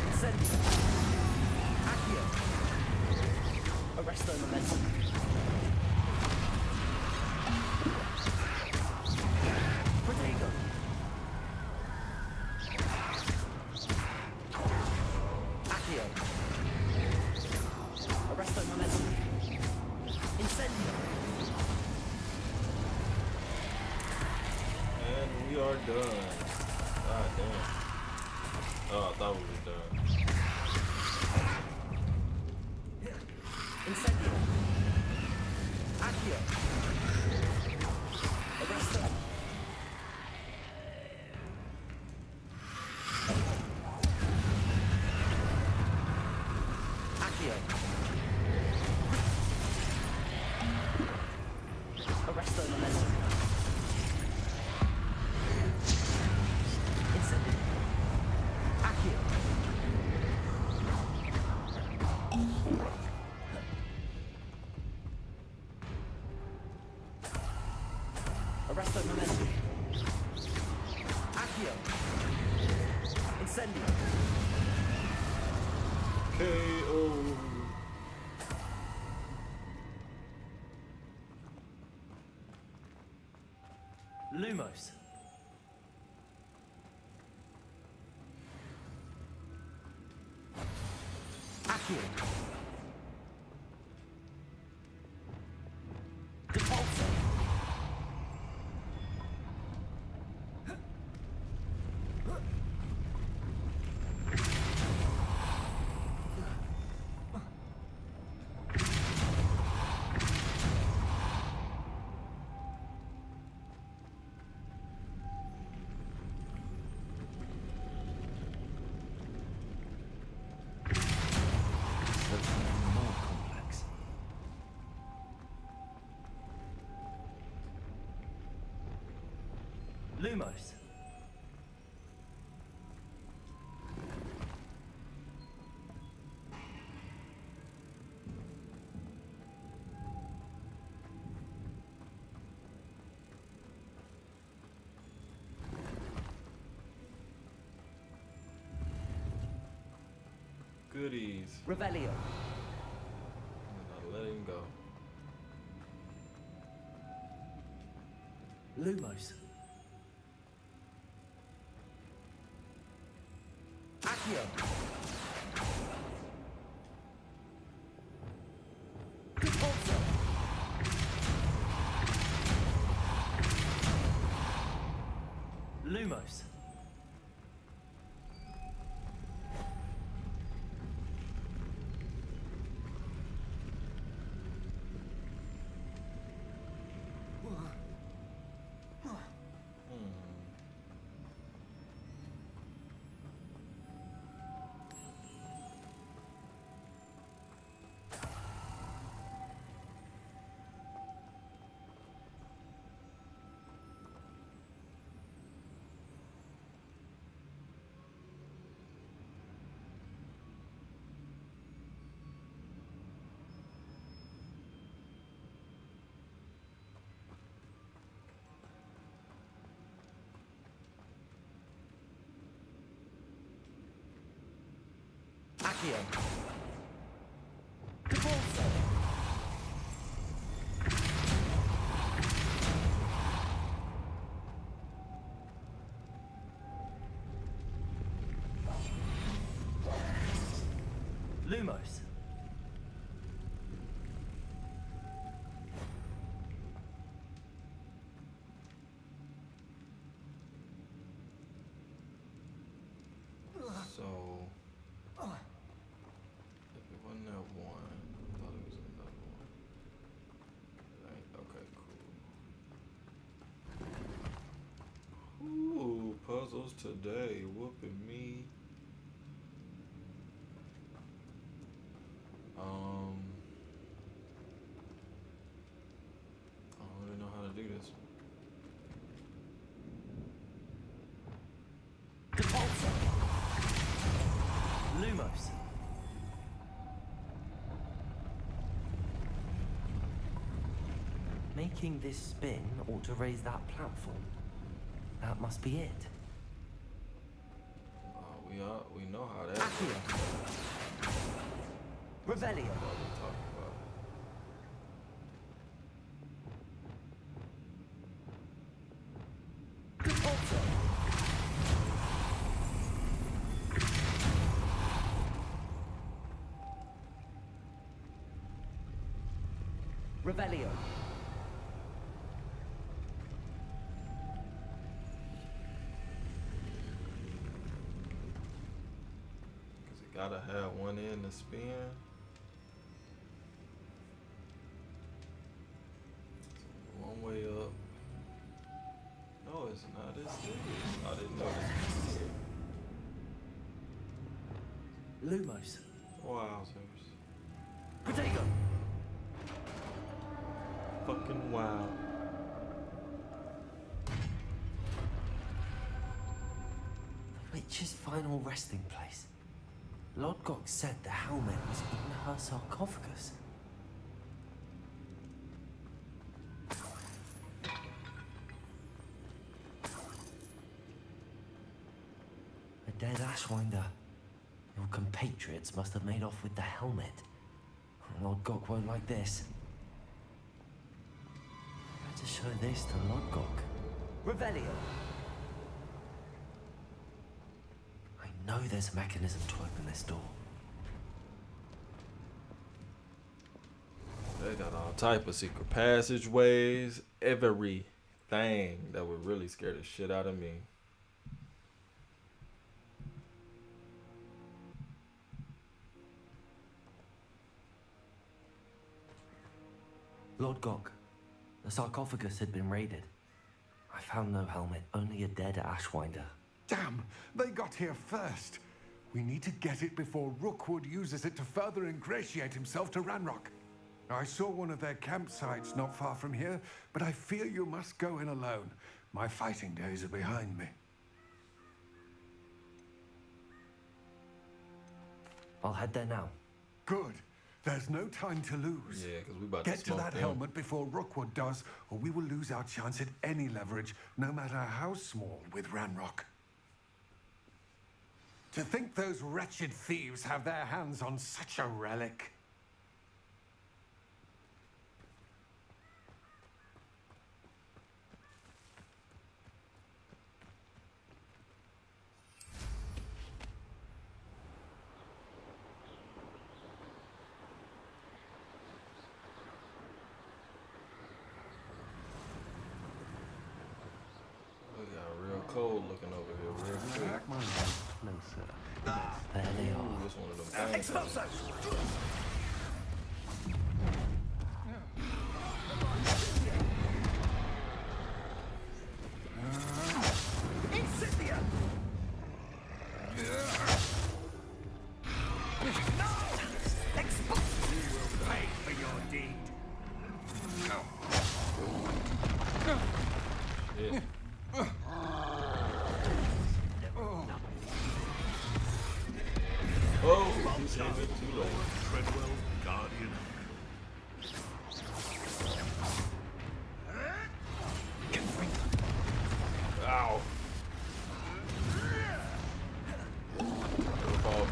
S1: Incendio. Accio. Arresto momentum. Protego. Accio. Arresto momentum. Incendio.
S4: And we are done. God damn. Oh, I thought we were done.
S1: Incendio. Accio. Arresto. Accio. Arresto momentum. Incendio. Accio. Arresto momentum. Accio. Incendio.
S4: KO.
S1: Lumos. Accio. Depulso. That's more complex. Lumos.
S4: Goodies.
S1: Revelio.
S4: And I let him go.
S1: Lumos. Accio. Depulso. Lumos. Accio. Divorce. Lumos.
S4: So, it wasn't that one. I thought it was another one. Okay, cool. Ooh, puzzles today. Whooping me. I don't really know how to do this.
S1: Lumos. Making this spin ought to raise that platform. That must be it.
S4: We know how that
S1: Accio. Revelio. Revelio.
S4: Cause it gotta have one end to spin. So one way up. No, it's not. It's this. I didn't know this.
S1: Lumos.
S4: Wowzers.
S1: Protego.
S4: Fucking wow.
S1: The witch's final resting place. Lodgok said the helmet was in her sarcophagus. A dead Ashwinder. Your compatriots must have made off with the helmet. Lodgok won't like this. To show this to Lodgok. Revelio. I know there's a mechanism to open this door.
S4: They got all type of secret passageways, everything that would really scare the shit out of me.
S1: Lodgok. The sarcophagus had been raided. I found no helmet, only a dead Ashwinder.
S8: Damn, they got here first. We need to get it before Rookwood uses it to further ingratiate himself to Ranrock. I saw one of their campsites not far from here, but I fear you must go in alone. My fighting days are behind me.
S1: I'll head there now.
S8: Good. There's no time to lose.
S4: Yeah, because we about
S8: Get
S4: to
S8: to
S4: smoke
S8: that
S4: them.
S8: helmet before Rookwood does, or we will lose our chance at any leverage, no matter how small, with Ranrock. To think those wretched thieves have their hands on such a relic.
S4: Cold looking over here real quick.
S1: No, sir. There they are.
S4: Just one of them things.
S1: Expulso!
S14: Incendia! No! Expulso! You will pay for your deed.
S4: Shit. Oh, he's having too low.
S2: Treadwell, Guardian.
S4: Ow. Fall.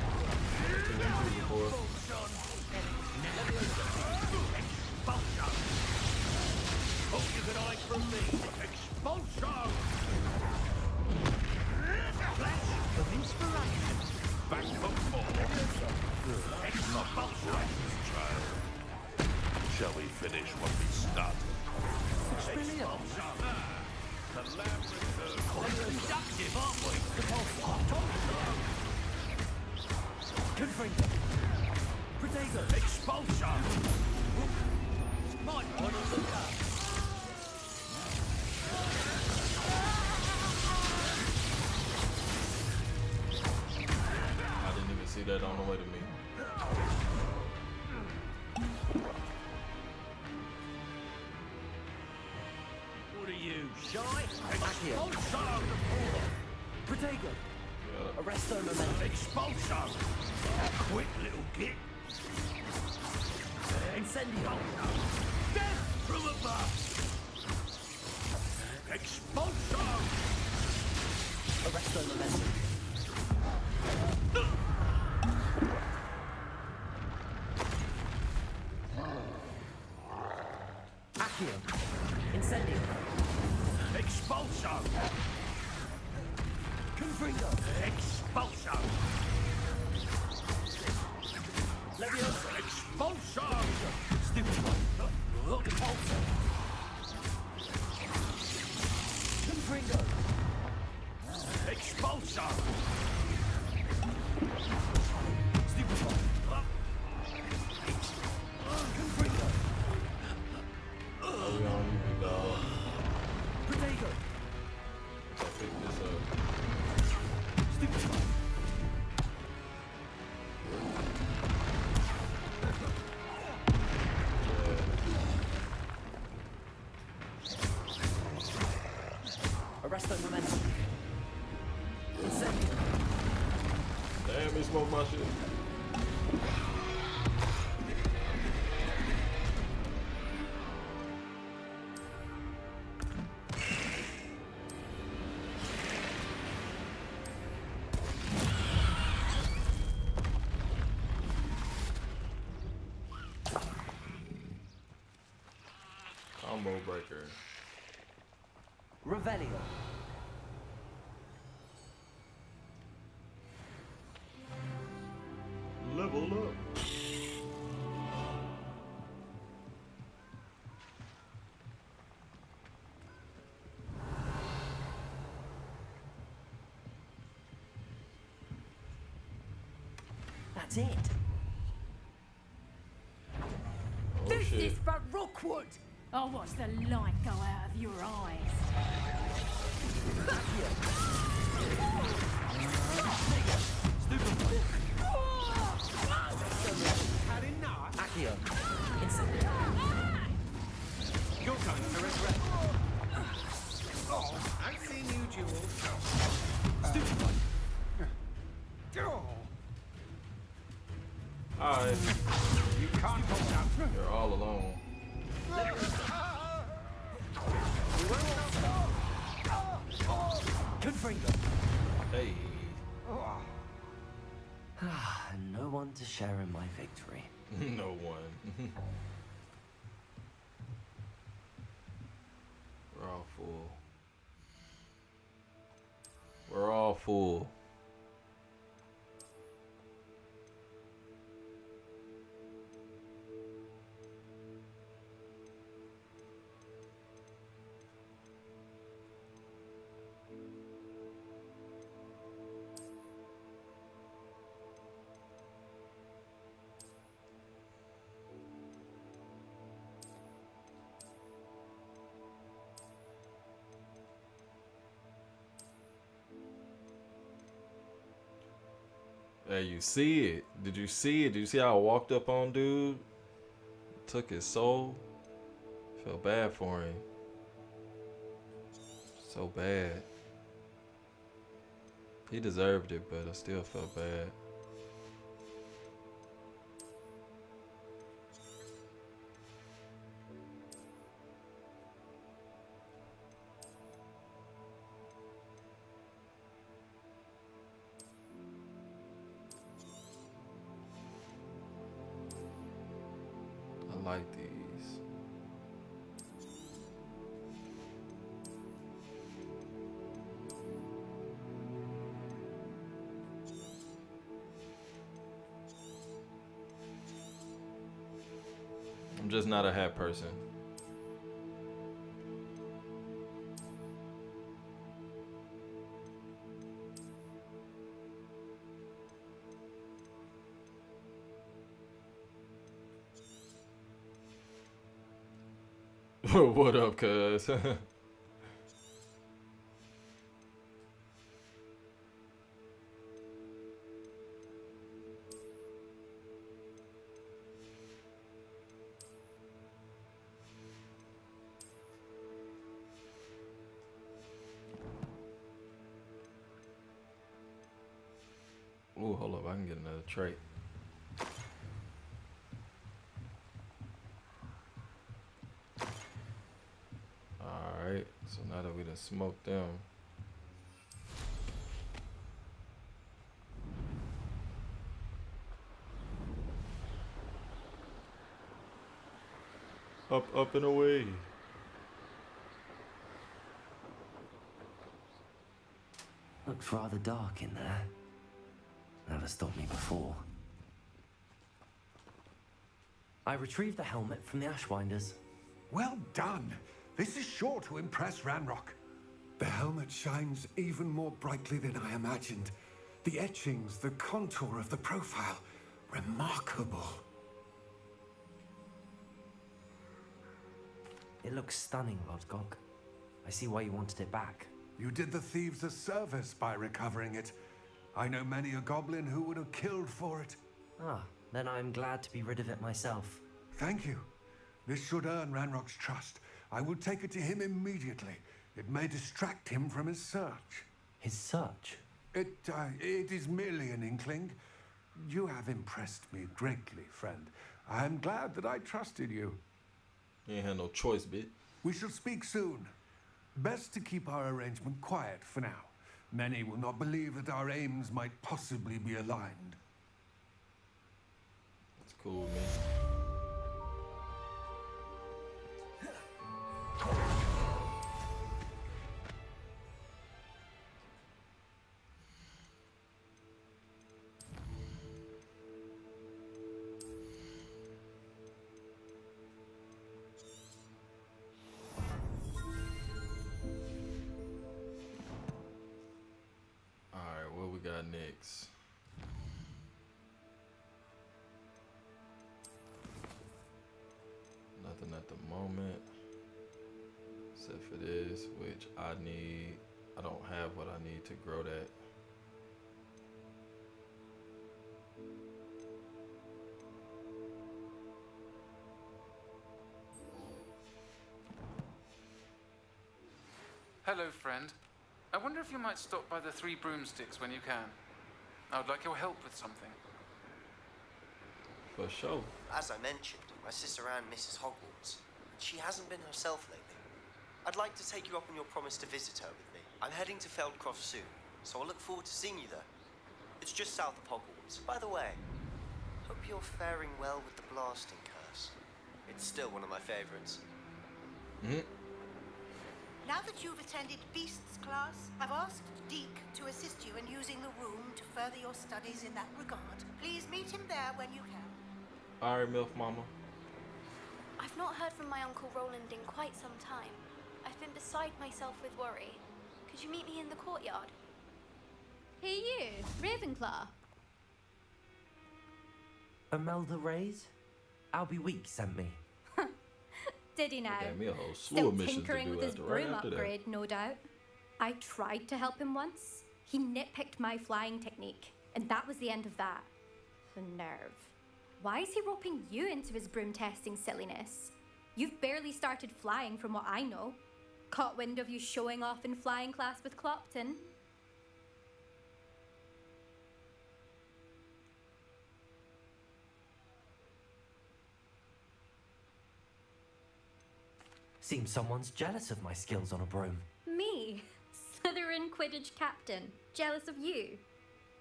S2: Not much like this child. Shall we finish what we started? Expulsion! The lab return. Conductive, aren't we?
S1: Confringo. Protego.
S2: Expulsion!
S1: Might one on the cut.
S4: I didn't even see that on the way to me.
S1: What are you, shy? Expulsion! Protego. Arresto momentum.
S2: Expulsion! Quick little git.
S1: Incendio.
S2: Death from above! Expulsion!
S1: Arresto momentum. Accio. Incendio.
S2: Expulsion!
S1: Confringo.
S2: Expulsion!
S1: Leviosa.
S2: Expulsion!
S1: Stupid one. Repulsor. Confringo.
S2: Expulsion!
S1: Stupid one. Confringo.
S4: Are we on you, dog?
S1: Protego.
S4: I'll pick this up.
S1: Stupid one. Arresto momentum. Incendio.
S4: Damn, he smoked my shit. Combo breaker.
S1: Revelio.
S4: Level up.
S1: That's it.
S4: Oh,
S7: This
S4: shit.
S7: is for Rookwood. I'll watch the light go out of your eyes.
S1: Accio. Incendio.
S14: You're going to regret. Oh, I've seen you, Jules.
S1: Stupid one.
S4: Alright,
S14: You can't hold out.
S4: you're all alone.
S1: Confringo.
S4: Hey.
S1: No one to share in my victory.
S4: No one. We're all full. We're all full. Hey, you see it? Did you see it? Did you see how I walked up on dude? Took his soul. Felt bad for him. So bad. He deserved it, but I still felt bad. I like these. just not a hat person. What up, cuz? Ooh, hold up, I can get another trait. Alright, so now that we done smoked them. Up and away.
S1: Looks rather dark in there. Never stopped me before. I retrieved the helmet from the Ashwinders.
S8: Well done. This is sure to impress Ranrock. The helmet shines even more brightly than I imagined. The etchings, the contour of the profile, remarkable.
S1: It looks stunning, Lodgok. I see why you wanted it back.
S8: You did the thieves a service by recovering it. I know many a goblin who would have killed for it.
S1: Ah, then I'm glad to be rid of it myself.
S8: Thank you. This should earn Ranrock's trust. I will take it to him immediately. It may distract him from his search.
S1: His search?
S8: It is merely an inkling. You have impressed me greatly, friend. I am glad that I trusted you.
S4: You ain't had no choice, bitch.
S8: We shall speak soon. Best to keep our arrangement quiet for now. Many will not believe that our aims might possibly be aligned.
S4: That's cool, man. Got next. Nothing at the moment, except for this, which I need. I don't have what I need to grow that.
S18: Hello, friend. I wonder if you might stop by the Three Broomsticks when you can. I would like your help with something.
S4: For sure.
S9: As I mentioned, my sister Anne misses Hogwarts. She hasn't been herself lately. I'd like to take you up on your promise to visit her with me. I'm heading to Feldcroft soon, so I'll look forward to seeing you there. It's just south of Hogwarts. By the way, hope you're faring well with the blasting curse. It's still one of my favorites.
S22: Now that you've attended Beasts class, I've asked Deke to assist you in using the room to further your studies in that regard. Please meet him there when you can.
S4: Alright, MILF Mama.
S17: I've not heard from my Uncle Roland in quite some time. I've been beside myself with worry. Could you meet me in the courtyard?
S23: Hey you, Ravenclaw.
S1: Imelda Reyes? Albie Week sent me.
S23: Did he now?
S4: Gave me a whole slew
S23: Still
S4: of missions
S23: tinkering
S4: to do
S23: with his
S4: after,
S23: broom
S4: right after
S23: upgrade, no doubt. I tried to help him once. He nitpicked my flying technique, and that was the end of that. The nerve. Why is he roping you into his broom testing silliness? You've barely started flying from what I know. Caught wind of you showing off in flying class with Clopton.
S1: Seems someone's jealous of my skills on a broom.
S23: Me? Slytherin Quidditch captain. Jealous of you?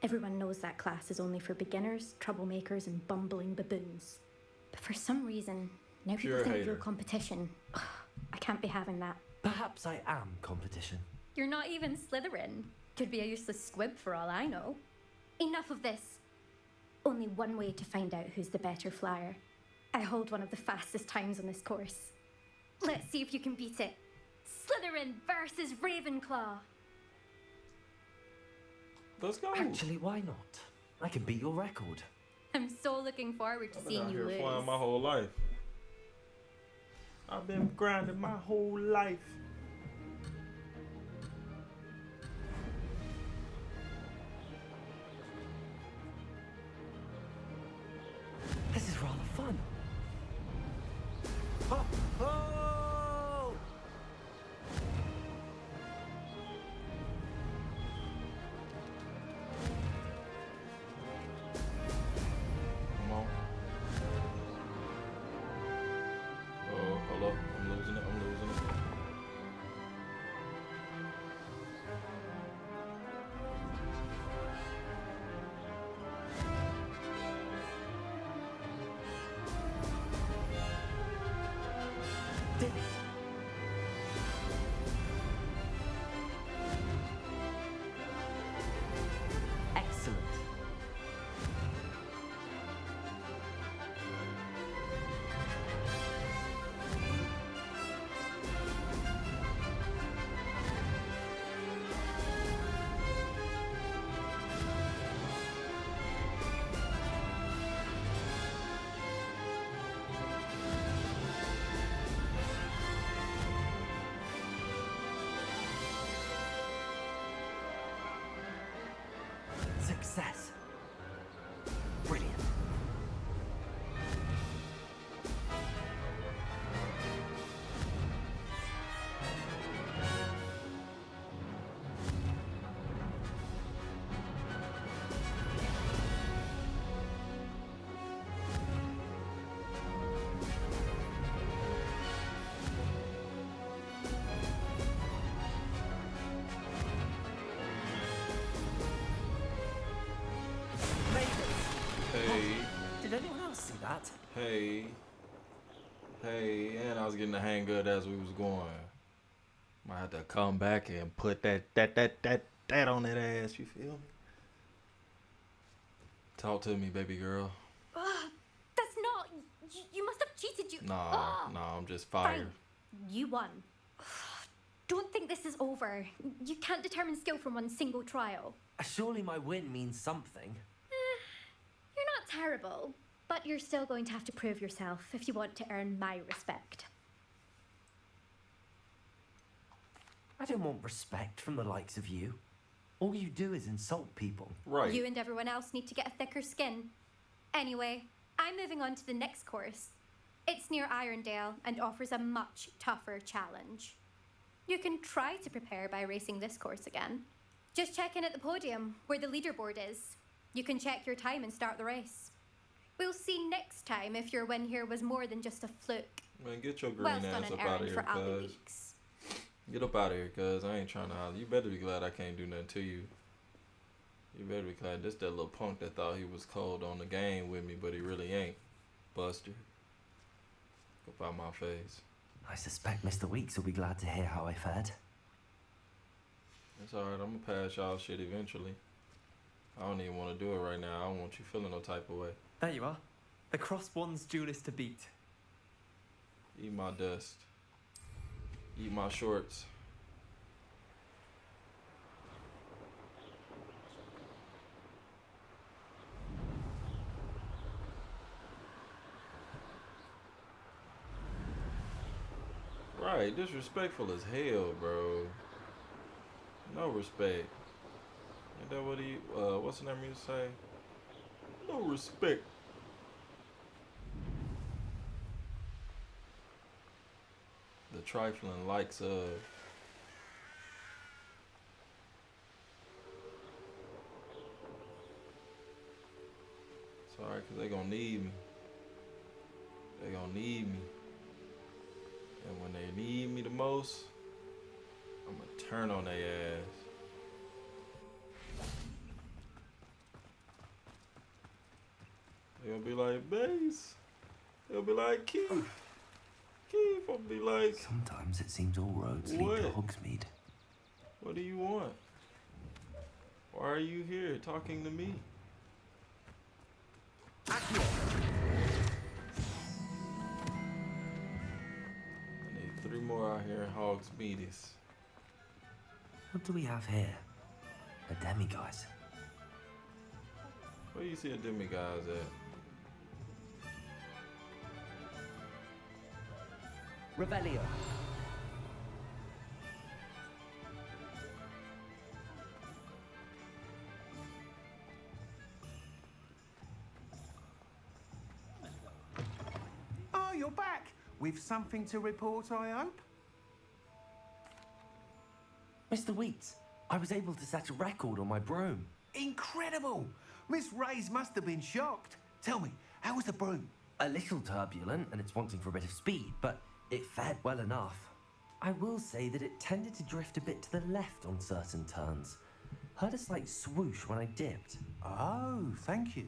S23: Everyone knows that class is only for beginners, troublemakers, and bumbling baboons. But for some reason, now people
S1: Pure
S23: think
S1: hater.
S23: you're competition. I can't be having that.
S1: Perhaps I am competition.
S23: You're not even Slytherin. Could be a useless squib for all I know. Enough of this. Only one way to find out who's the better flyer. I hold one of the fastest times on this course. Let's see if you can beat it. Slytherin versus Ravenclaw.
S4: Let's go.
S1: Actually, why not? I can beat your record.
S23: I'm so looking forward to
S4: I've been
S23: seeing
S4: out
S23: you
S4: here
S23: lose.
S4: flying my whole life. I've been grinding my whole life.
S1: This is rather fun. Oh! Oh!
S4: Come on. Oh, hello. I'm losing it. I'm losing it.
S1: Did it? Excellent. Success. Brilliant.
S4: Hey.
S1: Did anyone else see that?
S4: Hey. Hey. And I was getting the hang of it as we was going. Might have to come back and put that on that ass, you feel me? Talk to me, baby girl.
S23: That's not. You must have cheated.
S4: Nah, I'm just fired.
S23: Fine. You won. Don't think this is over. You can't determine skill from one single trial.
S1: Surely my win means something.
S23: You're not terrible, but you're still going to have to prove yourself if you want to earn my respect.
S1: I don't want respect from the likes of you. All you do is insult people.
S4: Right.
S23: You and everyone else need to get a thicker skin. Anyway, I'm moving on to the next course. It's near Irondale and offers a much tougher challenge. You can try to prepare by racing this course again. Just check in at the podium where the leaderboard is. You can check your time and start the race. We'll see next time if your win here was more than just a fluke.
S4: Man, get your green
S23: Whilst on
S4: ass
S23: an
S4: up out of
S23: errand
S4: here,
S23: for Albie
S4: cuz.
S23: Weeks.
S4: Get up out of here, cuz. I ain't trying to holler. You better be glad I can't do nothing to you. You better be glad. This that little punk that thought he was cold on the game with me, but he really ain't. Buster. Go out my face.
S1: I suspect Mr. Weeks will be glad to hear how I fared.
S4: It's alright. I'm gonna pass y'all shit eventually. I don't even want to do it right now. I don't want you feeling no type of way.
S6: There you are. The Cross One's duelist to beat.
S4: Eat my dust. Eat my shorts. Right, disrespectful as hell, bro. No respect. Ain't that what he, what's the name you say? No respect. The trifling likes of. It's alright, cause they gonna need me. They gonna need me. And when they need me the most, I'm gonna turn on their ass. They'll be like, Bace. They'll be like, Keith. Keith, I'll be like...
S1: Sometimes it seems all roads lead to Hogsmeade.
S4: What do you want? Why are you here talking to me? out here in Hogsmeade.
S1: What do we have here? A demiguise.
S4: Where do you see a demiguise at?
S1: Revelio.
S5: Oh, you're back! With something to report, I hope?
S1: Mr. Wheats, I was able to set a record on my broom.
S5: Incredible! Miss Ray's must have been shocked. Tell me, how was the broom?
S1: A little turbulent and it's wanting for a bit of speed, but it fared well enough. I will say that it tended to drift a bit to the left on certain turns. Heard a slight swoosh when I dipped.
S5: Oh, thank you.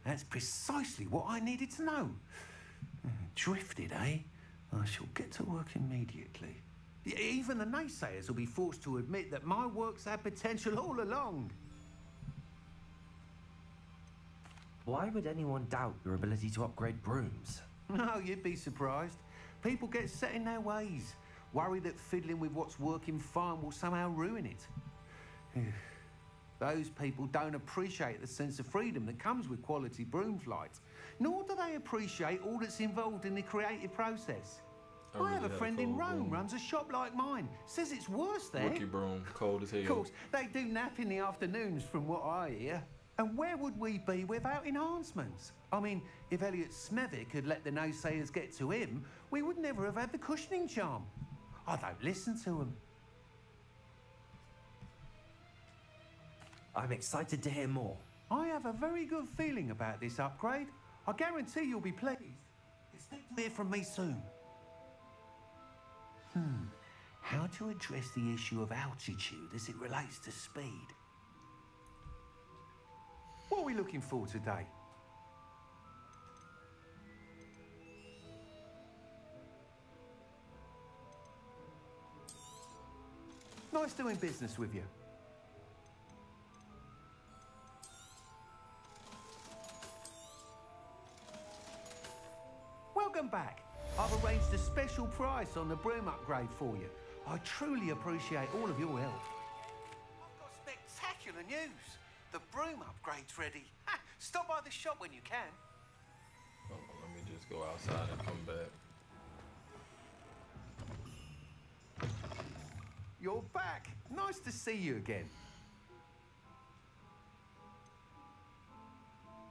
S5: That's precisely what I needed to know. Drifted, eh? I shall get to work immediately. Even the naysayers will be forced to admit that my work's had potential all along.
S1: Why would anyone doubt your ability to upgrade brooms?
S5: No, you'd be surprised. People get set in their ways, worry that fiddling with what's working fine will somehow ruin it. Those people don't appreciate the sense of freedom that comes with quality broom flight, nor do they appreciate all that's involved in the creative process. I have a friend in Rome runs a shop like mine. Says it's worse there.
S4: Rookie broom, cold as hell.
S5: Of course, they do nap in the afternoons from what I hear. And where would we be without enhancements? I mean, if Elliot Smethwick had let the naysayers get to him, we would never have had the cushioning charm. I don't listen to them.
S1: I'm excited to hear more.
S5: I have a very good feeling about this upgrade. I guarantee you'll be pleased. Expect to hear from me soon. How to address the issue of altitude as it relates to speed? What are we looking for today? Nice doing business with you. Welcome back. I've arranged a special price on the broom upgrade for you. I truly appreciate all of your help. I've got spectacular news. The broom upgrade's ready. Ha! Stop by the shop when you can.
S4: Hold on, let me just go outside and come back.
S5: You're back. Nice to see you again.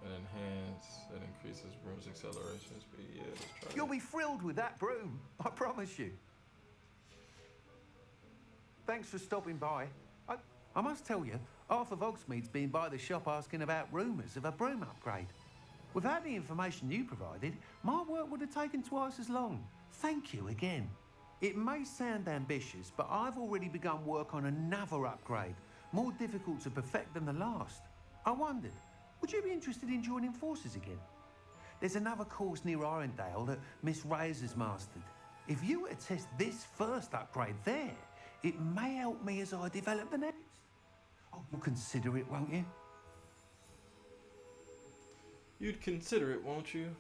S4: It increases broom's acceleration speed. Yeah, let's try
S5: You'll be thrilled with that broom, I promise you. Thanks for stopping by. I must tell you, half of Hogsmeade's been by the shop asking about rumours of a broom upgrade. Without the information you provided, my work would have taken twice as long. Thank you again. It may sound ambitious, but I've already begun work on another upgrade, more difficult to perfect than the last. I wondered, would you be interested in joining forces again? There's another course near Arendelle that Miss Reyes has mastered. If you were to test this first upgrade there, it may help me as I develop the next. Oh, you'll consider it, won't you?
S4: You'd consider it, won't you?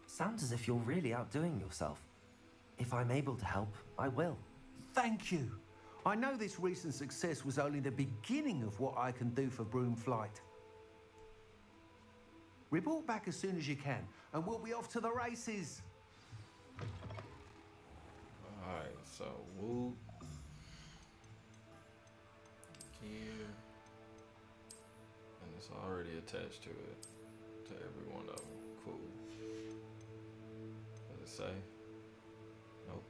S1: Sounds as if you're really outdoing yourself. If I'm able to help, I will.
S5: Thank you. I know this recent success was only the beginning of what I can do for broom flight. Report back as soon as you can, and we'll be off to the races.
S4: Alright, so Woot, gear, and it's already attached to it, to every one of them. Cool. Does it say? Nope.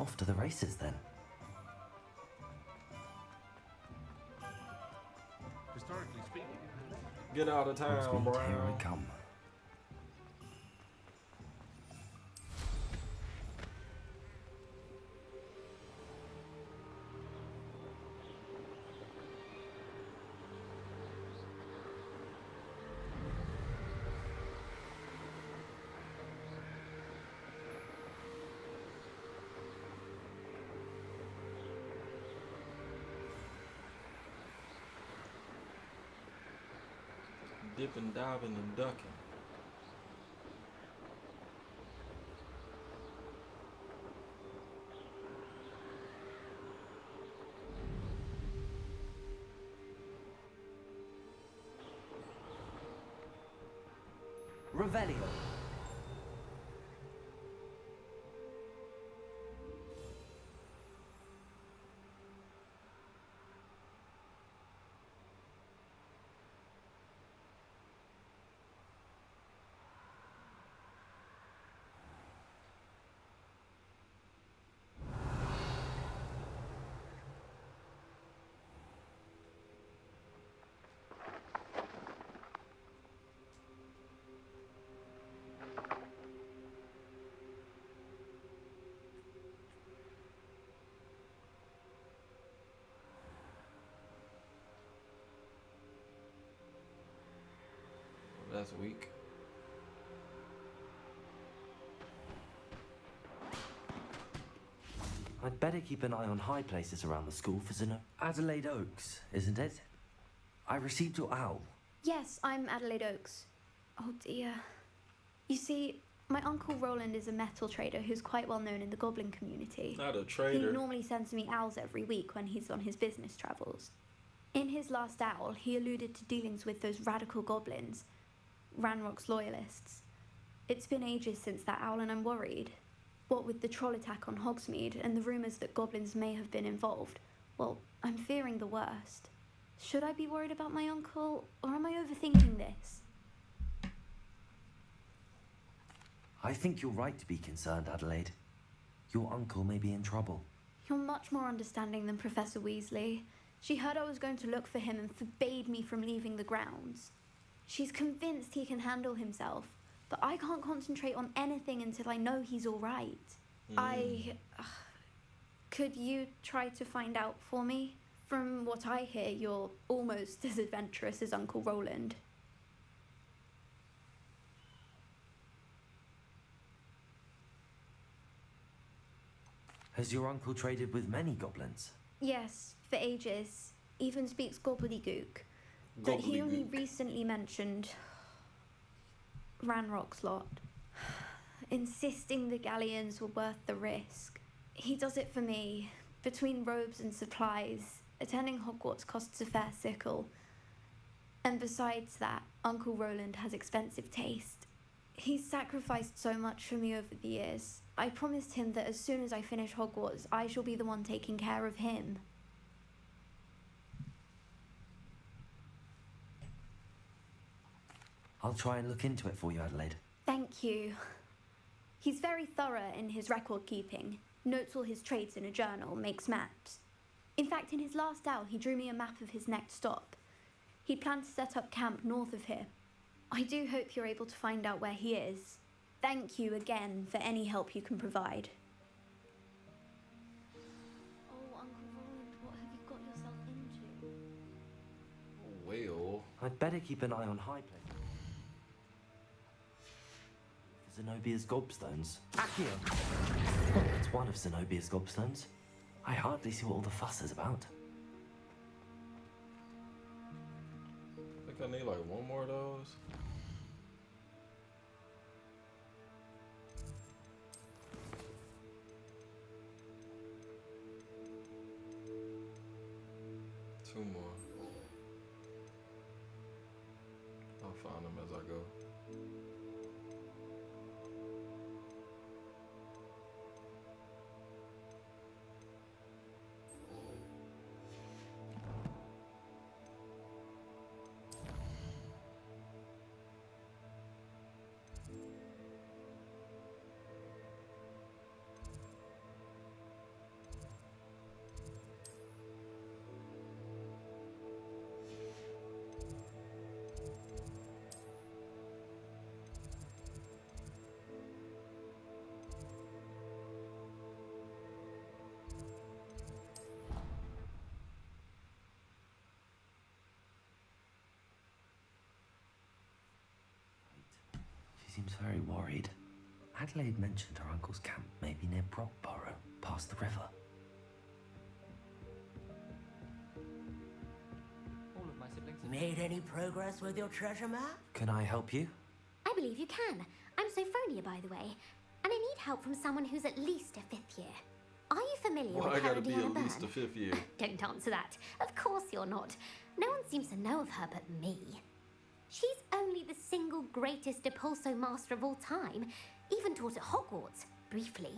S1: Off to the races then.
S14: Historically speaking,
S4: Get out of town,
S1: Hogsmeade,
S4: bro.
S1: here I come.
S4: Dipping, diving, and ducking.
S1: Revelio.
S4: That's weak.
S1: I'd better keep an eye on high places around the school for Zeno. Adelaide Oaks, isn't it? I received your owl.
S17: Yes, I'm Adelaide Oaks. Oh dear. You see, my uncle Roland is a metal trader who's quite well known in the goblin community.
S4: Not a trader.
S17: He normally sends me owls every week when he's on his business travels. In his last owl, he alluded to dealings with those radical goblins, Ranrock's loyalists. It's been ages since that owl and I'm worried. What with the troll attack on Hogsmeade and the rumours that goblins may have been involved, well, I'm fearing the worst. Should I be worried about my uncle, or am I overthinking this?
S1: I think you're right to be concerned, Adelaide. Your uncle may be in trouble.
S17: You're much more understanding than Professor Weasley. She heard I was going to look for him and forbade me from leaving the grounds. She's convinced he can handle himself, but I can't concentrate on anything until I know he's all right. Could you try to find out for me? From what I hear, you're almost as adventurous as Uncle Roland.
S1: Has your uncle traded with many goblins?
S17: Yes, for ages. Even speaks gobbledygook. But he only recently mentioned Ranrock's lot, insisting the galleons were worth the risk. He does it for me. Between robes and supplies, attending Hogwarts costs a fair sickle. And besides that, Uncle Roland has expensive taste. He's sacrificed so much for me over the years. I promised him that as soon as I finish Hogwarts, I shall be the one taking care of him.
S1: I'll try and look into it for you, Adelaide.
S17: Thank you. He's very thorough in his record keeping, notes all his trades in a journal, makes maps. In fact, in his last owl, he drew me a map of his next stop. He planned to set up camp north of here. I do hope you're able to find out where he is. Thank you again for any help you can provide. Oh, Uncle Roland, what have you got yourself into?
S4: Well,
S1: I'd better keep an eye on high places. Zenobia's gobstones. Accio! Well, it's one of Zenobia's gobstones. I hardly see what all the fuss is about.
S4: I think I need like one more of those. Two more. I'll find them as I go.
S1: seems very worried. Adelaide mentioned her uncle's camp may be near Brockborough, past the river.
S10: Made any progress with your treasure map?
S1: Can I help you?
S23: I believe you can. I'm Sophronia, by the way, and I need help from someone who's at least a 5th year. Are you familiar
S4: Why
S23: with
S4: I gotta be
S23: Herodiana
S4: at least a
S23: Byrne?
S4: 5th year?
S23: Don't answer that. Of course you're not. No one seems to know of her but me. She's only the single greatest Depulso master of all time, even taught at Hogwarts, briefly.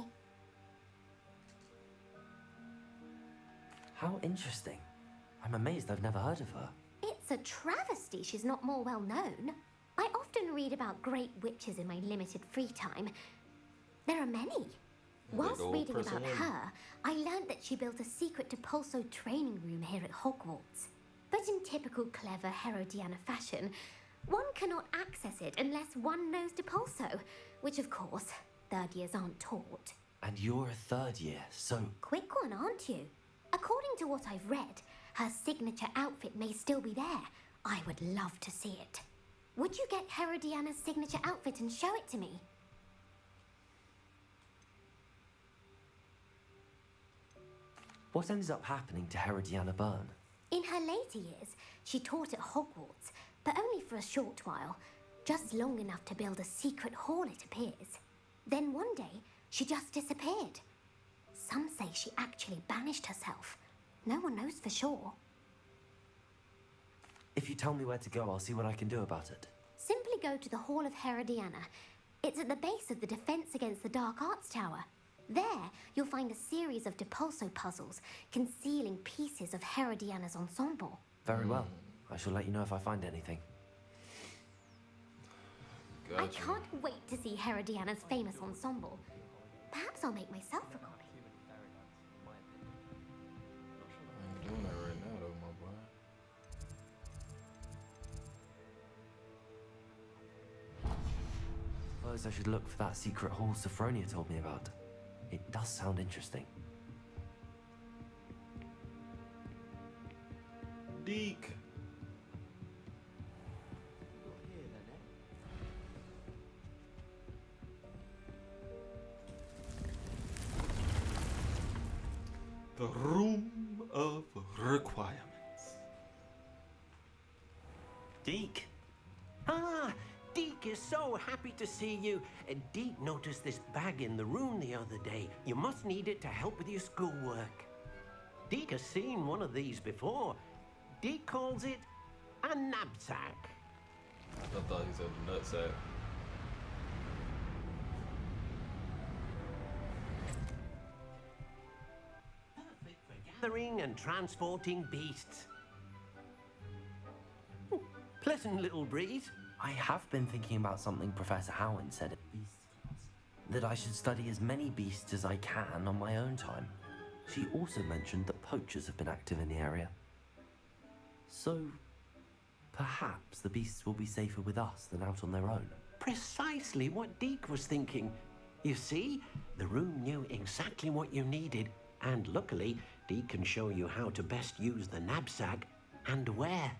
S1: How interesting. I'm amazed I've never heard of her.
S23: It's a travesty she's not more well known. I often read about great witches in my limited free time. There are many. Whilst
S4: old
S23: reading
S4: person
S23: about
S4: one.
S23: her, I learned that she built a secret Depulso training room here at Hogwarts. But in typical clever Herodiana fashion, one cannot access it unless one knows Depulso, which of course, 3rd years aren't taught.
S1: And you're a 3rd year, so...
S23: Quick one, aren't you? According to what I've read, her signature outfit may still be there. I would love to see it. Would you get Herodiana's signature outfit and show it to me?
S1: What ended up happening to Herodiana Byrne?
S23: In her later years, she taught at Hogwarts, but only for a short while. Just long enough to build a secret hall, it appears. Then one day, she just disappeared. Some say she actually banished herself. No one knows for sure.
S1: If you tell me where to go, I'll see what I can do about it.
S23: Simply go to the Hall of Herodiana. It's at the base of the Defense Against the Dark Arts Tower. There, you'll find a series of Depulso puzzles concealing pieces of Herodiana's ensemble.
S1: Very well. I shall let you know if I find anything.
S23: I can't wait to see Herodiana's famous ensemble. Perhaps I'll make myself a copy.
S4: I ain't doing that right now, though, my boy.
S1: Suppose I should look for that secret hall Sophronia told me about. It does sound interesting.
S4: Deke. The Room of Requirements.
S10: Deke. Ah, Deke is so happy to see you. Deke noticed this bag in the room the other day. You must need it to help with your schoolwork. Deke has seen one of these before. Deke calls it a knapsack.
S4: I thought he said the nutsack.
S10: Perfect for gathering and transporting beasts. Pleasant little breeze.
S1: I have been thinking about something Professor Howin said at Beasts class. That I should study as many beasts as I can on my own time. She also mentioned that poachers have been active in the area. So, perhaps the beasts will be safer with us than out on their own.
S10: Precisely what Deke was thinking. You see, the room knew exactly what you needed, and luckily, Deke can show you how to best use the knapsack and where.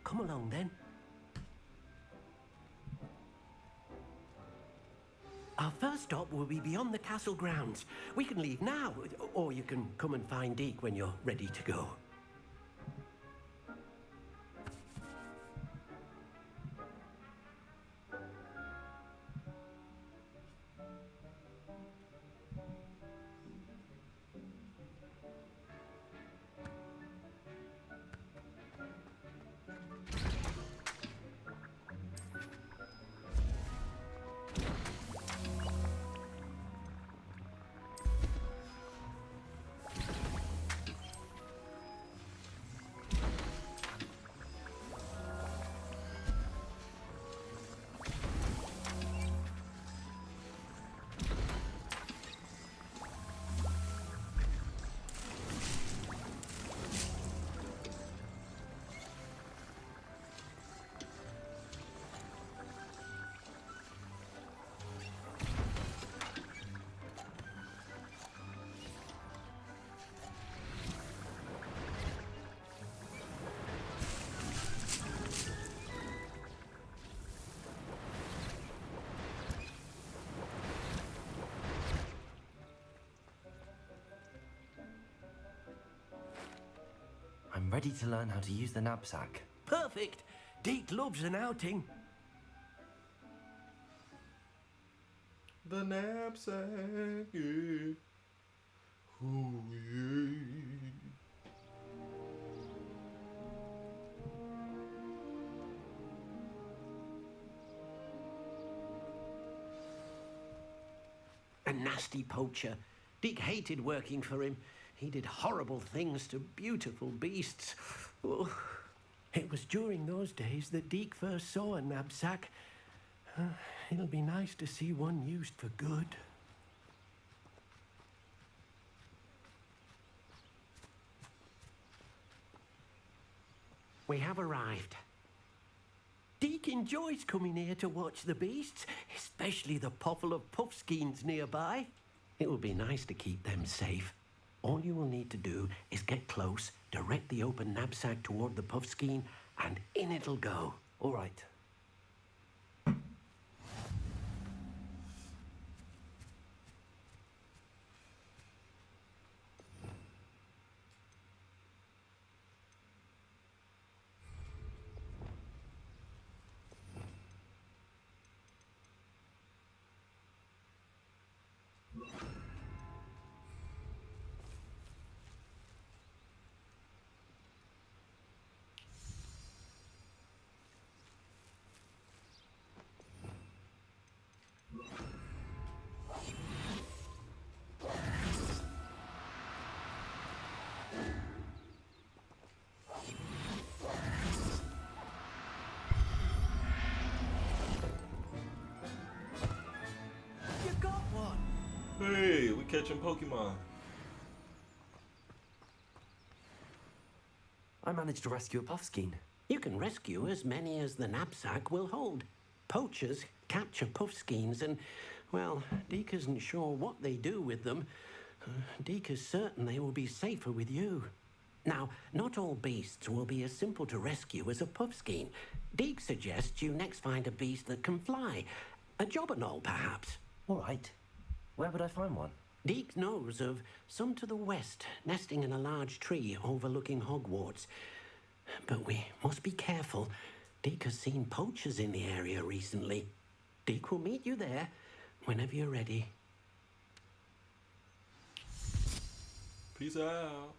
S10: Come along then. Our first stop will be beyond the castle grounds. We can leave now, or you can come and find Deke when you're ready to go.
S1: ready to learn how to use the knapsack.
S10: Perfect. Deke loves an outing.
S4: The knapsack, yeah. Oh, yeah.
S10: A nasty poacher. Deke hated working for him. He did horrible things to beautiful beasts. Oh. It was during those days that Deke first saw a knapsack. It'll be nice to see one used for good. We have arrived. Deke enjoys coming here to watch the beasts, especially the poffle of puffskeins nearby. It will be nice to keep them safe. All you will need to do is get close, direct the open knapsack toward the puffskein, and in it'll go.
S1: All right.
S10: You got one!
S4: Hey, we catching Pokemon.
S1: I managed to rescue a puffskein.
S10: You can rescue as many as the knapsack will hold. Poachers capture puffskeins and, well, Deke isn't sure what they do with them. Deke is certain they will be safer with you. Now, not all beasts will be as simple to rescue as a puffskein. Deke suggests you next find a beast that can fly. A jobberknoll, perhaps.
S1: All right. Where would I find one?
S10: Deke knows of some to the west, nesting in a large tree overlooking Hogwarts. But we must be careful. Deke has seen poachers in the area recently. Deke will meet you there whenever you're ready.
S4: Peace out.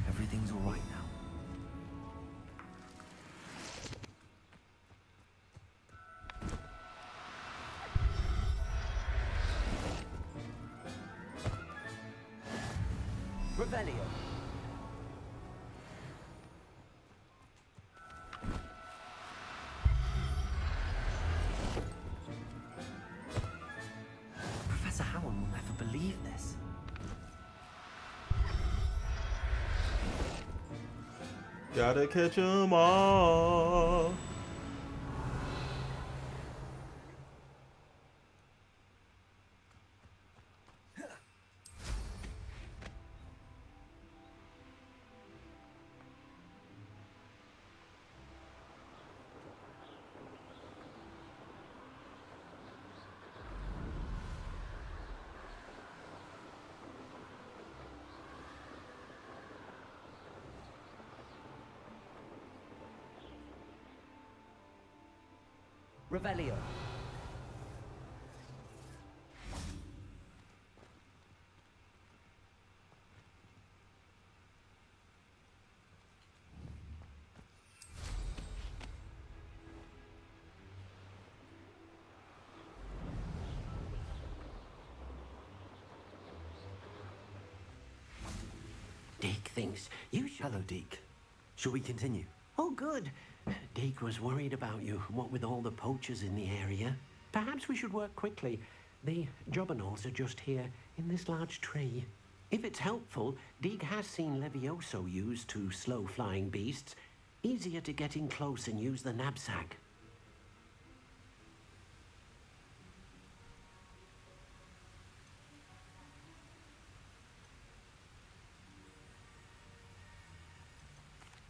S1: Everything's all right now. Revelio. Professor Howard will never believe this.
S4: Gotta catch 'em all.
S1: Revelio.
S10: Deke thinks you should...
S1: Hello, Deke. Shall we continue?
S10: Oh, good. Deke was worried about you, what with all the poachers in the area. Perhaps we should work quickly. The jobberknolls are just here, in this large tree. If it's helpful, Deke has seen Levioso used to slow flying beasts. Easier to get in close and use the knapsack.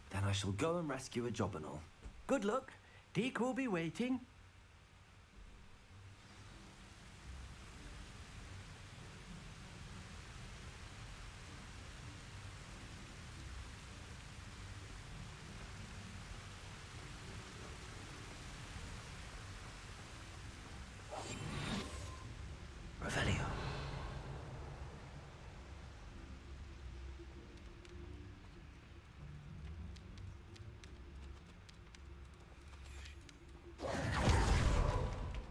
S1: Then I shall go and rescue a jobberknoll.
S10: Good luck. Deke will be waiting.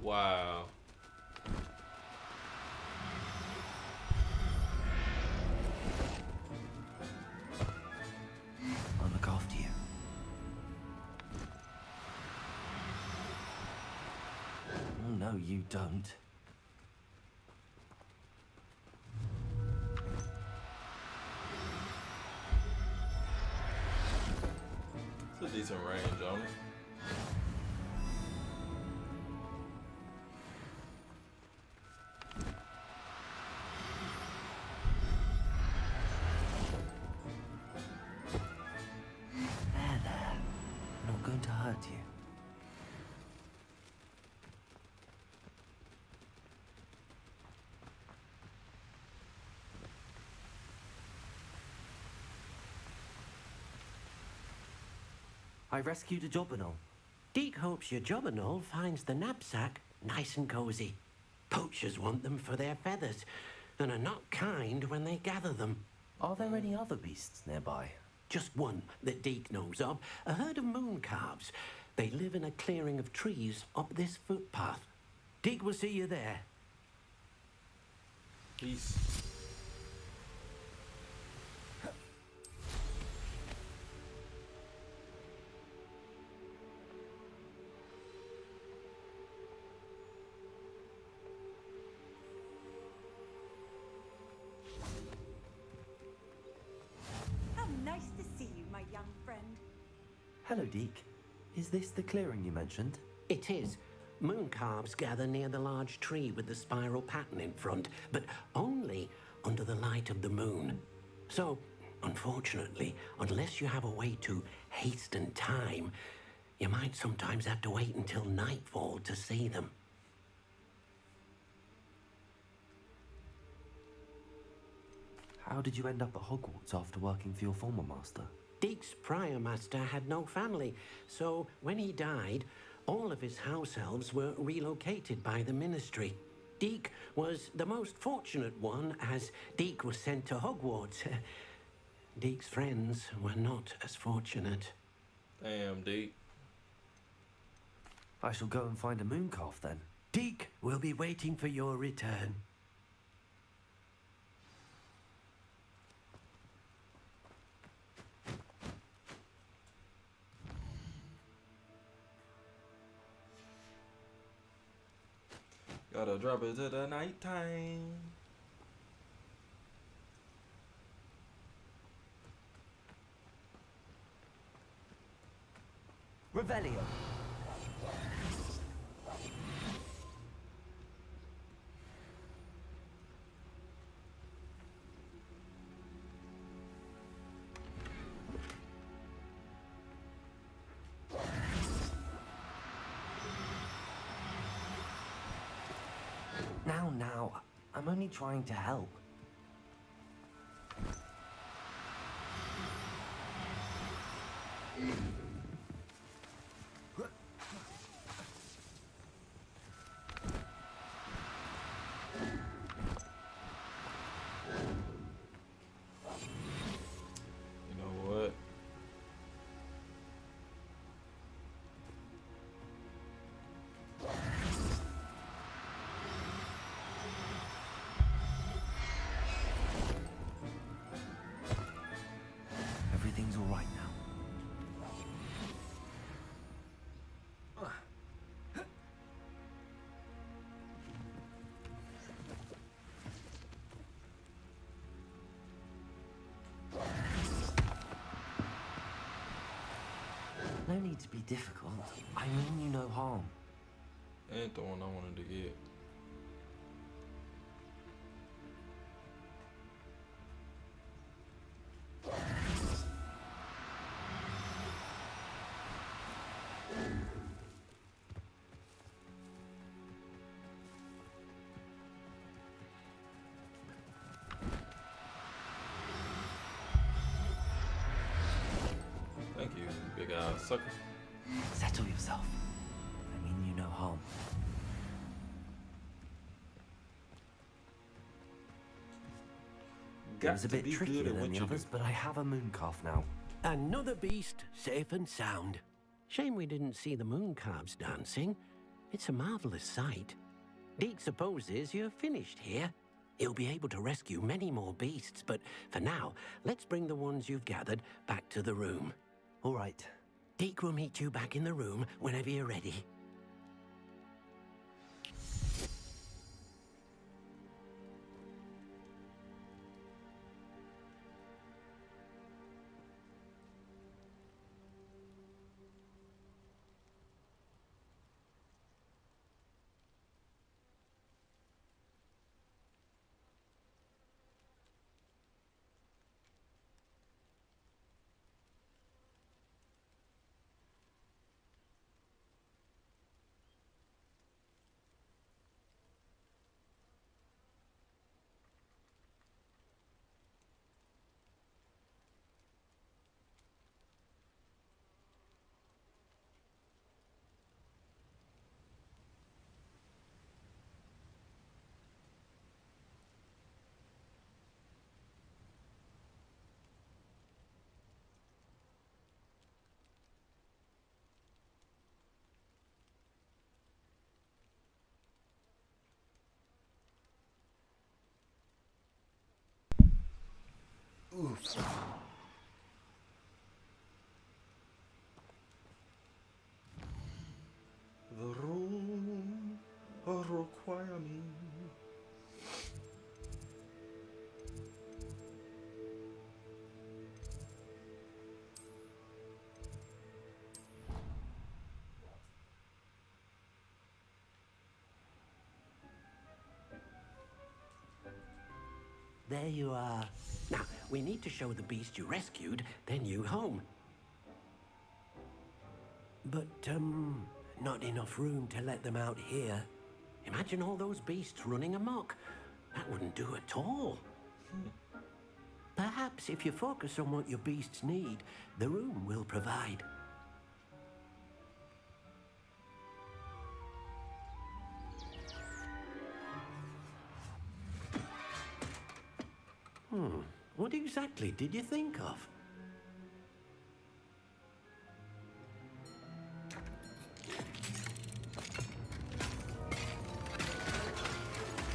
S4: Wow.
S1: I'll look after you. Oh, no, you don't.
S4: It's a decent range on it.
S1: There. Not going to hurt you. I rescued a Jobberknoll.
S10: Deke hopes your Jobberknoll finds the knapsack nice and cozy. Poachers want them for their feathers and are not kind when they gather them.
S1: Are there any other beasts nearby?
S10: Just one that Deke knows of, a herd of moon calves. They live in a clearing of trees up this footpath. Deke will see you there.
S4: Peace.
S20: How nice to see you, my young friend.
S1: Hello, Deke. Is this the clearing you mentioned?
S10: It is. Moon calves gather near the large tree with the spiral pattern in front, but only under the light of the moon. So, unfortunately, unless you have a way to hasten time, you might sometimes have to wait until nightfall to see them.
S1: How did you end up at Hogwarts after working for your former master?
S10: Deke's prior master had no family, so when he died, all of his house elves were relocated by the ministry. Deke was the most fortunate one, as Deke was sent to Hogwarts. Deke's friends were not as fortunate.
S4: Damn, Deke.
S1: I shall go and find a moon calf then.
S10: Deke will be waiting for your return.
S4: Gotta drop it to the nighttime.
S1: Revelio. Now, I'm only trying to help.
S4: You know what?
S1: Everything's all right now. No need to be difficult. I mean you no harm.
S4: Ain't the one I wanted to get. Thank you, big ass sucker.
S1: Settle yourself. I mean you no harm. It was a bit trickier than the others, but I have a moon calf now.
S10: Another beast, safe and sound. Shame we didn't see the moon calves dancing. It's a marvelous sight. Deke supposes you're finished here. He'll be able to rescue many more beasts, but for now, let's bring the ones you've gathered back to the room.
S1: All right.
S10: Deke will meet you back in the room whenever you're ready.
S2: Oof. The room require me.
S10: There you are. Now, we need to show the beast you rescued their new home. But, not enough room to let them out here. Imagine all those beasts running amok. That wouldn't do at all. Perhaps if you focus on what your beasts need, the room will provide. What exactly did you think of?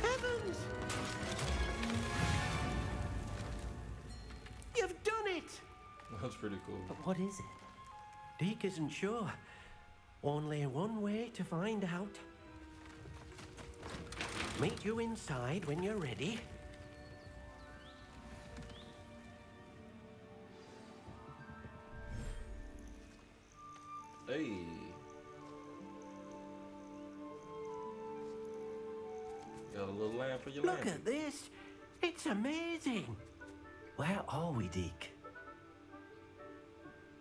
S10: Heavens! You've done it!
S4: That's pretty cool.
S1: But what is it?
S10: Deke isn't sure. Only one way to find out. Meet you inside when you're ready.
S4: Hey. Got a little lamp for your
S10: Look
S4: lantern.
S10: at this. It's amazing.
S1: Where are we, Deke?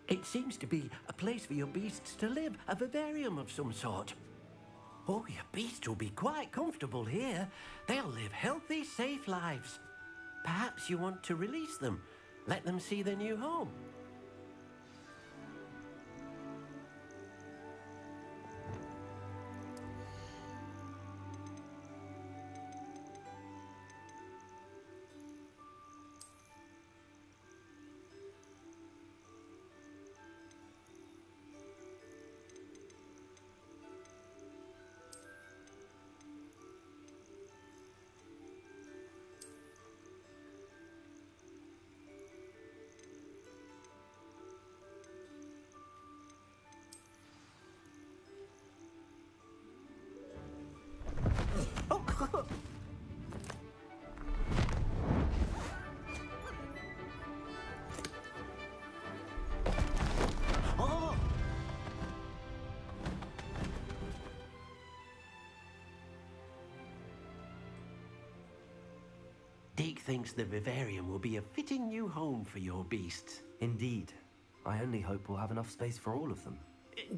S10: It seems to be a place for your beasts to live, a vivarium of some sort. Oh, your beasts will be quite comfortable here. They'll live healthy, safe lives. Perhaps you want to release them, let them see their new home. Deke thinks the vivarium will be a fitting new home for your beasts.
S1: Indeed. I only hope we'll have enough space for all of them.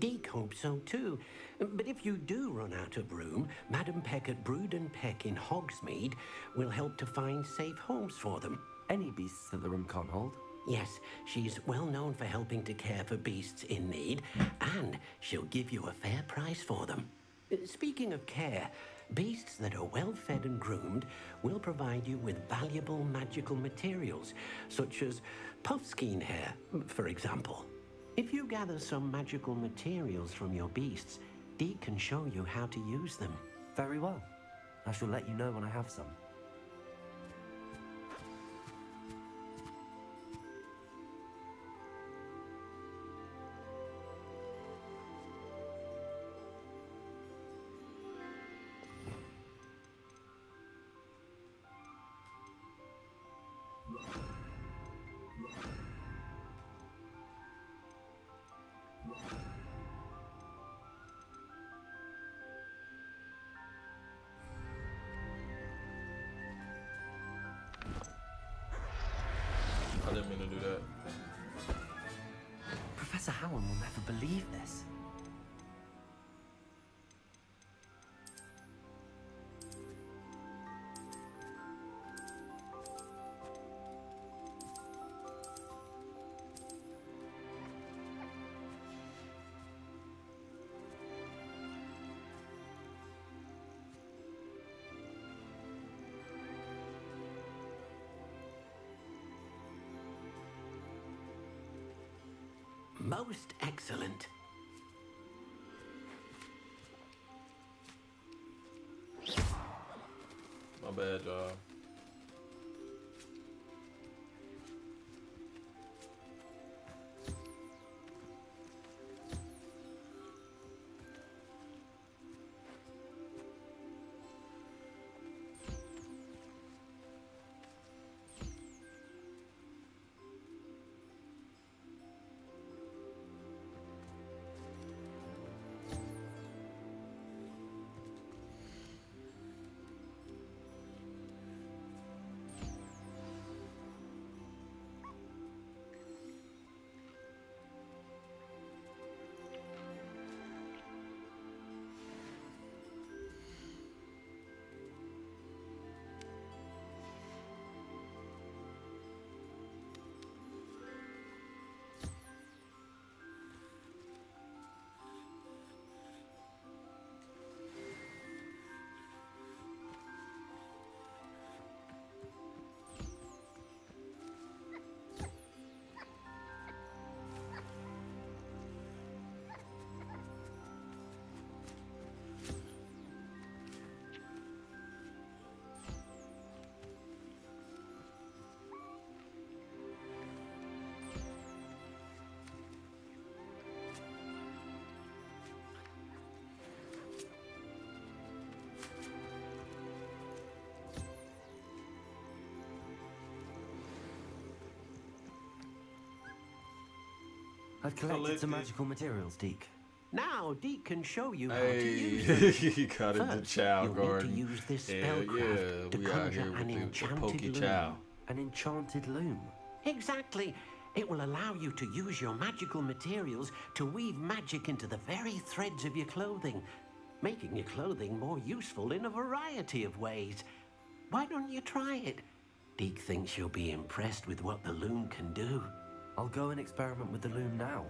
S10: Deke hopes so too. But if you do run out of room, Madam Peck at Brood and Peck in Hogsmeade will help to find safe homes for them.
S1: Any beasts that the room can't hold?
S10: Yes, she's well known for helping to care for beasts in need, and she'll give you a fair price for them. Speaking of care, beasts that are well fed and groomed will provide you with valuable magical materials, such as puffskein hair, for example. If you gather some magical materials from your beasts, Deke can show you how to use them.
S1: Very well. I shall let you know when I have some.
S4: I didn't mean to do that.
S1: Professor Howard will never believe this.
S10: Most excellent.
S4: My bad, y'all.
S1: I've collected some magical materials, Deke.
S10: Now Deke can show you how to
S4: Hey,
S10: use them.
S4: he got it to
S10: First,
S4: Chow
S10: you'll
S4: Garden.
S10: need to use this
S4: Hell
S10: spellcraft to
S4: we out
S10: conjure
S4: here
S10: an
S4: with the
S10: enchanted
S4: Pokey
S10: loom.
S4: Chow.
S1: An enchanted loom?
S10: Exactly. It will allow you to use your magical materials to weave magic into the very threads of your clothing, making your clothing more useful in a variety of ways. Why don't you try it? Deke thinks you'll be impressed with what the loom can do.
S1: I'll go and experiment with the loom now.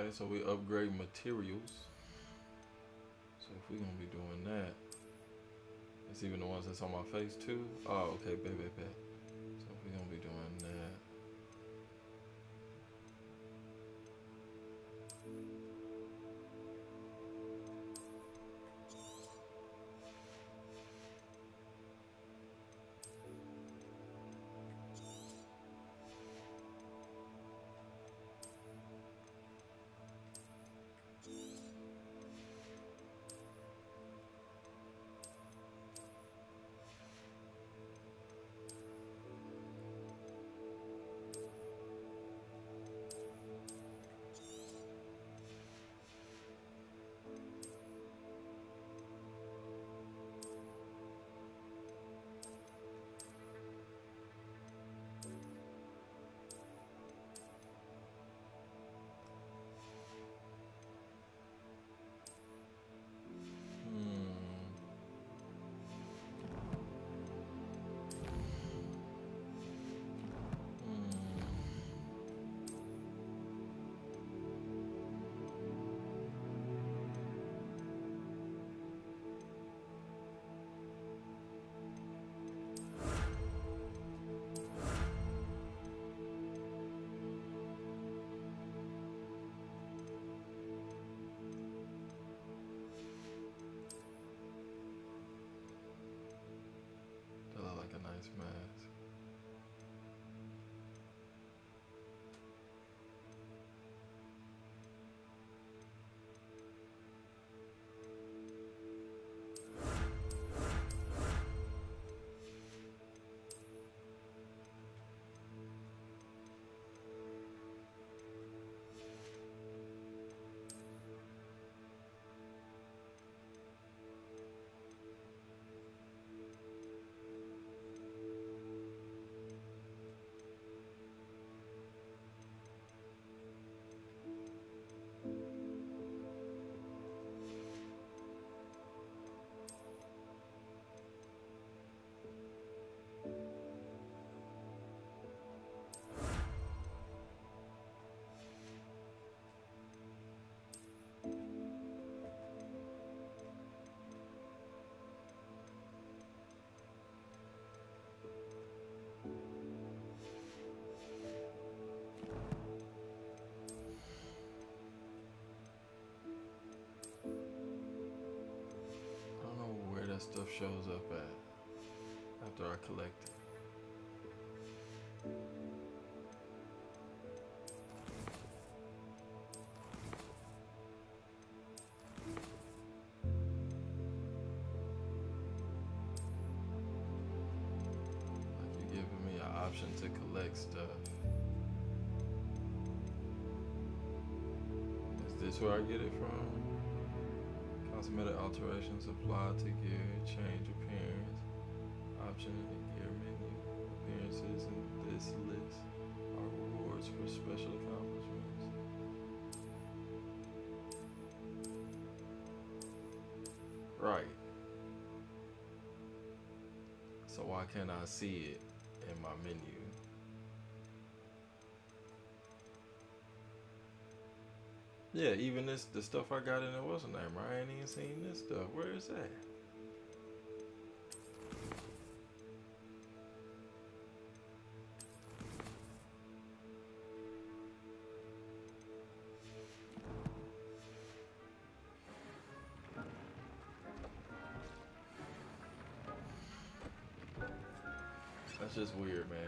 S4: Okay, so we upgrade materials. So if we're gonna be doing that, it's even the ones that's on my face too. Oh, okay, bet. So if we're gonna be doing that. That look like a nice mask. I don't know where that stuff shows up at after I collect it. Like you're giving me an option to collect stuff. Is this where I get it from? Cosmetic alterations applied to gear, change appearance. Option in the gear menu. Appearances in this list are rewards for special accomplishments. Right. So why can't I see it in my menu? Yeah, even this, the stuff I got in it wasn't there. I ain't even seen this stuff. Where is that? That's just weird, man.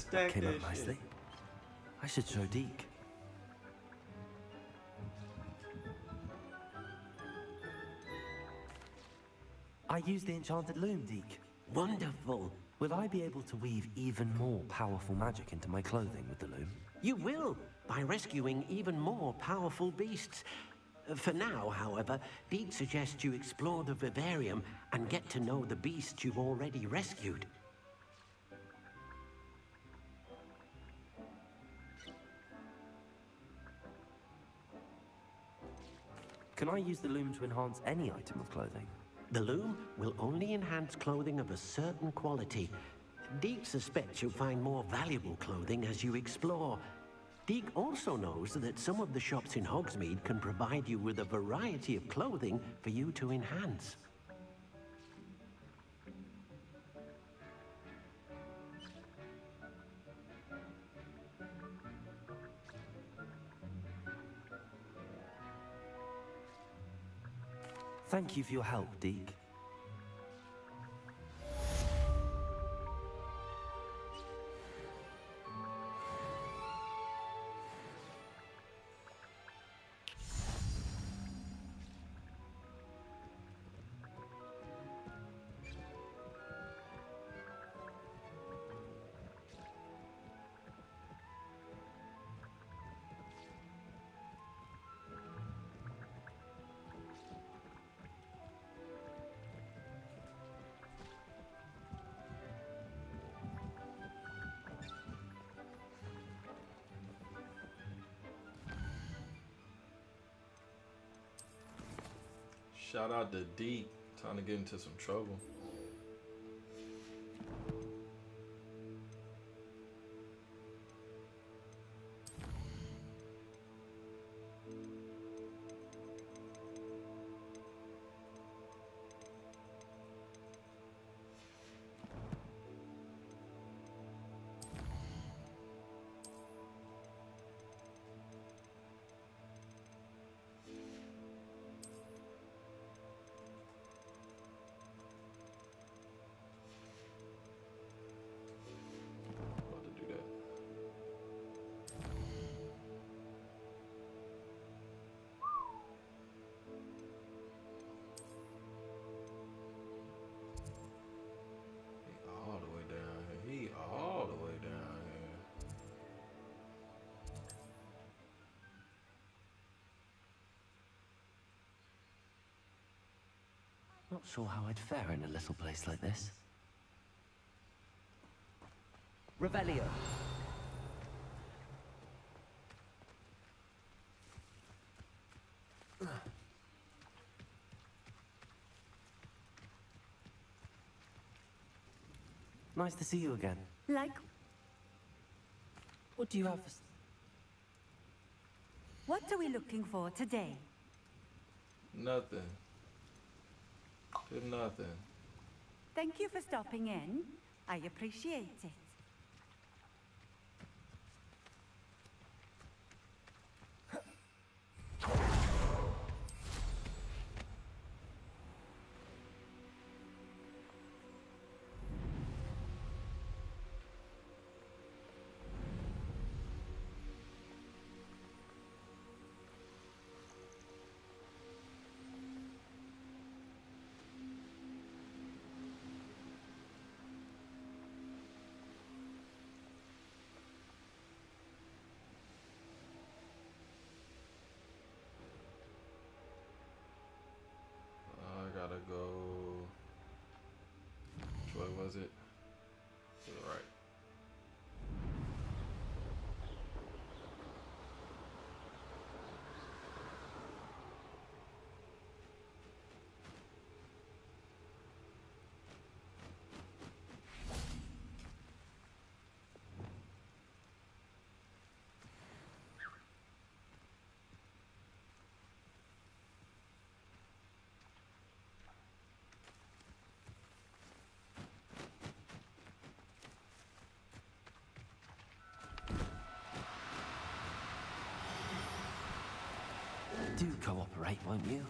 S4: Stack
S1: Came
S4: that
S1: out nicely.
S4: shit.
S1: I should show Deke. I use the enchanted loom, Deke.
S10: Wonderful.
S1: Will I be able to weave even more powerful magic into my clothing with the loom?
S10: You will, by rescuing even more powerful beasts. For now, however, Deke suggests you explore the vivarium and get to know the beasts you've already rescued.
S1: Can I use the loom to enhance any item of clothing?
S10: The loom will only enhance clothing of a certain quality. Deke suspects you'll find more valuable clothing as you explore. Deke also knows that some of the shops in Hogsmeade can provide you with a variety of clothing for you to enhance.
S1: Thank you for your help, Deke.
S4: Shout out to Deke. Time to get into some trouble. About to do that. He all the way down here. He all the way down here.
S1: Not sure how I'd fare in a little place like this. Revelio. Nice to see you again.
S7: Like,
S1: What do you have for...
S7: what are we looking for today?
S4: Nothing. Did nothing.
S7: Thank you for stopping in. I appreciate it.
S4: I gotta go. Which way was it? To the right.
S1: Do cooperate, won't you?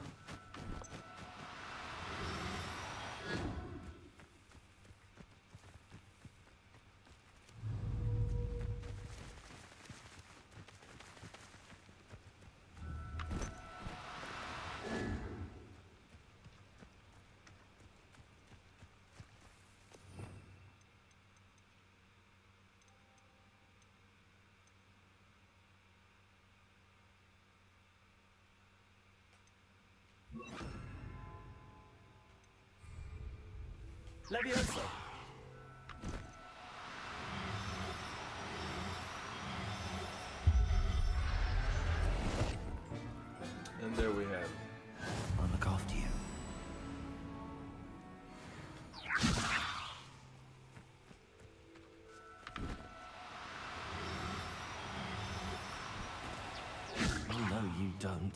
S6: Levioso!
S4: And there we have it.
S1: I'll look after you. Oh, no, you don't.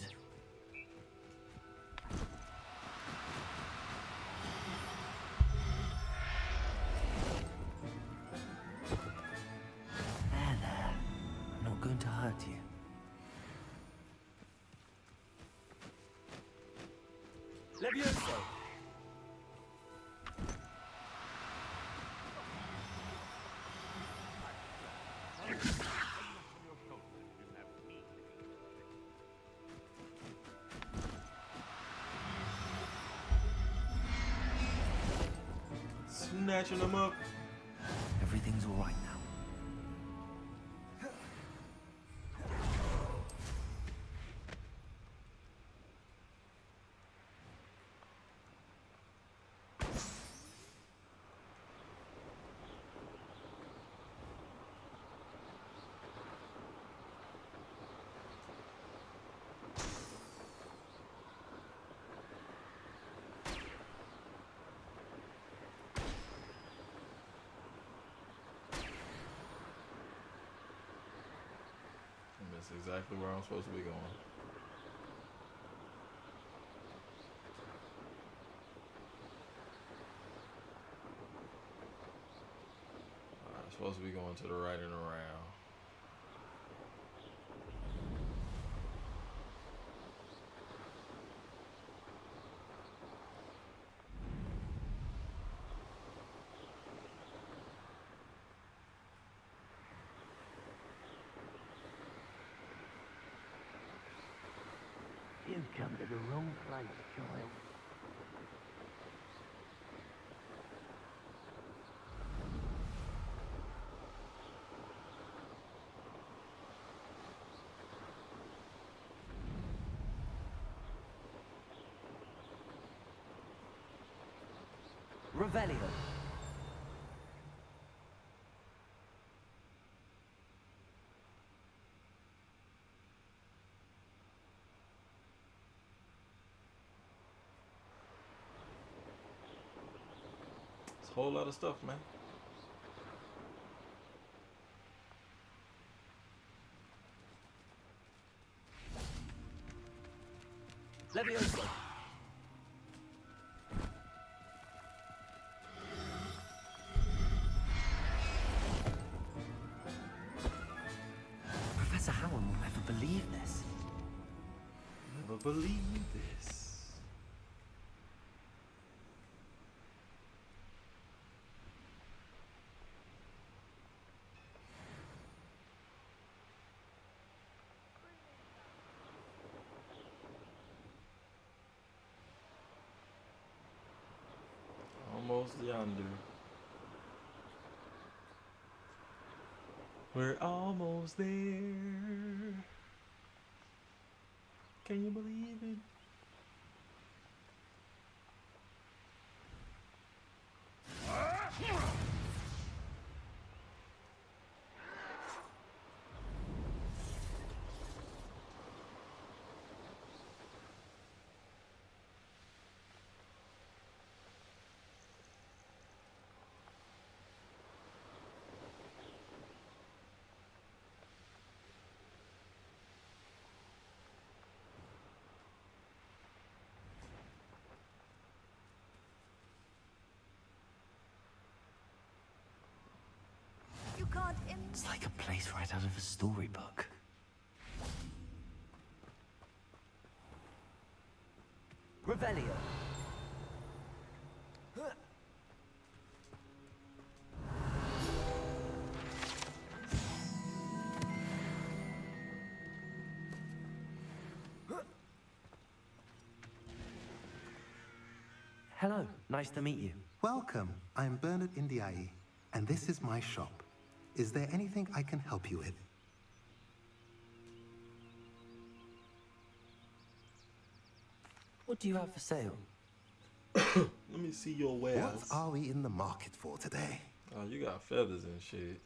S1: There. I'm not going to hurt you.
S6: Levioso!
S4: Snatching them up.
S1: Everything's all right now.
S4: And that's exactly where I'm supposed to be going. I'm supposed to be going to the right and around.
S10: You've come to the wrong place, child.
S1: Revelio.
S4: It's a whole lot of stuff, man.
S6: Levioso!
S1: Professor Howard will never believe this.
S4: Never believe this. Almost yonder. We're almost there. Can you believe it?
S7: You can't
S1: It's like a place right out of a storybook. Revelio. Hello, nice to meet you.
S13: Welcome. I'm Bernard Indiai, and this is my shop. Is there anything I can help you with?
S1: What do you have for sale?
S4: Let me see your wares.
S13: What are we in the market for today?
S4: Oh, you got feathers and shit.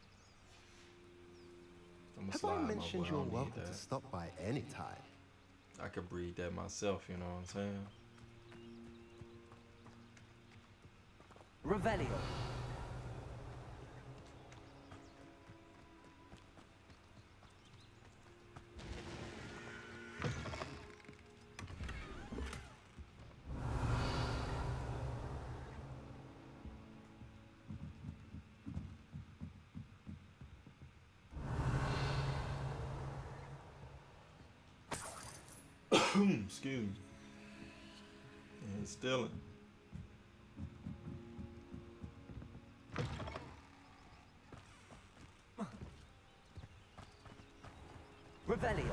S13: Have I mentioned you're welcome to stop by any time?
S4: I could breed that myself, you know what I'm saying?
S1: Revelio.
S4: Excuse me. And stealing.
S1: Revelio.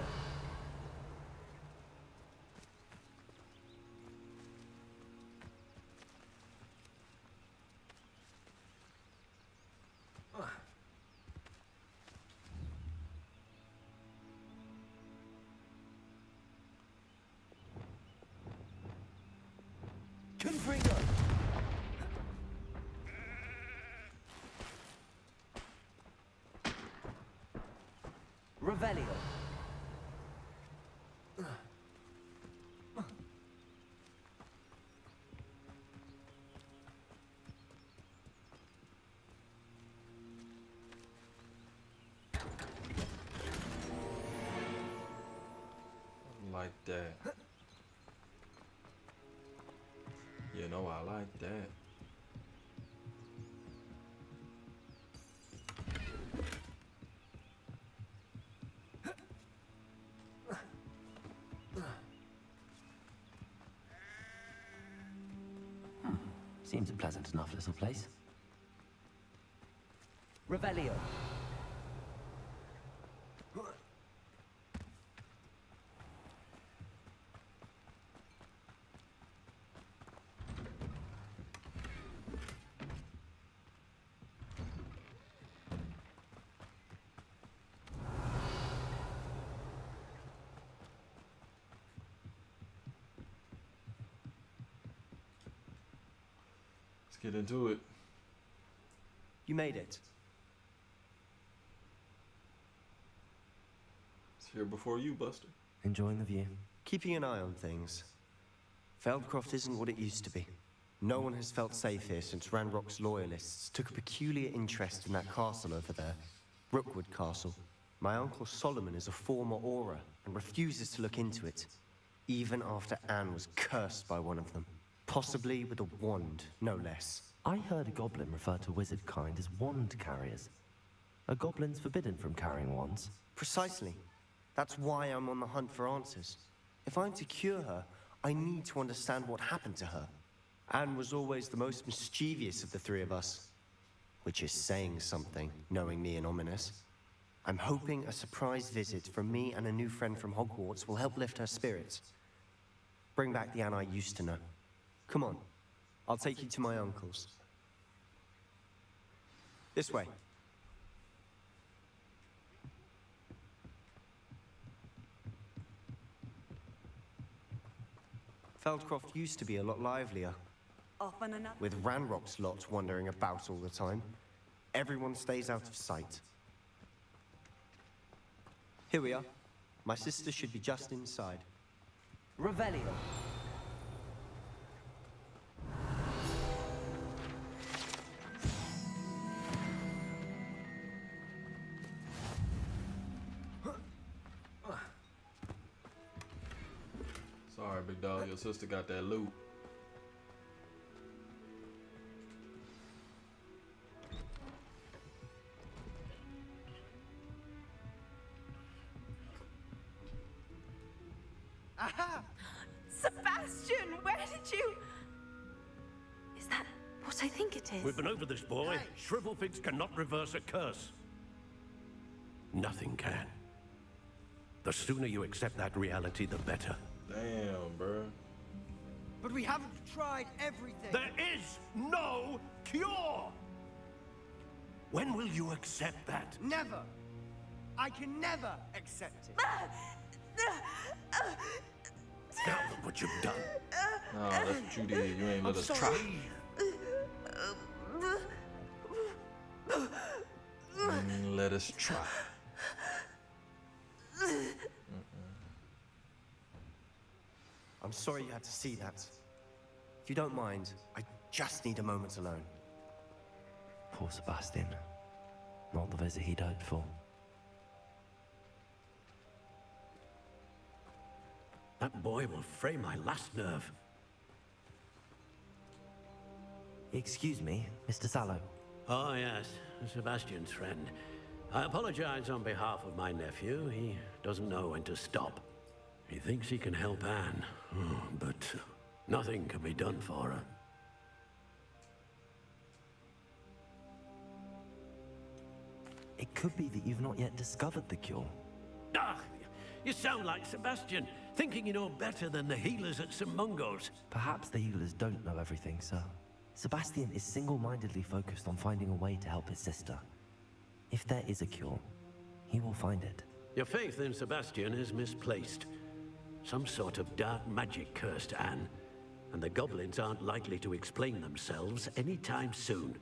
S1: Confringo. Revelio.
S4: Like that. You know I like that.
S1: Seems a pleasant enough little place. Revelio.
S4: Let's get into it.
S9: You made it.
S4: It's here before you, Buster.
S1: Enjoying the view.
S9: Keeping an eye on things. Feldcroft isn't what it used to be. No one has felt safe here since Ranrock's loyalists took a peculiar interest in that castle over there. Rookwood Castle. My uncle Solomon is a former Auror and refuses to look into it, even after Anne was cursed by one of them. Possibly with a wand, no less.
S1: I heard a goblin refer to wizard kind as wand carriers. Are goblins forbidden from carrying wands?
S9: Precisely. That's why I'm on the hunt for answers. If I'm to cure her, I need to understand what happened to her. Anne was always the most mischievous of the three of us. Which is saying something, knowing me and Ominous. I'm hoping a surprise visit from me and a new friend from Hogwarts will help lift her spirits. Bring back the Anne I used to know. Come on, I'll take you to my uncle's. This way. Feldcroft used to be a lot livelier.
S20: Off on another.
S9: With Ranrock's lot wandering about all the time. Everyone stays out of sight. Here we are. My sister should be just inside.
S1: Revelio.
S4: Sorry, big dog. Your sister got that loot.
S20: Aha! Sebastian, where did you...
S17: Is that what I think it is?
S12: We've been over this, boy. Shrivelfigs cannot reverse a curse. Nothing can. The sooner you accept that reality, the better.
S4: Damn, bro.
S6: But we haven't tried everything.
S12: There is no cure! When will you accept that?
S6: Never. I can never accept it.
S12: Now look what you've done.
S4: No, that's what you did. You ain't let us try. You ain't let us try.
S9: I'm sorry you had to see that. If you don't mind, I just need a moment alone.
S1: Poor Sebastian. Not the visit he'd hoped for.
S12: That boy will fray my last nerve.
S1: Excuse me, Mr. Sallow.
S12: Oh, yes, Sebastian's friend. I apologize on behalf of my nephew. He doesn't know when to stop. He thinks he can help Anne, but nothing can be done for her.
S1: It could be that you've not yet discovered the cure.
S12: Ah, you sound like Sebastian, thinking you know better than the healers at St. Mungo's.
S1: Perhaps the healers don't know everything, sir. Sebastian is single-mindedly focused on finding a way to help his sister. If there is a cure, he will find it.
S12: Your faith in Sebastian is misplaced. Some sort of dark magic cursed Anne, and the goblins aren't likely to explain themselves anytime soon.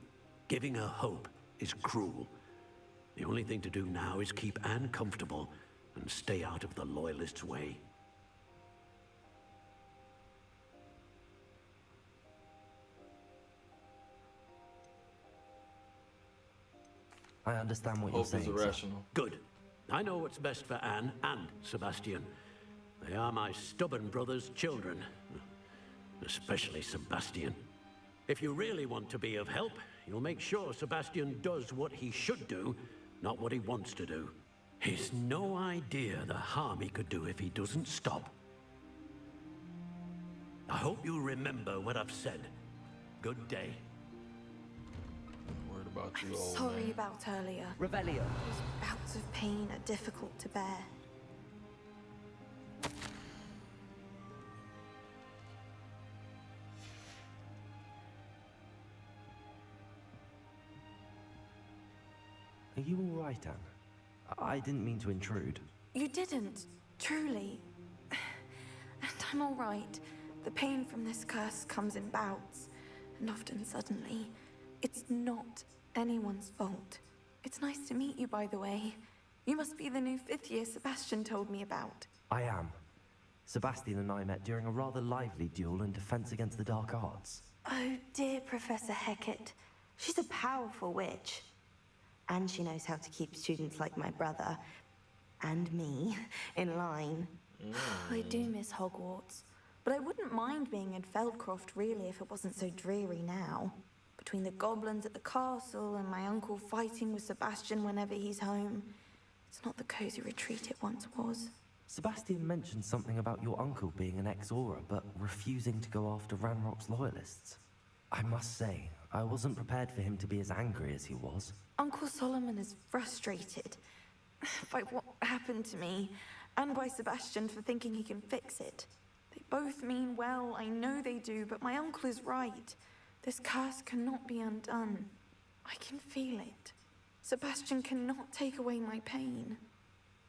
S12: Giving her hope is cruel. The only thing to do now is keep Anne comfortable and stay out of the Loyalists' way.
S1: I understand what you're saying,
S4: Hope is irrational.
S12: Good. I know what's best for Anne and Sebastian. They are my stubborn brother's children. Especially Sebastian. If you really want to be of help, you'll make sure Sebastian does what he should do, not what he wants to do. He's no idea the harm he could do if he doesn't stop. I hope you remember what I've said. Good day.
S4: Worried about you,
S17: I'm
S4: old
S17: sorry
S4: man.
S17: about earlier.
S1: Revelio.
S17: Those bouts of pain are difficult to bear.
S1: Are you all right, Anne? I didn't mean to intrude.
S17: You didn't, truly. And I'm all right. The pain from this curse comes in bouts, and often suddenly. It's not anyone's fault. It's nice to meet you, by the way. You must be the new 5th year Sebastian told me about.
S1: I am. Sebastian and I met during a rather lively duel in defense against the dark arts.
S3: Oh, dear Professor Hecat. She's a powerful witch. And she knows how to keep students like my brother, and me, in line.
S17: I do miss Hogwarts, but I wouldn't mind being in Feldcroft, really, if it wasn't so dreary now. Between the goblins at the castle and my uncle fighting with Sebastian whenever he's home, it's not the cozy retreat it once was.
S1: Sebastian mentioned something about your uncle being an ex-Aura, but refusing to go after Ranrock's loyalists. I must say, I wasn't prepared for him to be as angry as he was.
S17: Uncle Solomon is frustrated by what happened to me, and by Sebastian for thinking he can fix it. They both mean well, I know they do, but my uncle is right. This curse cannot be undone. I can feel it. Sebastian cannot take away my pain.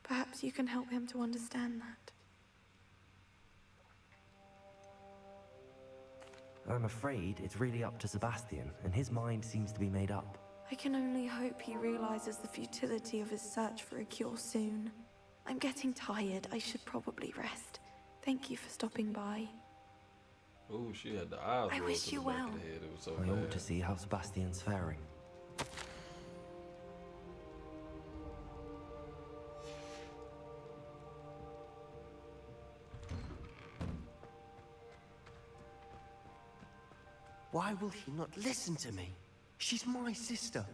S17: Perhaps you can help him to understand that.
S1: I'm afraid it's really up to Sebastian, and his mind seems to be made up.
S17: I can only hope he realizes the futility of his search for a cure soon. I'm getting tired. I should probably rest. Thank you for stopping by.
S4: Oh, she had the eyes
S17: I
S4: rolled
S17: wish
S4: to
S17: you
S4: the back
S17: well.
S4: of the head. It was so
S1: I
S4: bad.
S1: ought to see how Sebastian's faring.
S9: Why will he not listen to me? She's my sister.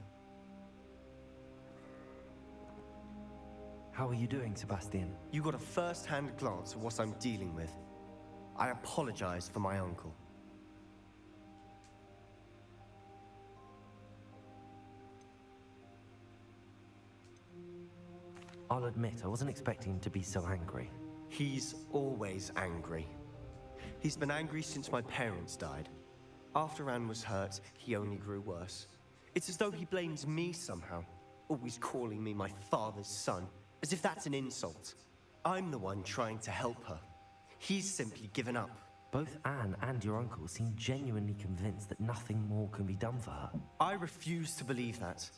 S1: How are you doing, Sebastian?
S9: You got a first-hand glance at what I'm dealing with. I apologize for my uncle.
S1: I'll admit, I wasn't expecting him to be so angry.
S9: He's always angry. He's been angry since my parents died. After Anne was hurt, he only grew worse. It's as though he blames me somehow, always calling me my father's son, as if that's an insult. I'm the one trying to help her. He's simply given up.
S1: Both Anne and your uncle seem genuinely convinced that nothing more can be done for her.
S9: I refuse to believe that.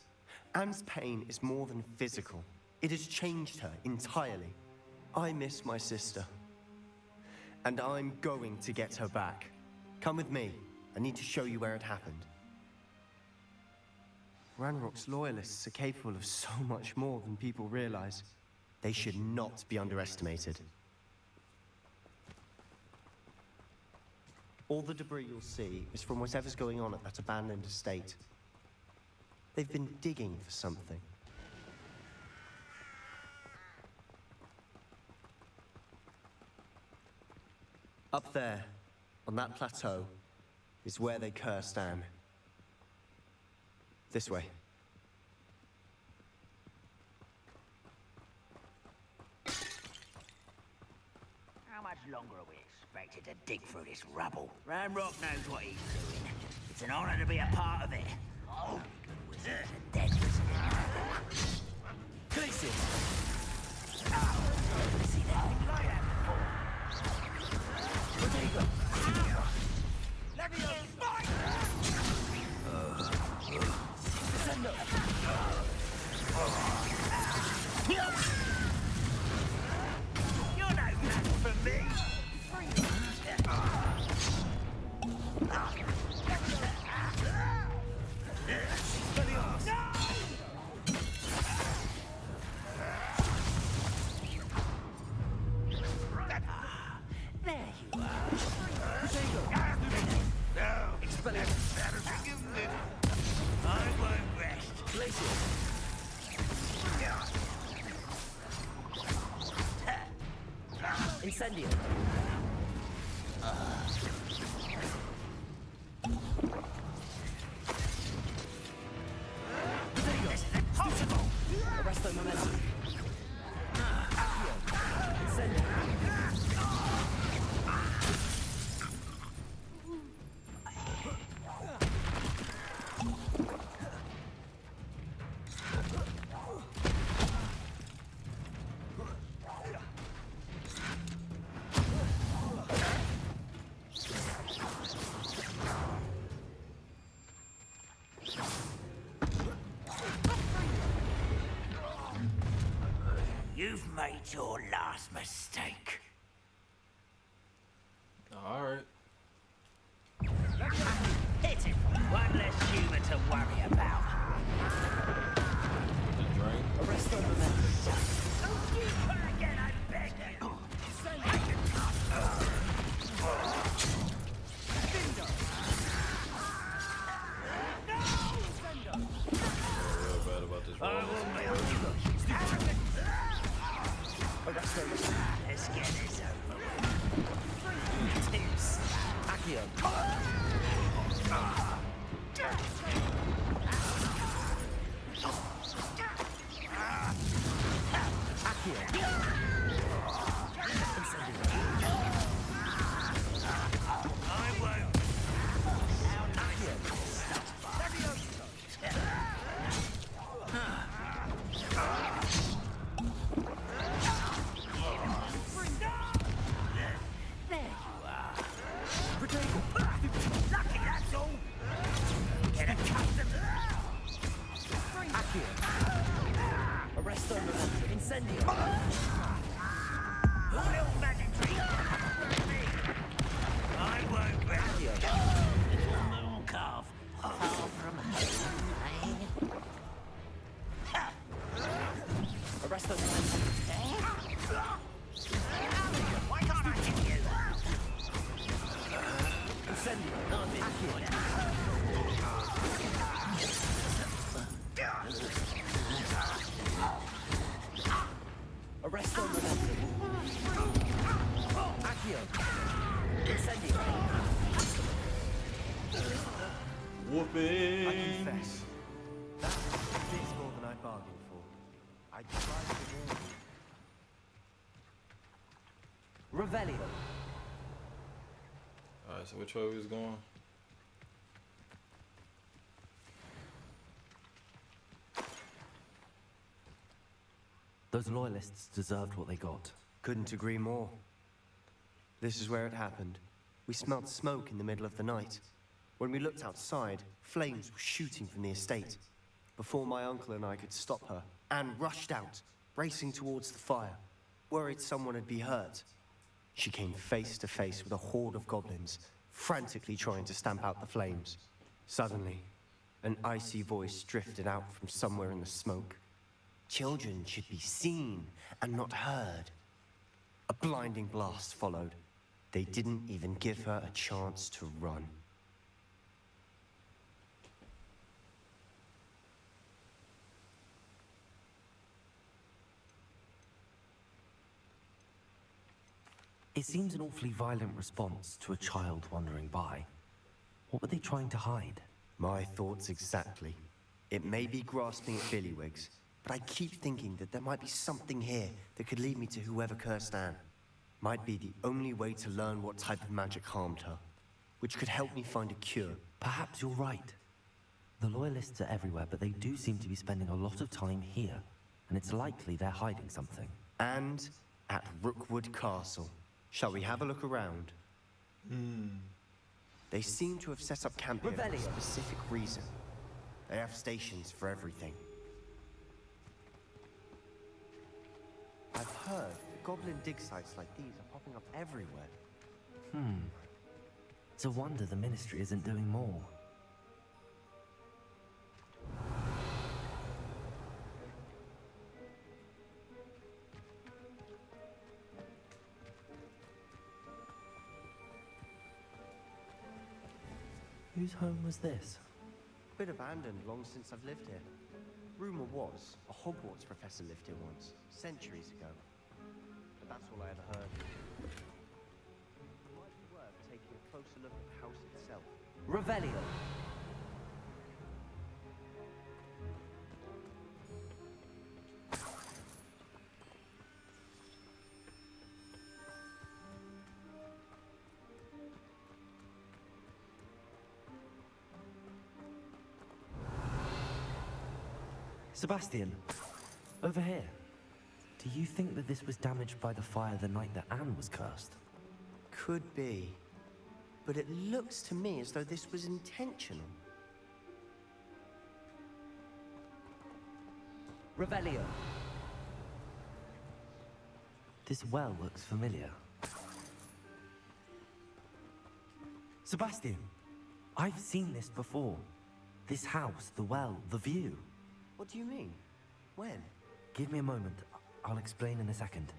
S9: Anne's pain is more than physical. It has changed her entirely. I miss my sister. And I'm going to get her back. Come with me. I need to show you where it happened. Ranrock's loyalists are capable of so much more than people realize. They should not be underestimated. All the debris you'll see is from whatever's going on at that abandoned estate. They've been digging for something. Up there, on that plateau, is where they cursed Anne. This way.
S11: How much longer are we expected to dig through this rubble? Ranrock knows what he's doing. It's an honor to be a part of it. Oh, good wizards and dead wizards.
S1: Glacius!
S11: See that thing like that before?
S1: Rodrigo!
S11: Leviosa!
S1: Descendo!
S11: You're no match for me! There you are. I won't rest.
S1: Glacius! Incendio!
S11: Possible!
S1: Arresto momentum! Accio! Incendio!
S11: You've made your last mistake.
S4: Alright.
S11: Hit him! One less humour to worry about.
S4: The drink.
S1: Arresto momentum!
S11: Don't you her again, I beg you!
S4: Real bad about this roll.
S11: Let's get this over with. Tips.
S1: Accio! Accio!
S11: I won't. How nice of you. There you are. Lucky, that's all. Get accustomed.
S1: Accio! Arresto momentum! Incendio!
S11: A little magic trick. I won't rest. Little moon calf. Far from home, eh?
S1: Arresto momentum!
S11: Why can't I hit you?
S1: Incendio! Accio! Arresto momentum! Accio! Incendio!
S4: Whooping!
S9: I confess, that was a bit more than I bargained for. I tried to warn you.
S1: Revelio!
S4: Alright, so which way we was going?
S1: Those loyalists deserved what they got.
S9: Couldn't agree more. This is where it happened. We smelled smoke in the middle of the night. When we looked outside, flames were shooting from the estate. Before my uncle and I could stop her, Anne rushed out, racing towards the fire, worried someone had been hurt. She came face to face with a horde of goblins, frantically trying to stamp out the flames. Suddenly, an icy voice drifted out from somewhere in the smoke. Children should be seen and not heard. A blinding blast followed. They didn't even give her a chance to run.
S1: It seems an awfully violent response to a child wandering by. What were they trying to hide?
S9: My thoughts exactly. It may be grasping at billywhigs, but I keep thinking that there might be something here that could lead me to whoever cursed Anne. Might be the only way to learn what type of magic harmed her, which could help me find a cure.
S1: Perhaps you're right. The loyalists are everywhere, but they do seem to be spending a lot of time here, and it's likely they're hiding something.
S9: And at Rookwood Castle. Shall we have a look around? They seem to have set up camp here for a specific reason. They have stations for everything. I've heard that goblin dig sites like these are popping up everywhere.
S1: It's a wonder the Ministry isn't doing more. Whose home was this?
S9: Bit abandoned long since I've lived here. Rumor was a Hogwarts professor lived here once, centuries ago. But that's all I ever heard. It might be worth taking a closer look at the house itself.
S1: Revelio. Sebastian, over here. Do you think that this was damaged by the fire the night that Anne was cursed?
S9: Could be. But it looks to me as though this was intentional.
S1: Revelio. This well looks familiar. Sebastian, I've seen this before. This house, the well, the view.
S9: What do you mean? When?
S1: Give me a moment. I'll explain in a second.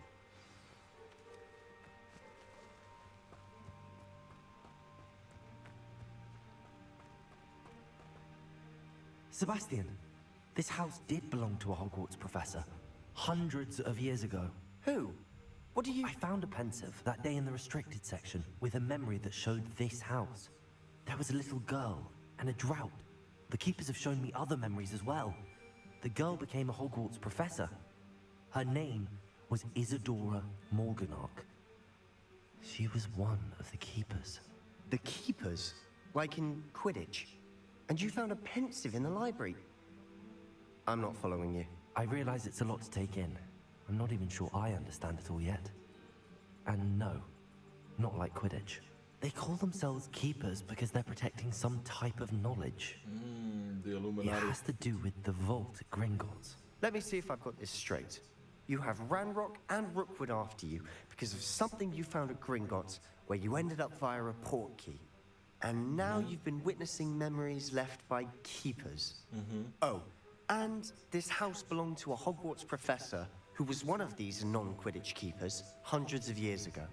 S1: Sebastian, this house did belong to a Hogwarts professor. Hundreds of years ago.
S9: Who? What do you...
S1: I found a pensive that day in the restricted section with a memory that showed this house. There was a little girl and a drought. The keepers have shown me other memories as well. The girl became a Hogwarts professor. Her name was Isadora Morganach. She was one of the keepers.
S9: The keepers? Like in Quidditch? And you found a pensive in the library? I'm not following you.
S1: I realize it's a lot to take in. I'm not even sure I understand it all yet. And no, not like Quidditch. They call themselves keepers because they're protecting some type of knowledge.
S4: The Illuminati.
S1: It has to do with the vault at Gringotts.
S9: Let me see if I've got this straight. You have Ranrock and Rookwood after you because of something you found at Gringotts where you ended up via a portkey. And now you've been witnessing memories left by keepers. Oh, and this house belonged to a Hogwarts professor who was one of these non-Quidditch keepers hundreds of years ago.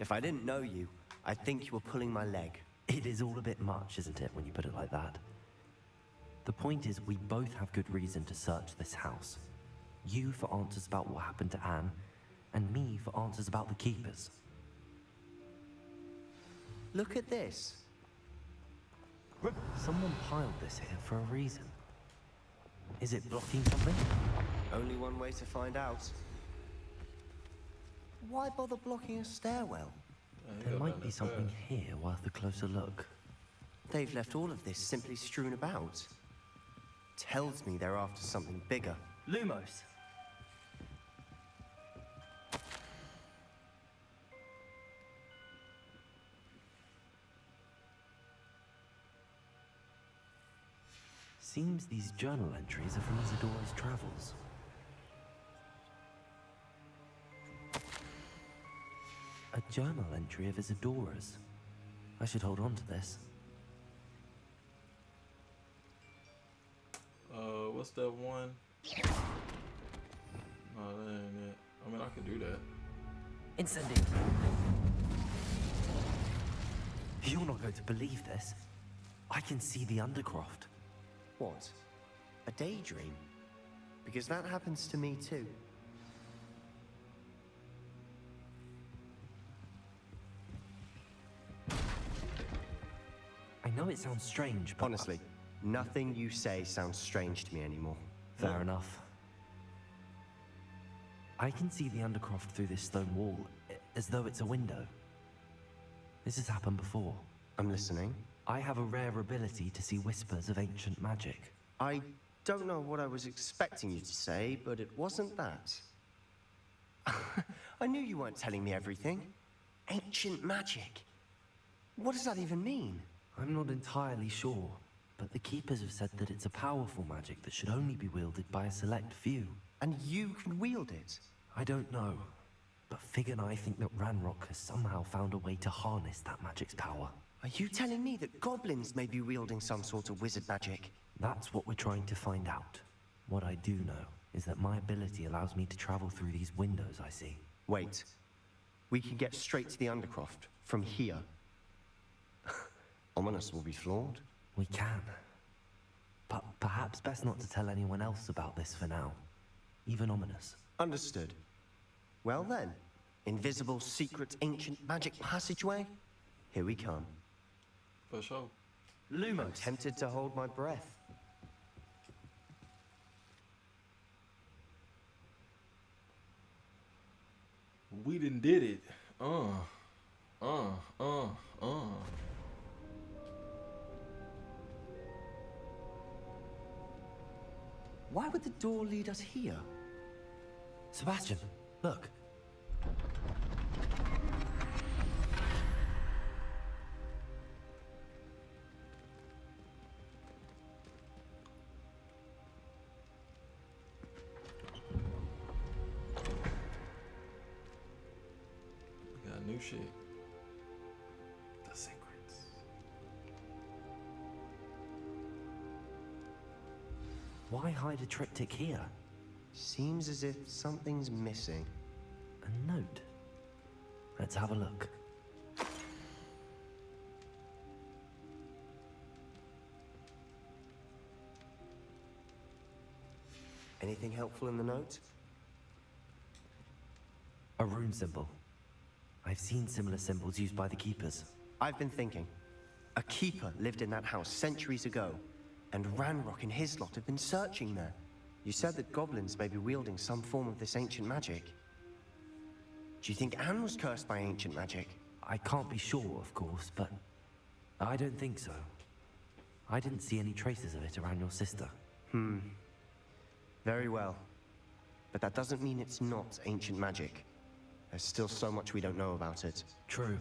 S9: If I didn't know you, I'd think you were pulling my leg.
S1: It is all a bit much, isn't it, when you put it like that? The point is, we both have good reason to search this house. You for answers about what happened to Anne, and me for answers about the keepers.
S9: Look at this.
S1: Someone piled this here for a reason. Is it blocking something?
S9: Only one way to find out. Why bother blocking a stairwell?
S1: There might be something here worth a closer look.
S9: They've left all of this simply strewn about. Tells me they're after something bigger.
S1: Lumos! seems these journal entries are from Isadora's travels. A journal entry of Isadora's. I should hold on to this.
S4: What's that one? No, that ain't it. I mean, I can do that.
S1: Incendiary. You're not going to believe this. I can see the Undercroft.
S9: What? A daydream? Because that happens to me too.
S1: I know it sounds strange, but...
S9: Honestly, nothing you say sounds strange to me anymore.
S1: Fair enough. I can see the Undercroft through this stone wall, as though it's a window. This has happened before.
S9: I'm listening.
S1: I have a rare ability to see whispers of ancient magic.
S9: I don't know what I was expecting you to say, but it wasn't that. I knew you weren't telling me everything. Ancient magic. What does that even mean?
S1: I'm not entirely sure, but the Keepers have said that it's a powerful magic that should only be wielded by a select few.
S9: And you can wield it?
S1: I don't know, but Fig and I think that Ranrock has somehow found a way to harness that magic's power.
S9: Are you telling me that goblins may be wielding some sort of wizard magic?
S1: That's what we're trying to find out. What I do know is that my ability allows me to travel through these windows I see.
S9: Wait. We can get straight to the Undercroft from here. Ominous will be flawed.
S1: We can. But perhaps best not to tell anyone else about this for now. Even Ominous.
S9: Understood. Well then, invisible, secret, ancient magic passageway? Here we come.
S4: For sure.
S9: Lumos. I'm tempted to hold my breath.
S4: We done did it.
S9: Why would the door lead us here?
S1: Sebastian, look.
S4: We got new shit. The secrets.
S1: Why hide a triptych here?
S9: Seems as if something's missing.
S1: A note. Let's have a look.
S9: Anything helpful in the note?
S1: A rune symbol. I've seen similar symbols used by the Keepers.
S9: I've been thinking. A keeper lived in that house centuries ago, and Ranrock and his lot have been searching there. You said that goblins may be wielding some form of this ancient magic. Do you think Anne was cursed by ancient magic?
S1: I can't be sure, of course, but I don't think so. I didn't see any traces of it around your sister.
S9: Very well. But that doesn't mean it's not ancient magic. There's still so much we don't know about it.
S1: True.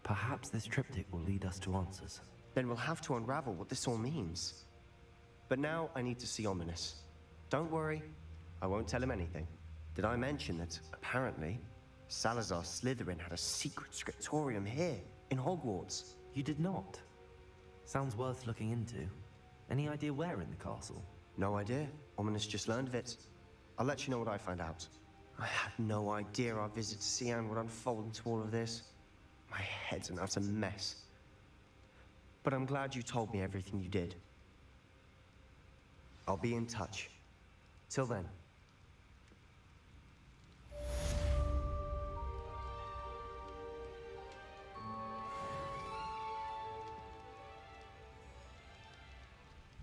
S1: Perhaps this triptych will lead us to answers.
S9: Then we'll have to unravel what this all means. But now I need to see Ominous. Don't worry, I won't tell him anything. Did I mention that, apparently, Salazar Slytherin had a secret scriptorium here, in Hogwarts?
S1: You did not? Sounds worth looking into. Any idea where in the castle?
S9: No idea. Ominous just learned of it. I'll let you know what I find out. I had no idea our visit to Cian would unfold into all of this. My head's an utter mess. But I'm glad you told me everything you did. I'll be in touch. Till then.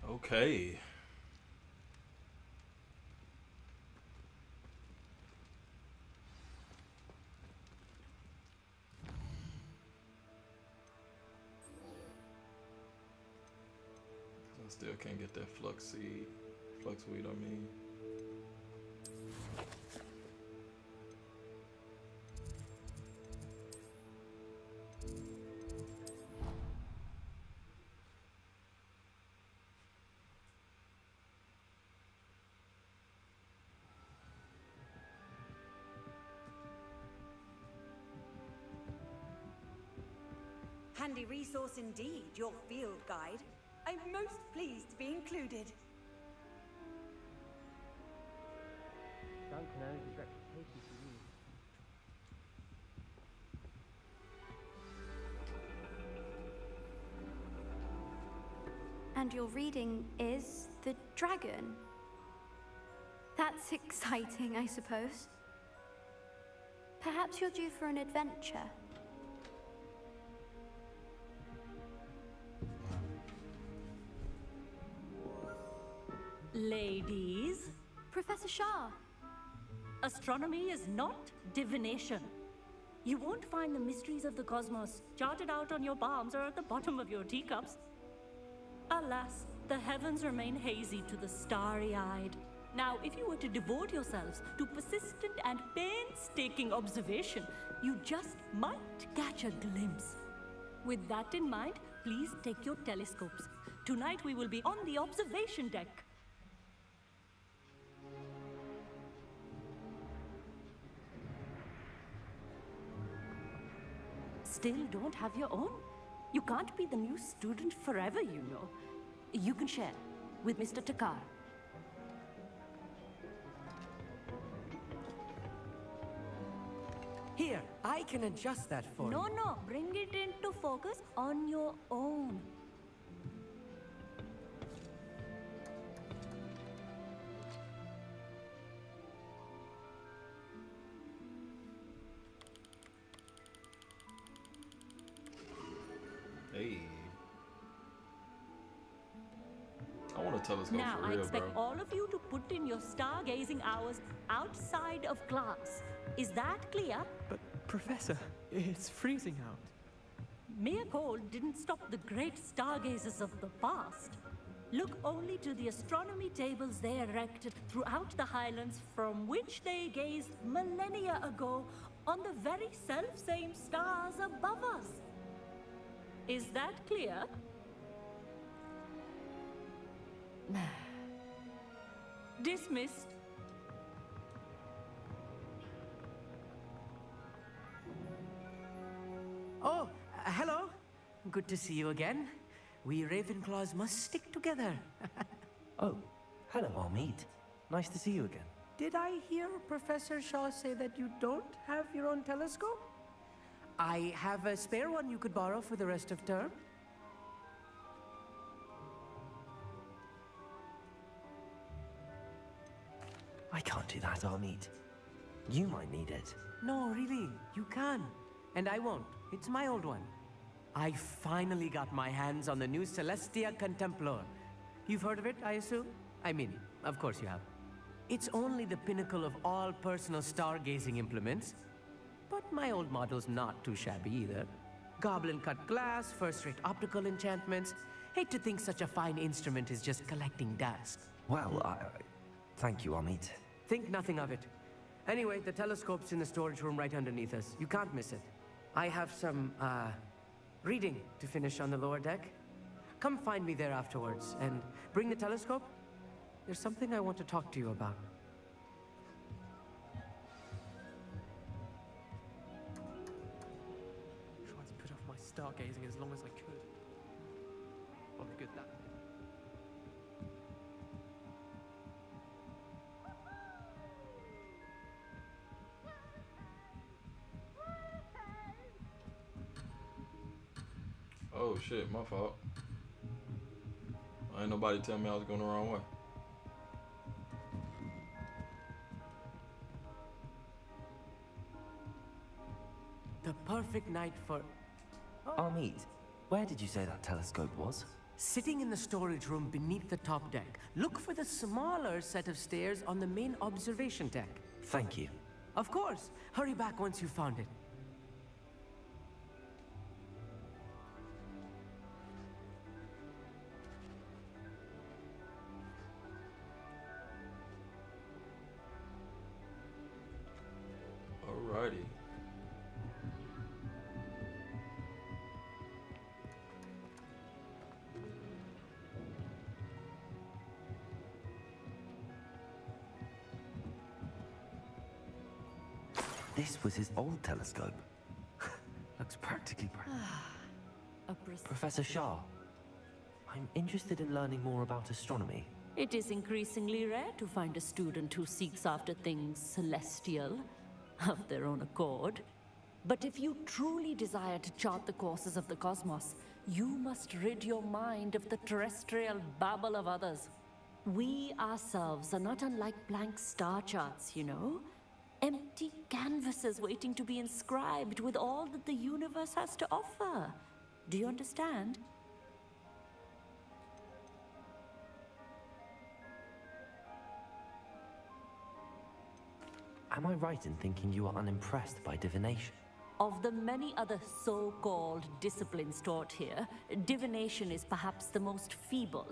S4: Okay. I still can't get that flux weed, I mean.
S15: Handy resource indeed, your field guide. I'm most pleased to be included.
S16: Duncan owes his reputation to you.
S23: And your reading is the dragon. That's exciting, I suppose. Perhaps you're due for an adventure.
S21: Ladies,
S23: Professor Shah.
S21: astronomy is not divination. You won't find the mysteries of the cosmos charted out on your palms or at the bottom of your teacups. Alas, the heavens remain hazy to the starry-eyed. Now, if you were to devote yourselves to persistent and painstaking observation, you just might catch a glimpse. With that in mind, please take your telescopes. Tonight we will be on the observation deck. Still don't have your own? You can't be the new student forever, you know. You can share with Mr. Takar.
S16: Here, I can adjust that for you.
S21: No, bring it into focus on your own.
S4: Hey. I want a telescope
S21: Now,
S4: for
S21: I
S4: real,
S21: expect
S4: bro.
S21: all of you to put in your stargazing hours outside of class. Is that clear?
S24: But, Professor, it's freezing out.
S21: Mere cold didn't stop the great stargazers of the past. Look only to the astronomy tables they erected throughout the highlands from which they gazed millennia ago on the very self-same stars above us. Is that clear? Dismissed.
S16: Oh, hello. Good to see you again. We Ravenclaws must stick together.
S1: Oh, hello, Armid. Nice to see you again.
S16: Did I hear Professor Shaw say that you don't have your own telescope? I have a spare one you could borrow for the rest of term.
S1: I can't do that, Armid. You might need it.
S16: No, really, you can. And I won't. It's my old one. I finally got my hands on the new Celestia Contemplor. You've heard of it, I assume? I mean, of course you have. It's only the pinnacle of all personal stargazing implements. But my old model's not too shabby either. Goblin-cut glass, first-rate optical enchantments. Hate to think such a fine instrument is just collecting dust.
S1: Well, thank you, Armid.
S16: Think nothing of it. Anyway, the telescope's in the storage room right underneath us. You can't miss it. I have some, reading to finish on the lower deck. Come find me there afterwards, and bring the telescope. There's something I want to talk to you about.
S24: Tried to put off my stargazing as long as I could. Probably good that.
S4: Oh shit, my fault. Ain't nobody tell me I was going the wrong way.
S16: The perfect night for...
S1: Armid, where did you say that telescope was?
S16: Sitting in the storage room beneath the top deck. Look for the smaller set of stairs on the main observation deck.
S1: Thank you.
S16: Of course. Hurry back once you've found it.
S4: Alrighty.
S1: This was his old telescope. Looks practically Professor Shah, I'm interested in learning more about astronomy.
S21: It is increasingly rare to find a student who seeks after things celestial of their own accord. But if you truly desire to chart the courses of the cosmos, you must rid your mind of the terrestrial babble of others. We ourselves are not unlike blank star charts, you know? Empty canvases waiting to be inscribed with all that the universe has to offer. Do you understand?
S1: Am I right in thinking you are unimpressed by divination?
S21: Of the many other so-called disciplines taught here, divination is perhaps the most feeble,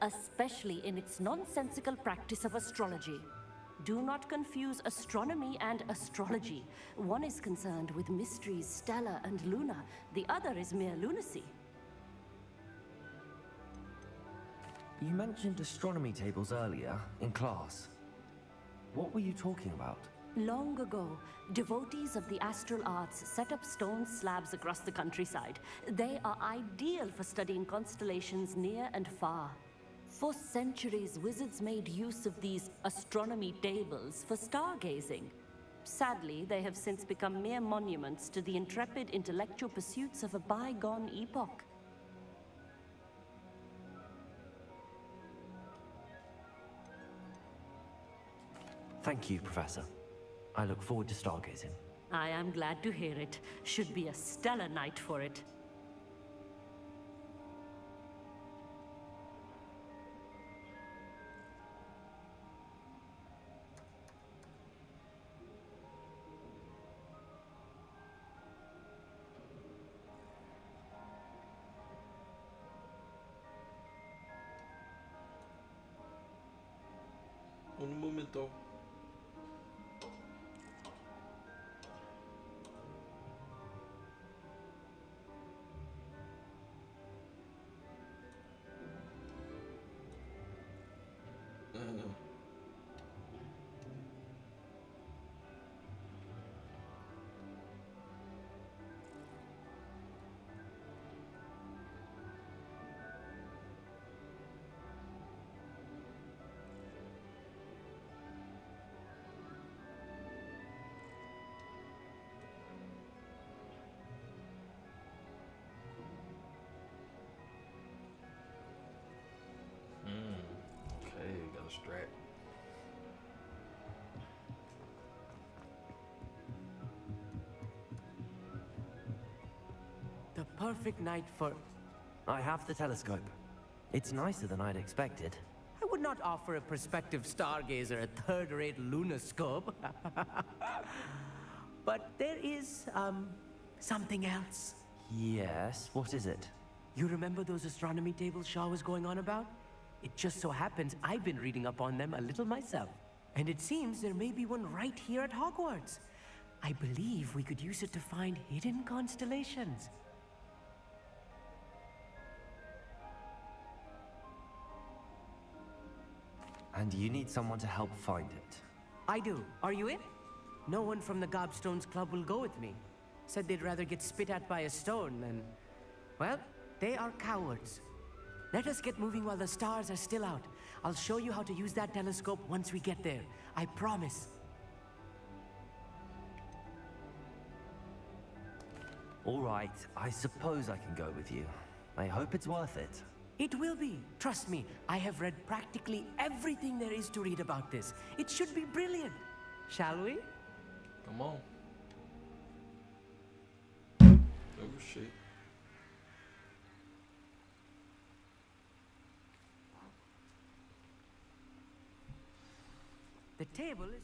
S21: especially in its nonsensical practice of astrology. Do not confuse astronomy and astrology. One is concerned with mysteries stellar and lunar, the other is mere lunacy.
S1: You mentioned astronomy tables earlier, in class. What were you talking about?
S21: Long ago, devotees of the astral arts set up stone slabs across the countryside. They are ideal for studying constellations near and far. For centuries, wizards made use of these astronomy tables for stargazing. Sadly, they have since become mere monuments to the intrepid intellectual pursuits of a bygone epoch.
S1: Thank you, Professor. I look forward to stargazing.
S21: I am glad to hear it. Should be a stellar night for it.
S4: Un momento. Okay, got a strap.
S16: The perfect night for...
S1: I have the telescope. It's nicer than I'd expected.
S16: I would not offer a prospective stargazer a third-rate lunoscope. But there is, something else.
S1: Yes, what is it?
S16: You remember those astronomy tables Shaw was going on about? It just so happens I've been reading up on them a little myself. And it seems there may be one right here at Hogwarts. I believe we could use it to find hidden constellations.
S1: And you need someone to help find it.
S16: I do. Are you in? No one from the Gobstones Club will go with me. Said they'd rather get spit at by a stone than... Well, they are cowards. Let us get moving while the stars are still out. I'll show you how to use that telescope once we get there. I promise.
S1: All right, I suppose I can go with you. I hope it's worth it.
S16: It will be. Trust me, I have read practically everything there is to read about this. It should be brilliant. Shall we?
S4: Come on. Oh, shit.
S16: The table is...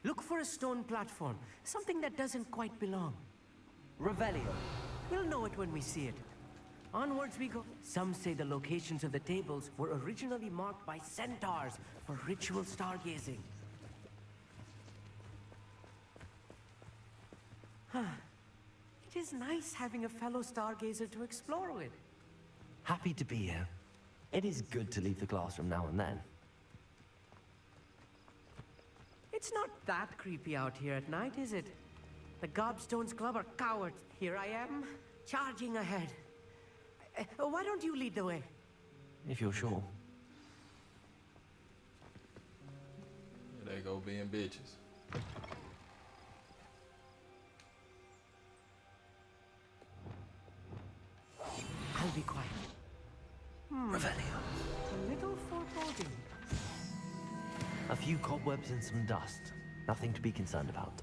S16: Look for a stone platform, something that doesn't quite belong.
S1: Revelio.
S16: We'll know it when we see it. Onwards we go. Some say the locations of the tables were originally marked by centaurs for ritual stargazing. It is nice having a fellow stargazer to explore with.
S1: Happy to be here. It is good to leave the classroom now and then.
S16: It's not that creepy out here at night, is it? The Gobstones Club are cowards. Here I am, charging ahead. Why don't you lead the way?
S1: If you're sure.
S4: There they go being bitches.
S16: I'll be quiet.
S1: Revelio.
S16: A little foreboding.
S1: A few cobwebs and some dust. Nothing to be concerned about.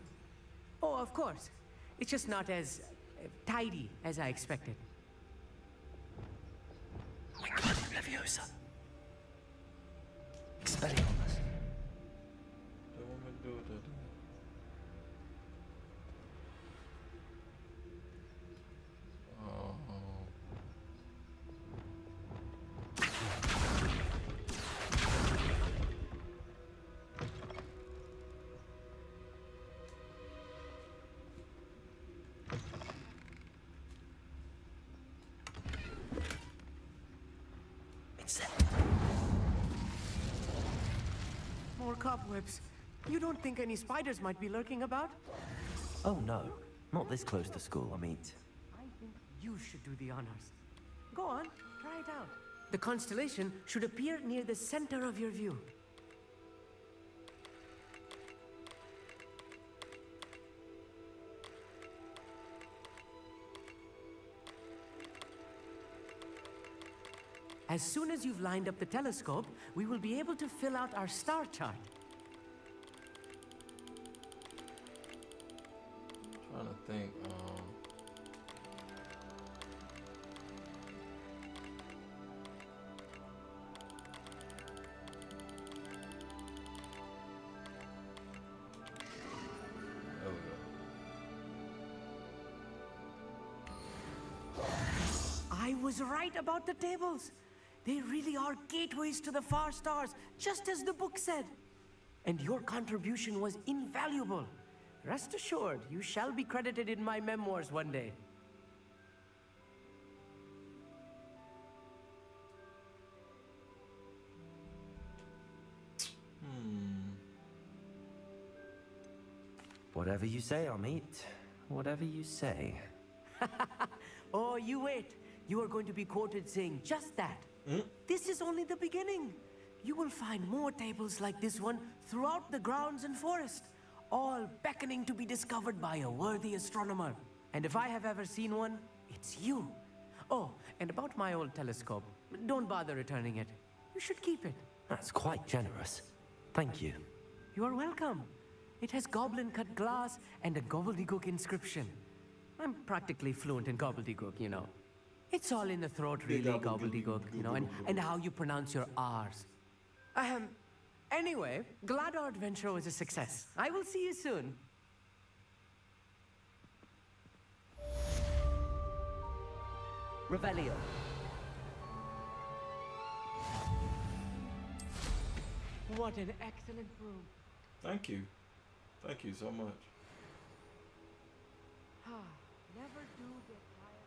S16: Oh, of course. It's just not as tidy as I expected.
S1: Wingardium Leviosa. Expelliarmus.
S4: They want me to do it,
S16: More cobwebs. You don't think any spiders might be lurking about?
S1: Oh no, not this close to school, I mean.
S16: I think you should do the honors. Go on, try it out. The constellation should appear near the center of your view. As soon as you've lined up the telescope, we will be able to fill out our star chart.
S4: I'm trying to think. There we go.
S16: I was right about the tables. They really are gateways to the far stars, just as the book said. And your contribution was invaluable. Rest assured, you shall be credited in my memoirs one day.
S1: Whatever you say, Amit. Whatever you say.
S16: Oh, you wait. You are going to be quoted saying just that. This is only the beginning. You will find more tables like this one throughout the grounds and forest, all beckoning to be discovered by a worthy astronomer. And if I have ever seen one, it's you. Oh, and about my old telescope, don't bother returning it. You should keep it.
S1: That's quite generous. Thank you.
S16: You are welcome. It has goblin-cut glass and a gobbledygook inscription. I'm practically fluent in gobbledygook, you know. It's all in the throat, really, gobbledygook, you know, and how you pronounce your R's. Anyway, glad our adventure was a success. I will see you soon.
S1: Revelio.
S16: What an excellent room.
S4: Thank you. Thank you so much.
S16: Never do get tired.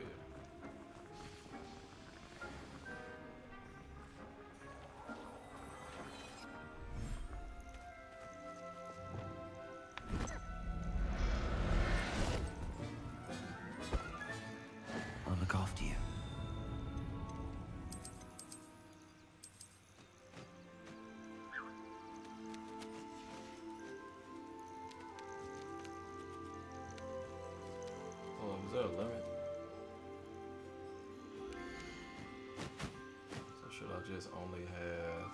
S4: familiar.
S1: I'll look after you.
S4: Oh, is there a limit? So should I just only have...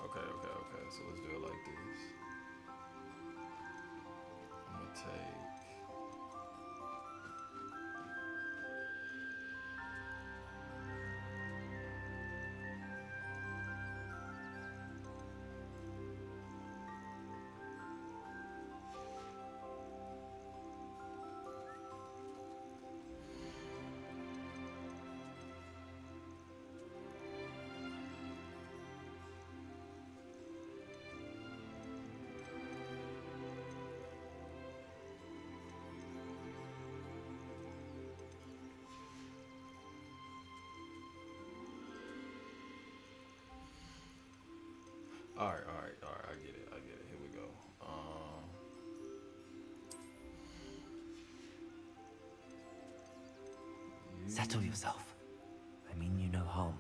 S4: Okay. So let's do it like this. I'm gonna take... All right. I get it. Here we go.
S1: Settle yourself. I mean you no harm.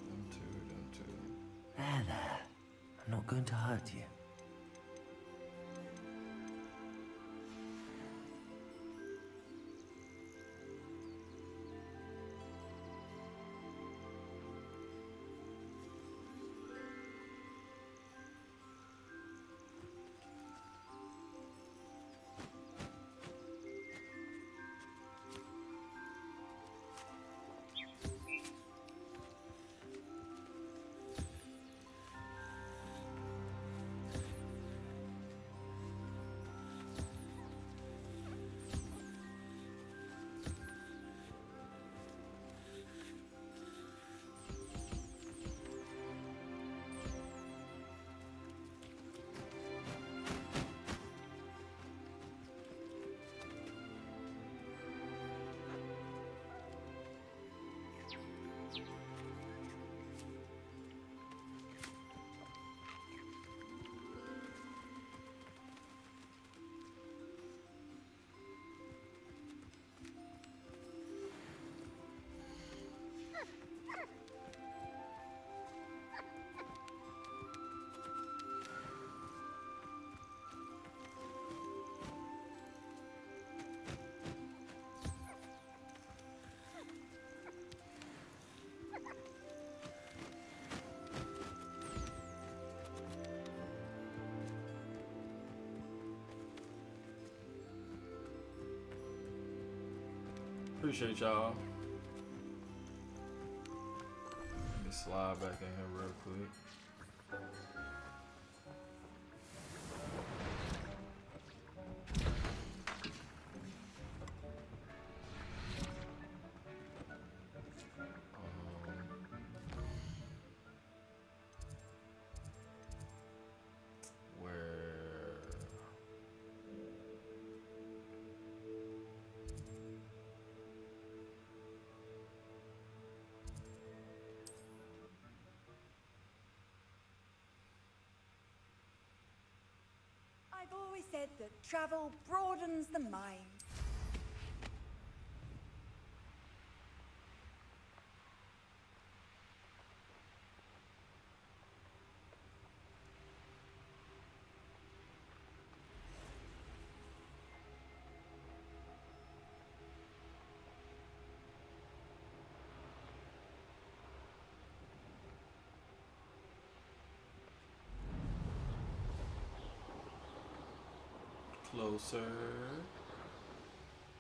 S4: Them two.
S1: There. I'm not going to hurt you.
S4: Appreciate y'all. Let me slide back in here real quick.
S15: I've always said that travel broadens the mind.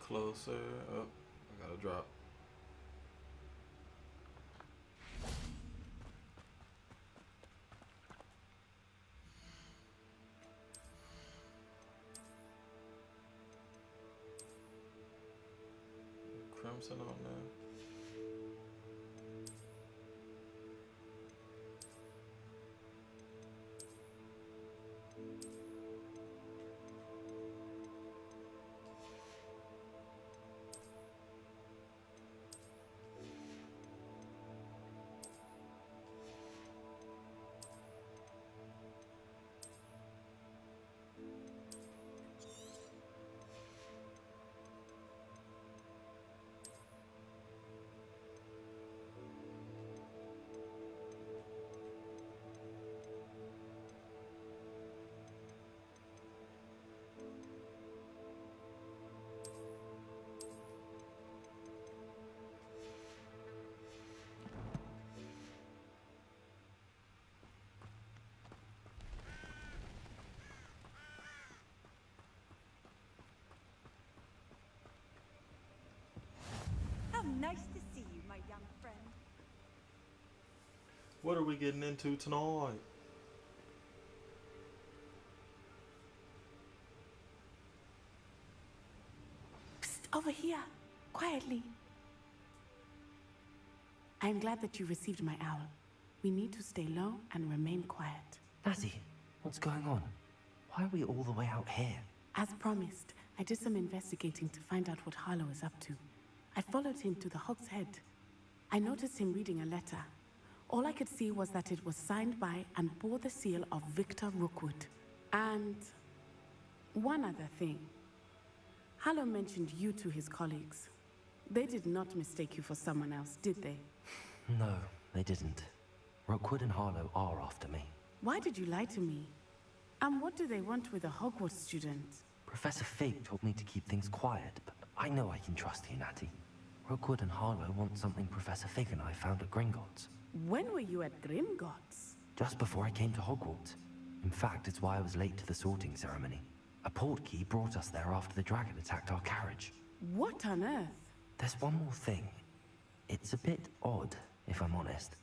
S4: Closer. Oh, I gotta drop. content on there.
S15: How nice to see you, my young friend.
S4: What are we getting into tonight?
S8: Psst, over here, quietly. I'm glad that you received my owl. We need to stay low and remain quiet.
S1: Natty, what's going on? Why are we all the way out here?
S8: As promised, I did some investigating to find out what Harlow is up to. I followed him to the Hog's Head. I noticed him reading a letter. All I could see was that it was signed by and bore the seal of Victor Rookwood. And one other thing. Harlow mentioned you to his colleagues. They did not mistake you for someone else, did they?
S1: No, they didn't. Rookwood and Harlow are after me.
S8: Why did you lie to me? And what do they want with a Hogwarts student?
S1: Professor Fig told me to keep things quiet, but I know I can trust you, Natty. Rookwood and Harlow want something Professor Fig and I found at Gringotts.
S8: When were you at Gringotts?
S1: Just before I came to Hogwarts. In fact, it's why I was late to the sorting ceremony. A portkey brought us there after the dragon attacked our carriage.
S8: What on earth?
S1: There's one more thing. It's a bit odd, if I'm honest.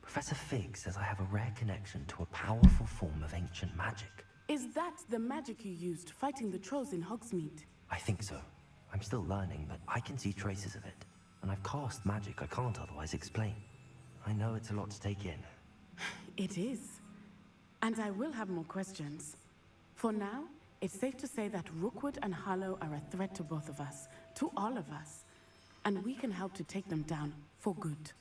S1: Professor Fig says I have a rare connection to a powerful form of ancient magic.
S8: Is that the magic you used fighting the trolls in Hogsmeade?
S1: I think so. I'm still learning, but I can see traces of it. And I've cast magic I can't otherwise explain. I know it's a lot to take in.
S8: It is. And I will have more questions. For now, it's safe to say that Rookwood and Harlow are a threat to both of us, to all of us. And we can help to take them down for good.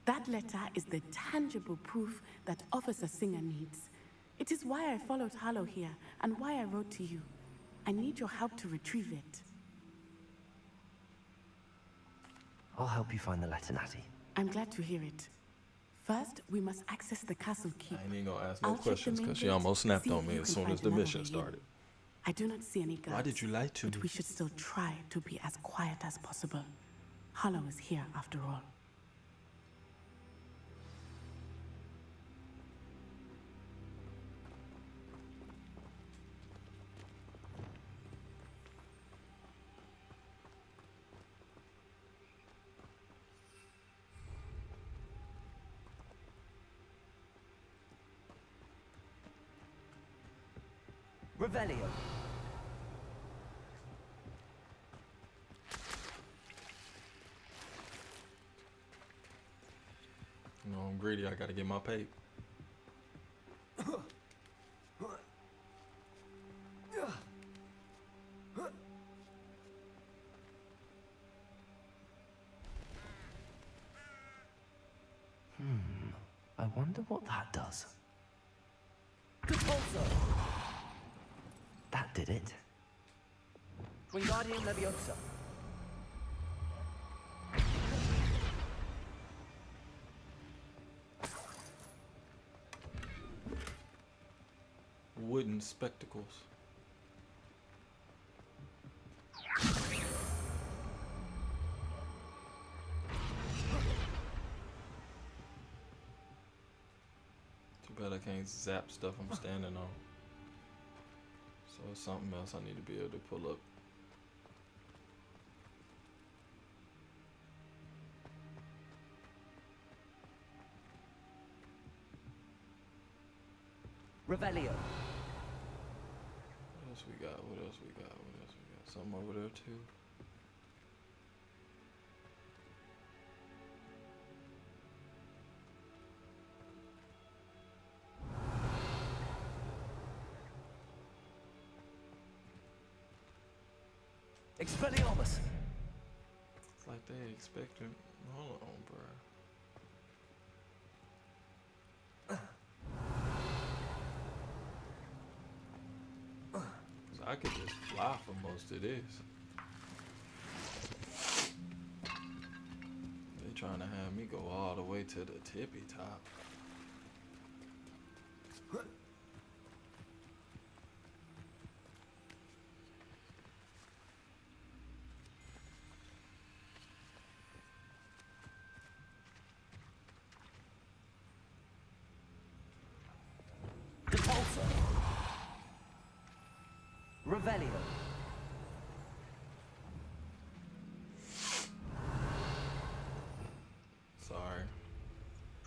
S8: That letter is the tangible proof that Officer Singer needs. It is why I followed Harlow here and why I wrote to you. I need your help to retrieve it.
S1: I'll help you find the letter, Natty.
S8: I'm glad to hear it. First, we must access the castle keep.
S4: I ain't even gonna ask no questions because she almost snapped on me as soon as the mission started.
S8: I do not see any guards.
S4: Why did you lie to me?
S8: But we should still try to be as quiet as possible. Harlow is here after all.
S6: Revelio.
S4: You know, I'm greedy. I gotta get my pay.
S1: I wonder what that does. That did it.
S6: Wingardium Leviosa.
S4: Wooden spectacles. Too bad I can't zap stuff I'm standing on. So it's something else I need to be able to pull up.
S6: Revelio.
S4: What else we got? What else we got? What else we got? Something over there too.
S1: Expelliarmus!
S4: It's like they expecting. Hold on, bro. I could just fly for most of this. They trying to have me go all the way to the tippy top.
S1: Repulsor! Revelio!
S4: Sorry.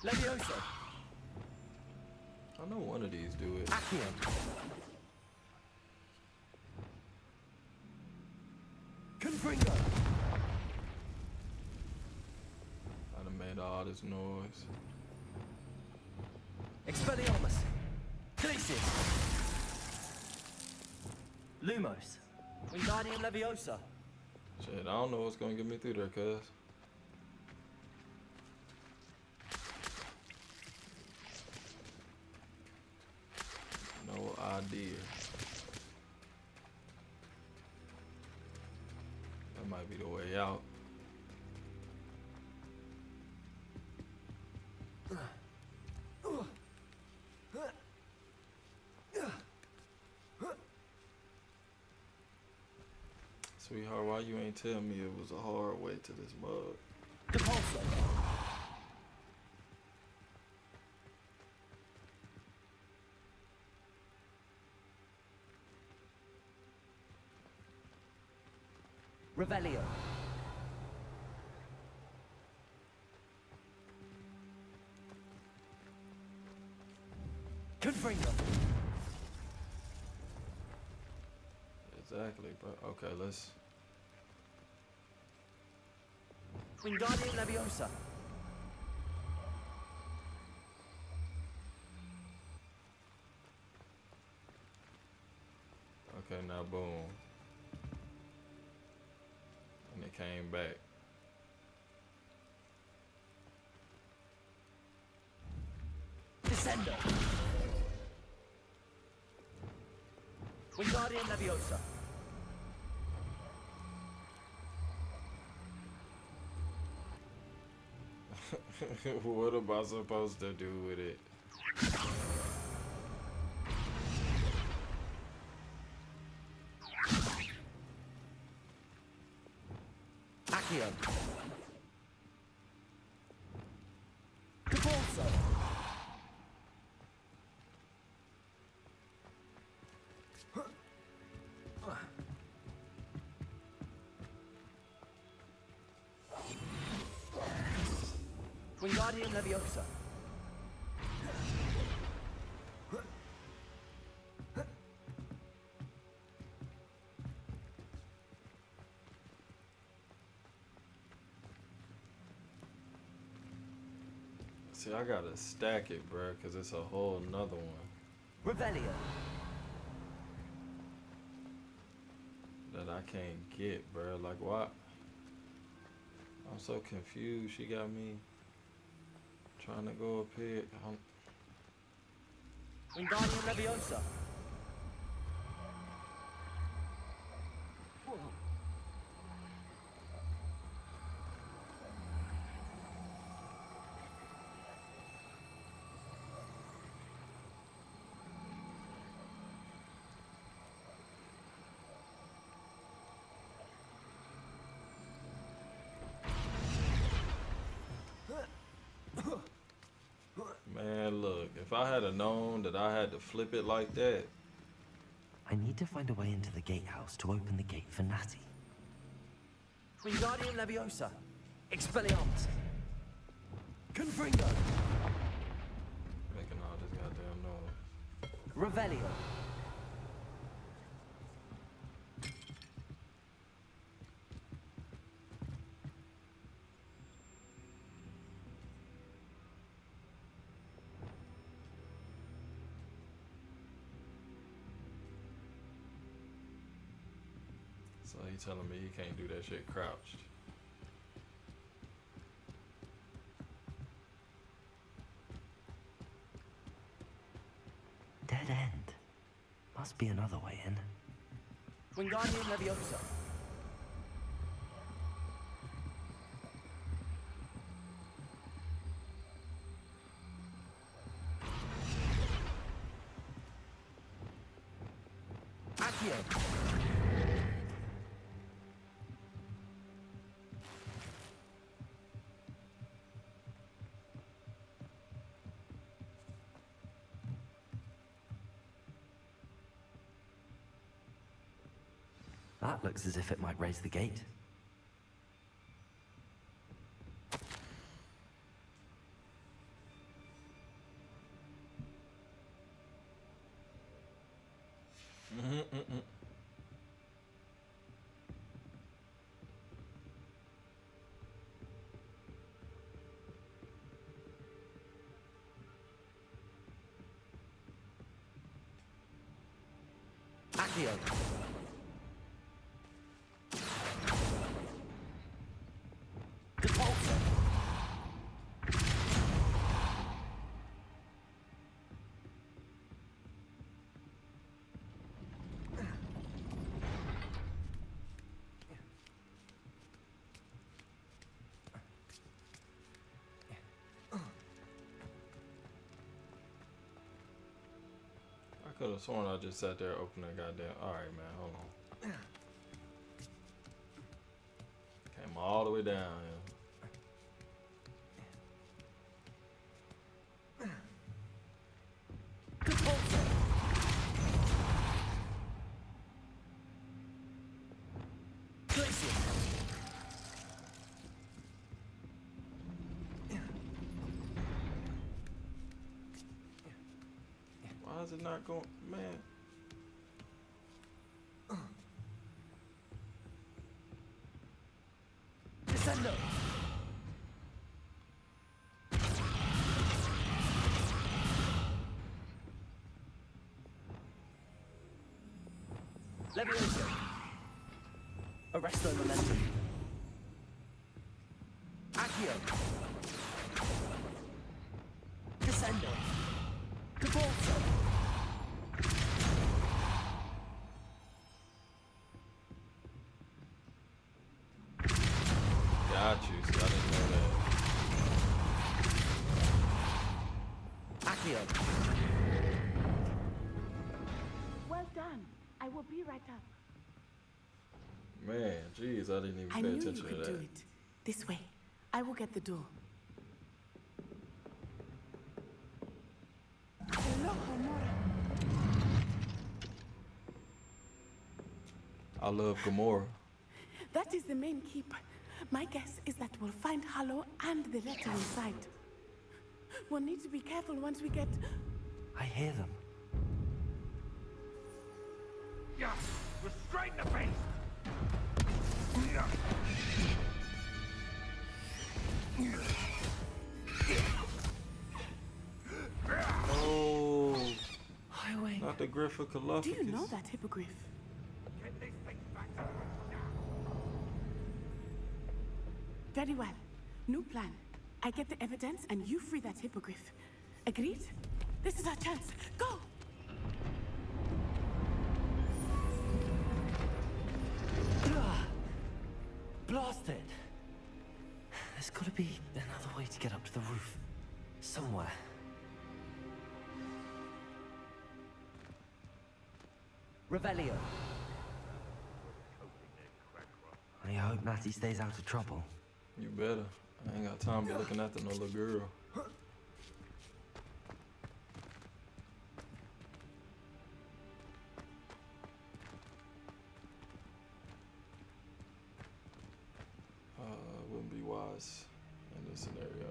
S1: Leviosa!
S4: I know one of these do it.
S1: Accio! Confringo!
S4: I done made all this noise.
S1: Expelliarmus! Glacius! Lumos! Wingardium Leviosa!
S4: Shit, I don't know what's gonna get me through there, cuz. No idea. That might be the way out. Sweetheart, why you ain't tell me it was a hard way to this mug?
S1: Repulsor! Revelio! Confringo!
S4: Exactly, bro. Okay, let's.
S1: Wingardium Leviosa!
S4: Okay, now boom. And it came back.
S1: Descendo! Wingardium Leviosa!
S4: What am I supposed to do with it?
S1: Accio! Repulsor! Wingardium Leviosa!
S4: See, I gotta stack it, bro, because it's a whole nother one.
S1: Revelio!
S4: That I can't get, bro. Like, why? I'm so confused. She got me trying to go up here.
S1: Wingardium Leviosa!
S4: Man, look, if I had known that I had to flip it like that.
S1: I need to find a way into the gatehouse to open the gate for Natty. Wingardium Leviosa! Expelliarmus! Confringo!
S4: Making all this goddamn noise.
S1: Revelio!
S4: So he telling me he can't do that shit crouched.
S1: Dead end. Must be another way in.
S6: Wingardium Leviosa. Accio.
S1: That looks as if it might raise the gate.
S6: Accio. Repulsor.
S4: I could have sworn I just sat there opening the goddamn. Alright, man, hold on. Came all the way down here. Why is it not going, man?
S6: Descendo. Leviosa. Arresto momentum. Accio. Descendo. Repulsor.
S4: Got you, see, I didn't know that.
S6: Accio.
S8: Well done. I will be right up.
S4: Man, jeez, I didn't even
S8: I
S4: pay
S8: knew you
S4: attention to
S8: could
S4: that.
S8: do it. This way. I will get the door.
S4: I love Gamora.
S8: That is the main keep. My guess is that we'll find Hollow and the letter inside. We'll need to be careful once we get...
S1: I hear them.
S2: Yeah, we're straight in the face.
S4: Oh,
S1: Highway.
S4: not the Griffith-Columbus.
S8: Do you know that hippogriff? Very well. New plan. I get the evidence and you free that hippogriff. Agreed? This is our chance. Go!
S1: Blasted! There's gotta be another way to get up to the roof. Somewhere.
S6: Revelio.
S1: I hope Natty stays out of trouble.
S4: You better. I ain't got time to be looking after no little girl. Wouldn't be wise in this scenario.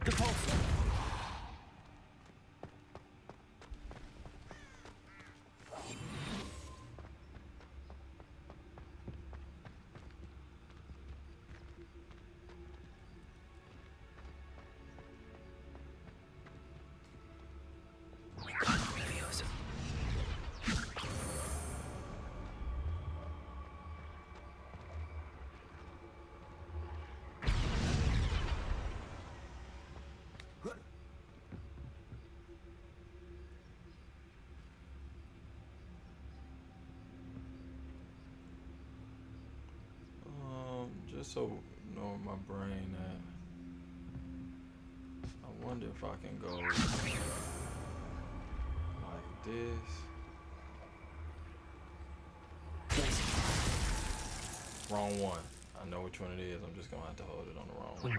S4: so know my brain at. I wonder if I can go like this. Wrong one. I know which one it is. I'm just gonna have to hold it on the wrong one.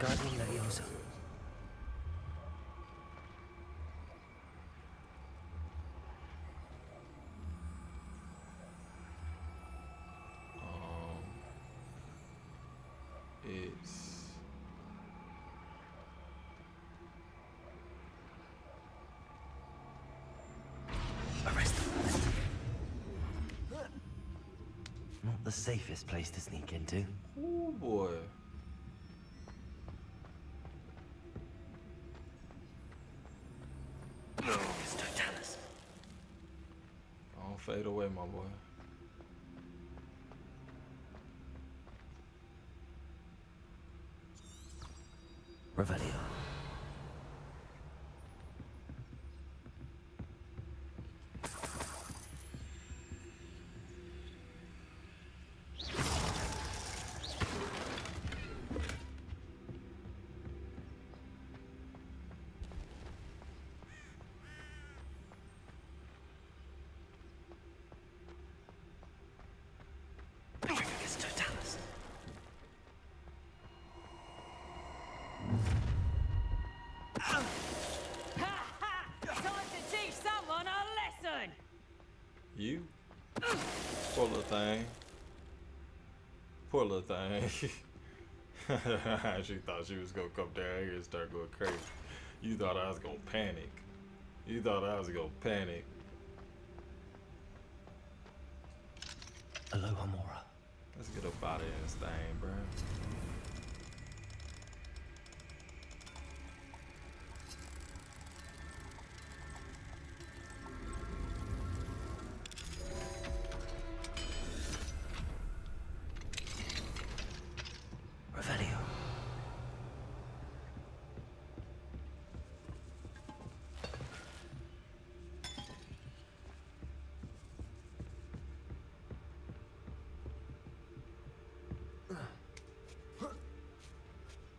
S4: It's
S1: Arrest them. Not the safest place to sneak into.
S4: oh boy.
S1: It's Totalis.
S4: Don't fade away, my boy.
S1: Revelio. It's Totalis.
S15: Time to teach someone a lesson!
S4: You? Poor little thing. Poor little thing. She thought she was gonna come down here and start going crazy. You thought I was gonna panic. You thought I was gonna panic.
S1: Aloha Mora.
S4: Let's get up out of this thing, bro.
S1: Revelio.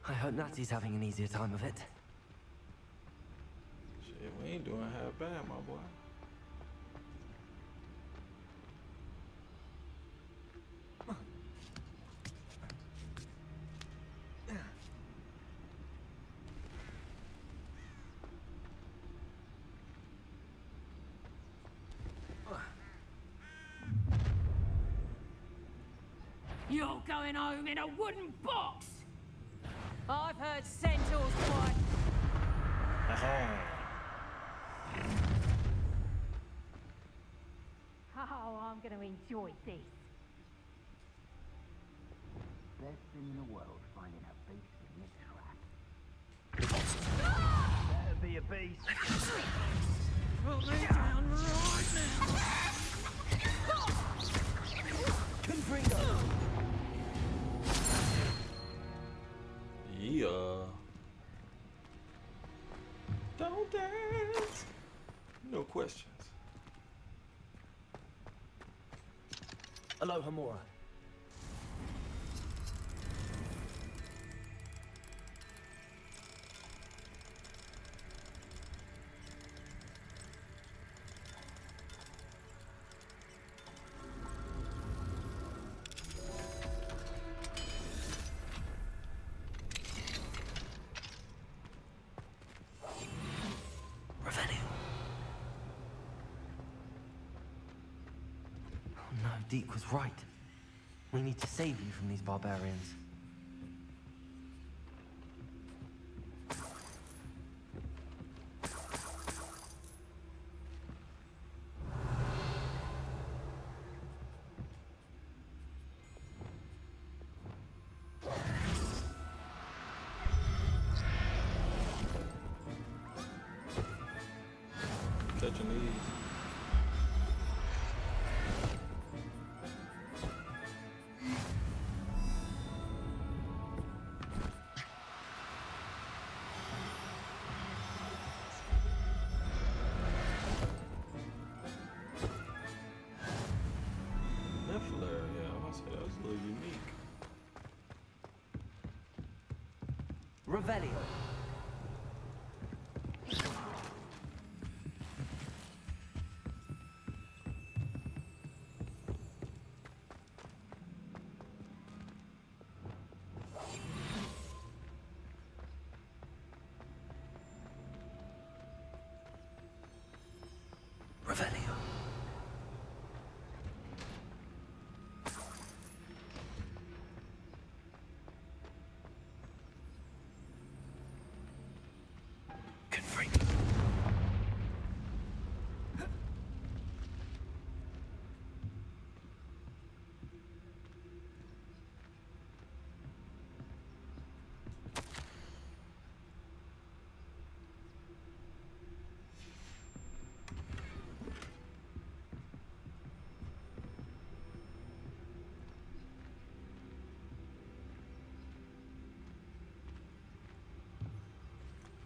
S1: I hope Natty's having an easier time of it.
S4: Shit, we ain't doing half bad, my boy.
S15: You're going home in a wooden box! I've heard centaurs quite... Oh, I'm going to enjoy this.
S6: Best thing in the world, finding a beast in your trap. Better be a beast.
S15: Put me down right now.
S1: Confringo!
S4: Yeah. Don't dance. No questions.
S1: Aloha Mora. No, Deke was right. We need to save you from these barbarians.
S4: Touching these. Niffler, yeah, I must say that was a little unique.
S1: Revelio. Revelio.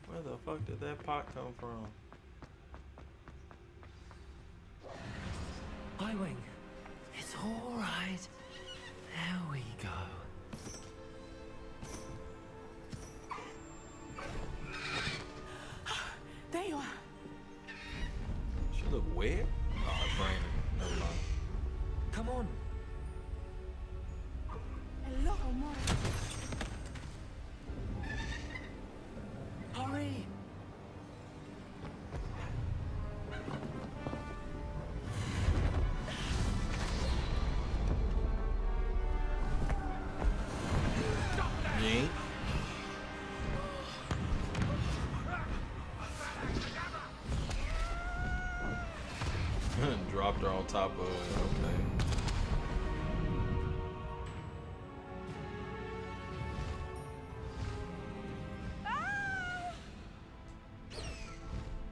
S4: Where the fuck did that pot come from?
S1: Highwing. It's all right. There we go.
S8: There you are.
S4: She look wet? Oh, it's raining. Never mind.
S1: Come on.
S8: Hello, Amor.
S1: Hurry.
S4: Yeet. Dropped her on top of it. Okay.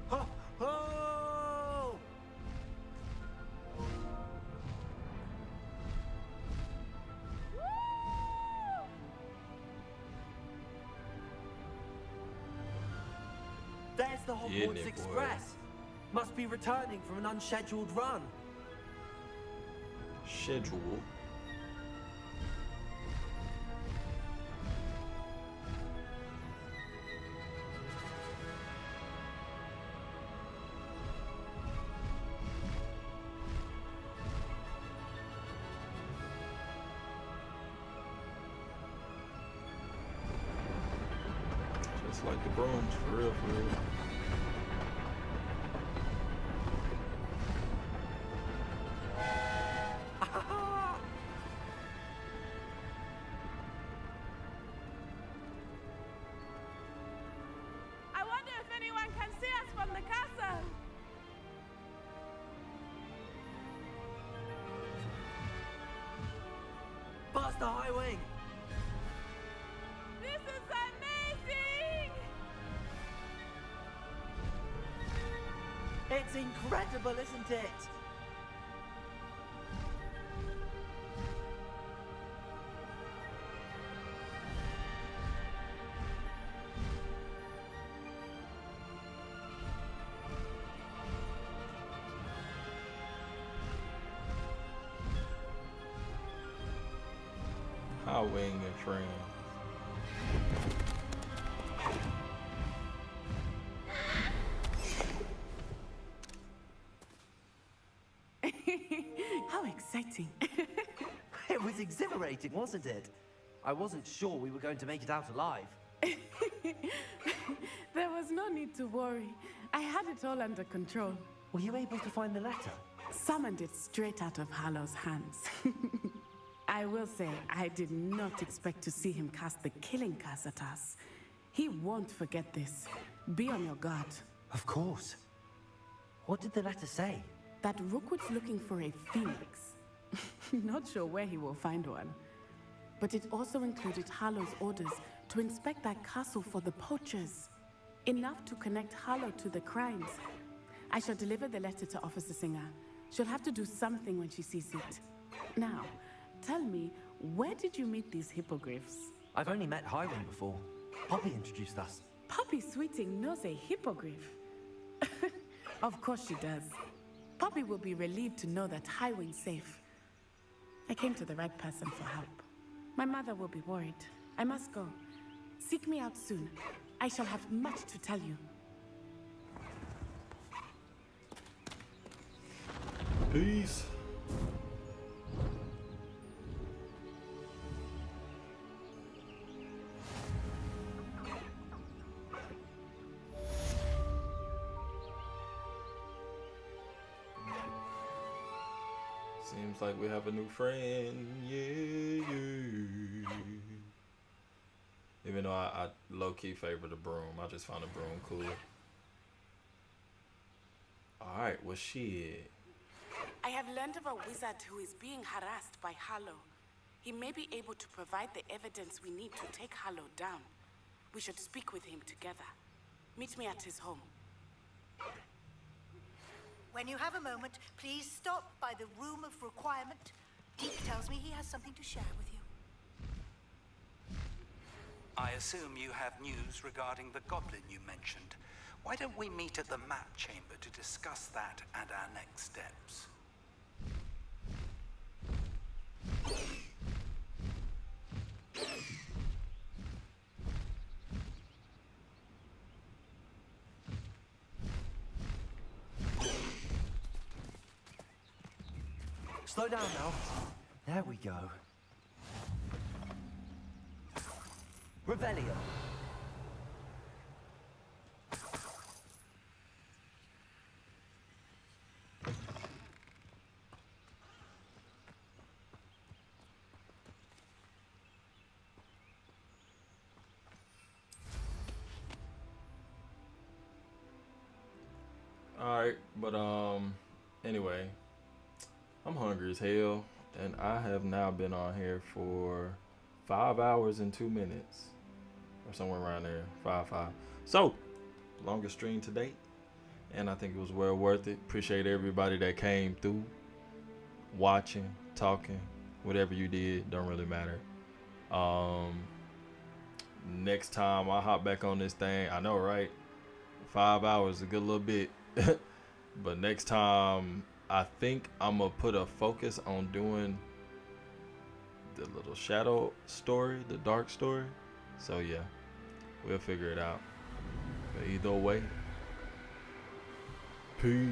S1: Ho, ho! There's the
S4: Getting
S1: Hogwarts
S4: it, boy.
S1: Express. Must be returning from an unscheduled run.
S4: Schedule. Just like the brooms, for real, for real.
S8: I wonder if anyone can see us from the castle.
S1: Faster, Highwing!
S8: This is amazing!
S1: It's incredible, isn't it?
S4: Highwing and friends.
S8: How exciting.
S1: It was exhilarating, wasn't it? I wasn't sure we were going to make it out alive.
S8: There was no need to worry. I had it all under control.
S1: Were you able to find the letter?
S8: Summoned it straight out of Hallow's hands. I will say, I did not expect to see him cast the killing curse at us. He won't forget this. Be on your guard.
S1: Of course. What did the letter say?
S8: That Rookwood's looking for a phoenix. Not sure where he will find one. But it also included Hallow's orders to inspect that castle for the poachers. Enough to connect Hallow to the crimes. I shall deliver the letter to Officer Singer. She'll have to do something when she sees it. Now, tell me, where did you meet these hippogriffs?
S1: I've only met Highwing before. Poppy introduced us.
S8: Poppy Sweeting knows a hippogriff. Of course she does. Poppy will be relieved to know that Highwing's safe. I came to the right person for help. My mother will be worried. I must go. Seek me out soon. I shall have much to tell you.
S4: Peace. Seems like we have a new friend. Yeah. Even though I low-key favor the broom. I just found the broom cool. Alright, well shit.
S8: I have learned of a wizard who is being harassed by Harlow. He may be able to provide the evidence we need to take Harlow down. We should speak with him together. Meet me at his home.
S5: When you have a moment, please stop by the Room of Requirement. Deke tells me he has something to share with you.
S18: I assume you have news regarding the goblin you mentioned. Why don't we meet at the map chamber to discuss that and our next steps?
S1: Slow down now. There we go. Revelio.
S4: Alright, but anyway, I'm hungry as hell, and I have now been on here for 5 hours and 2 minutes, or somewhere around there, 5. So, longest stream to date, and I think it was well worth it. Appreciate everybody that came through, watching, talking, whatever you did, don't really matter. Next time I hop back on this thing, I know, right? 5 hours, a good little bit. But next time, I think I'm gonna put a focus on doing the little shadow story, the dark story. So yeah, we'll figure it out. But either way, peace.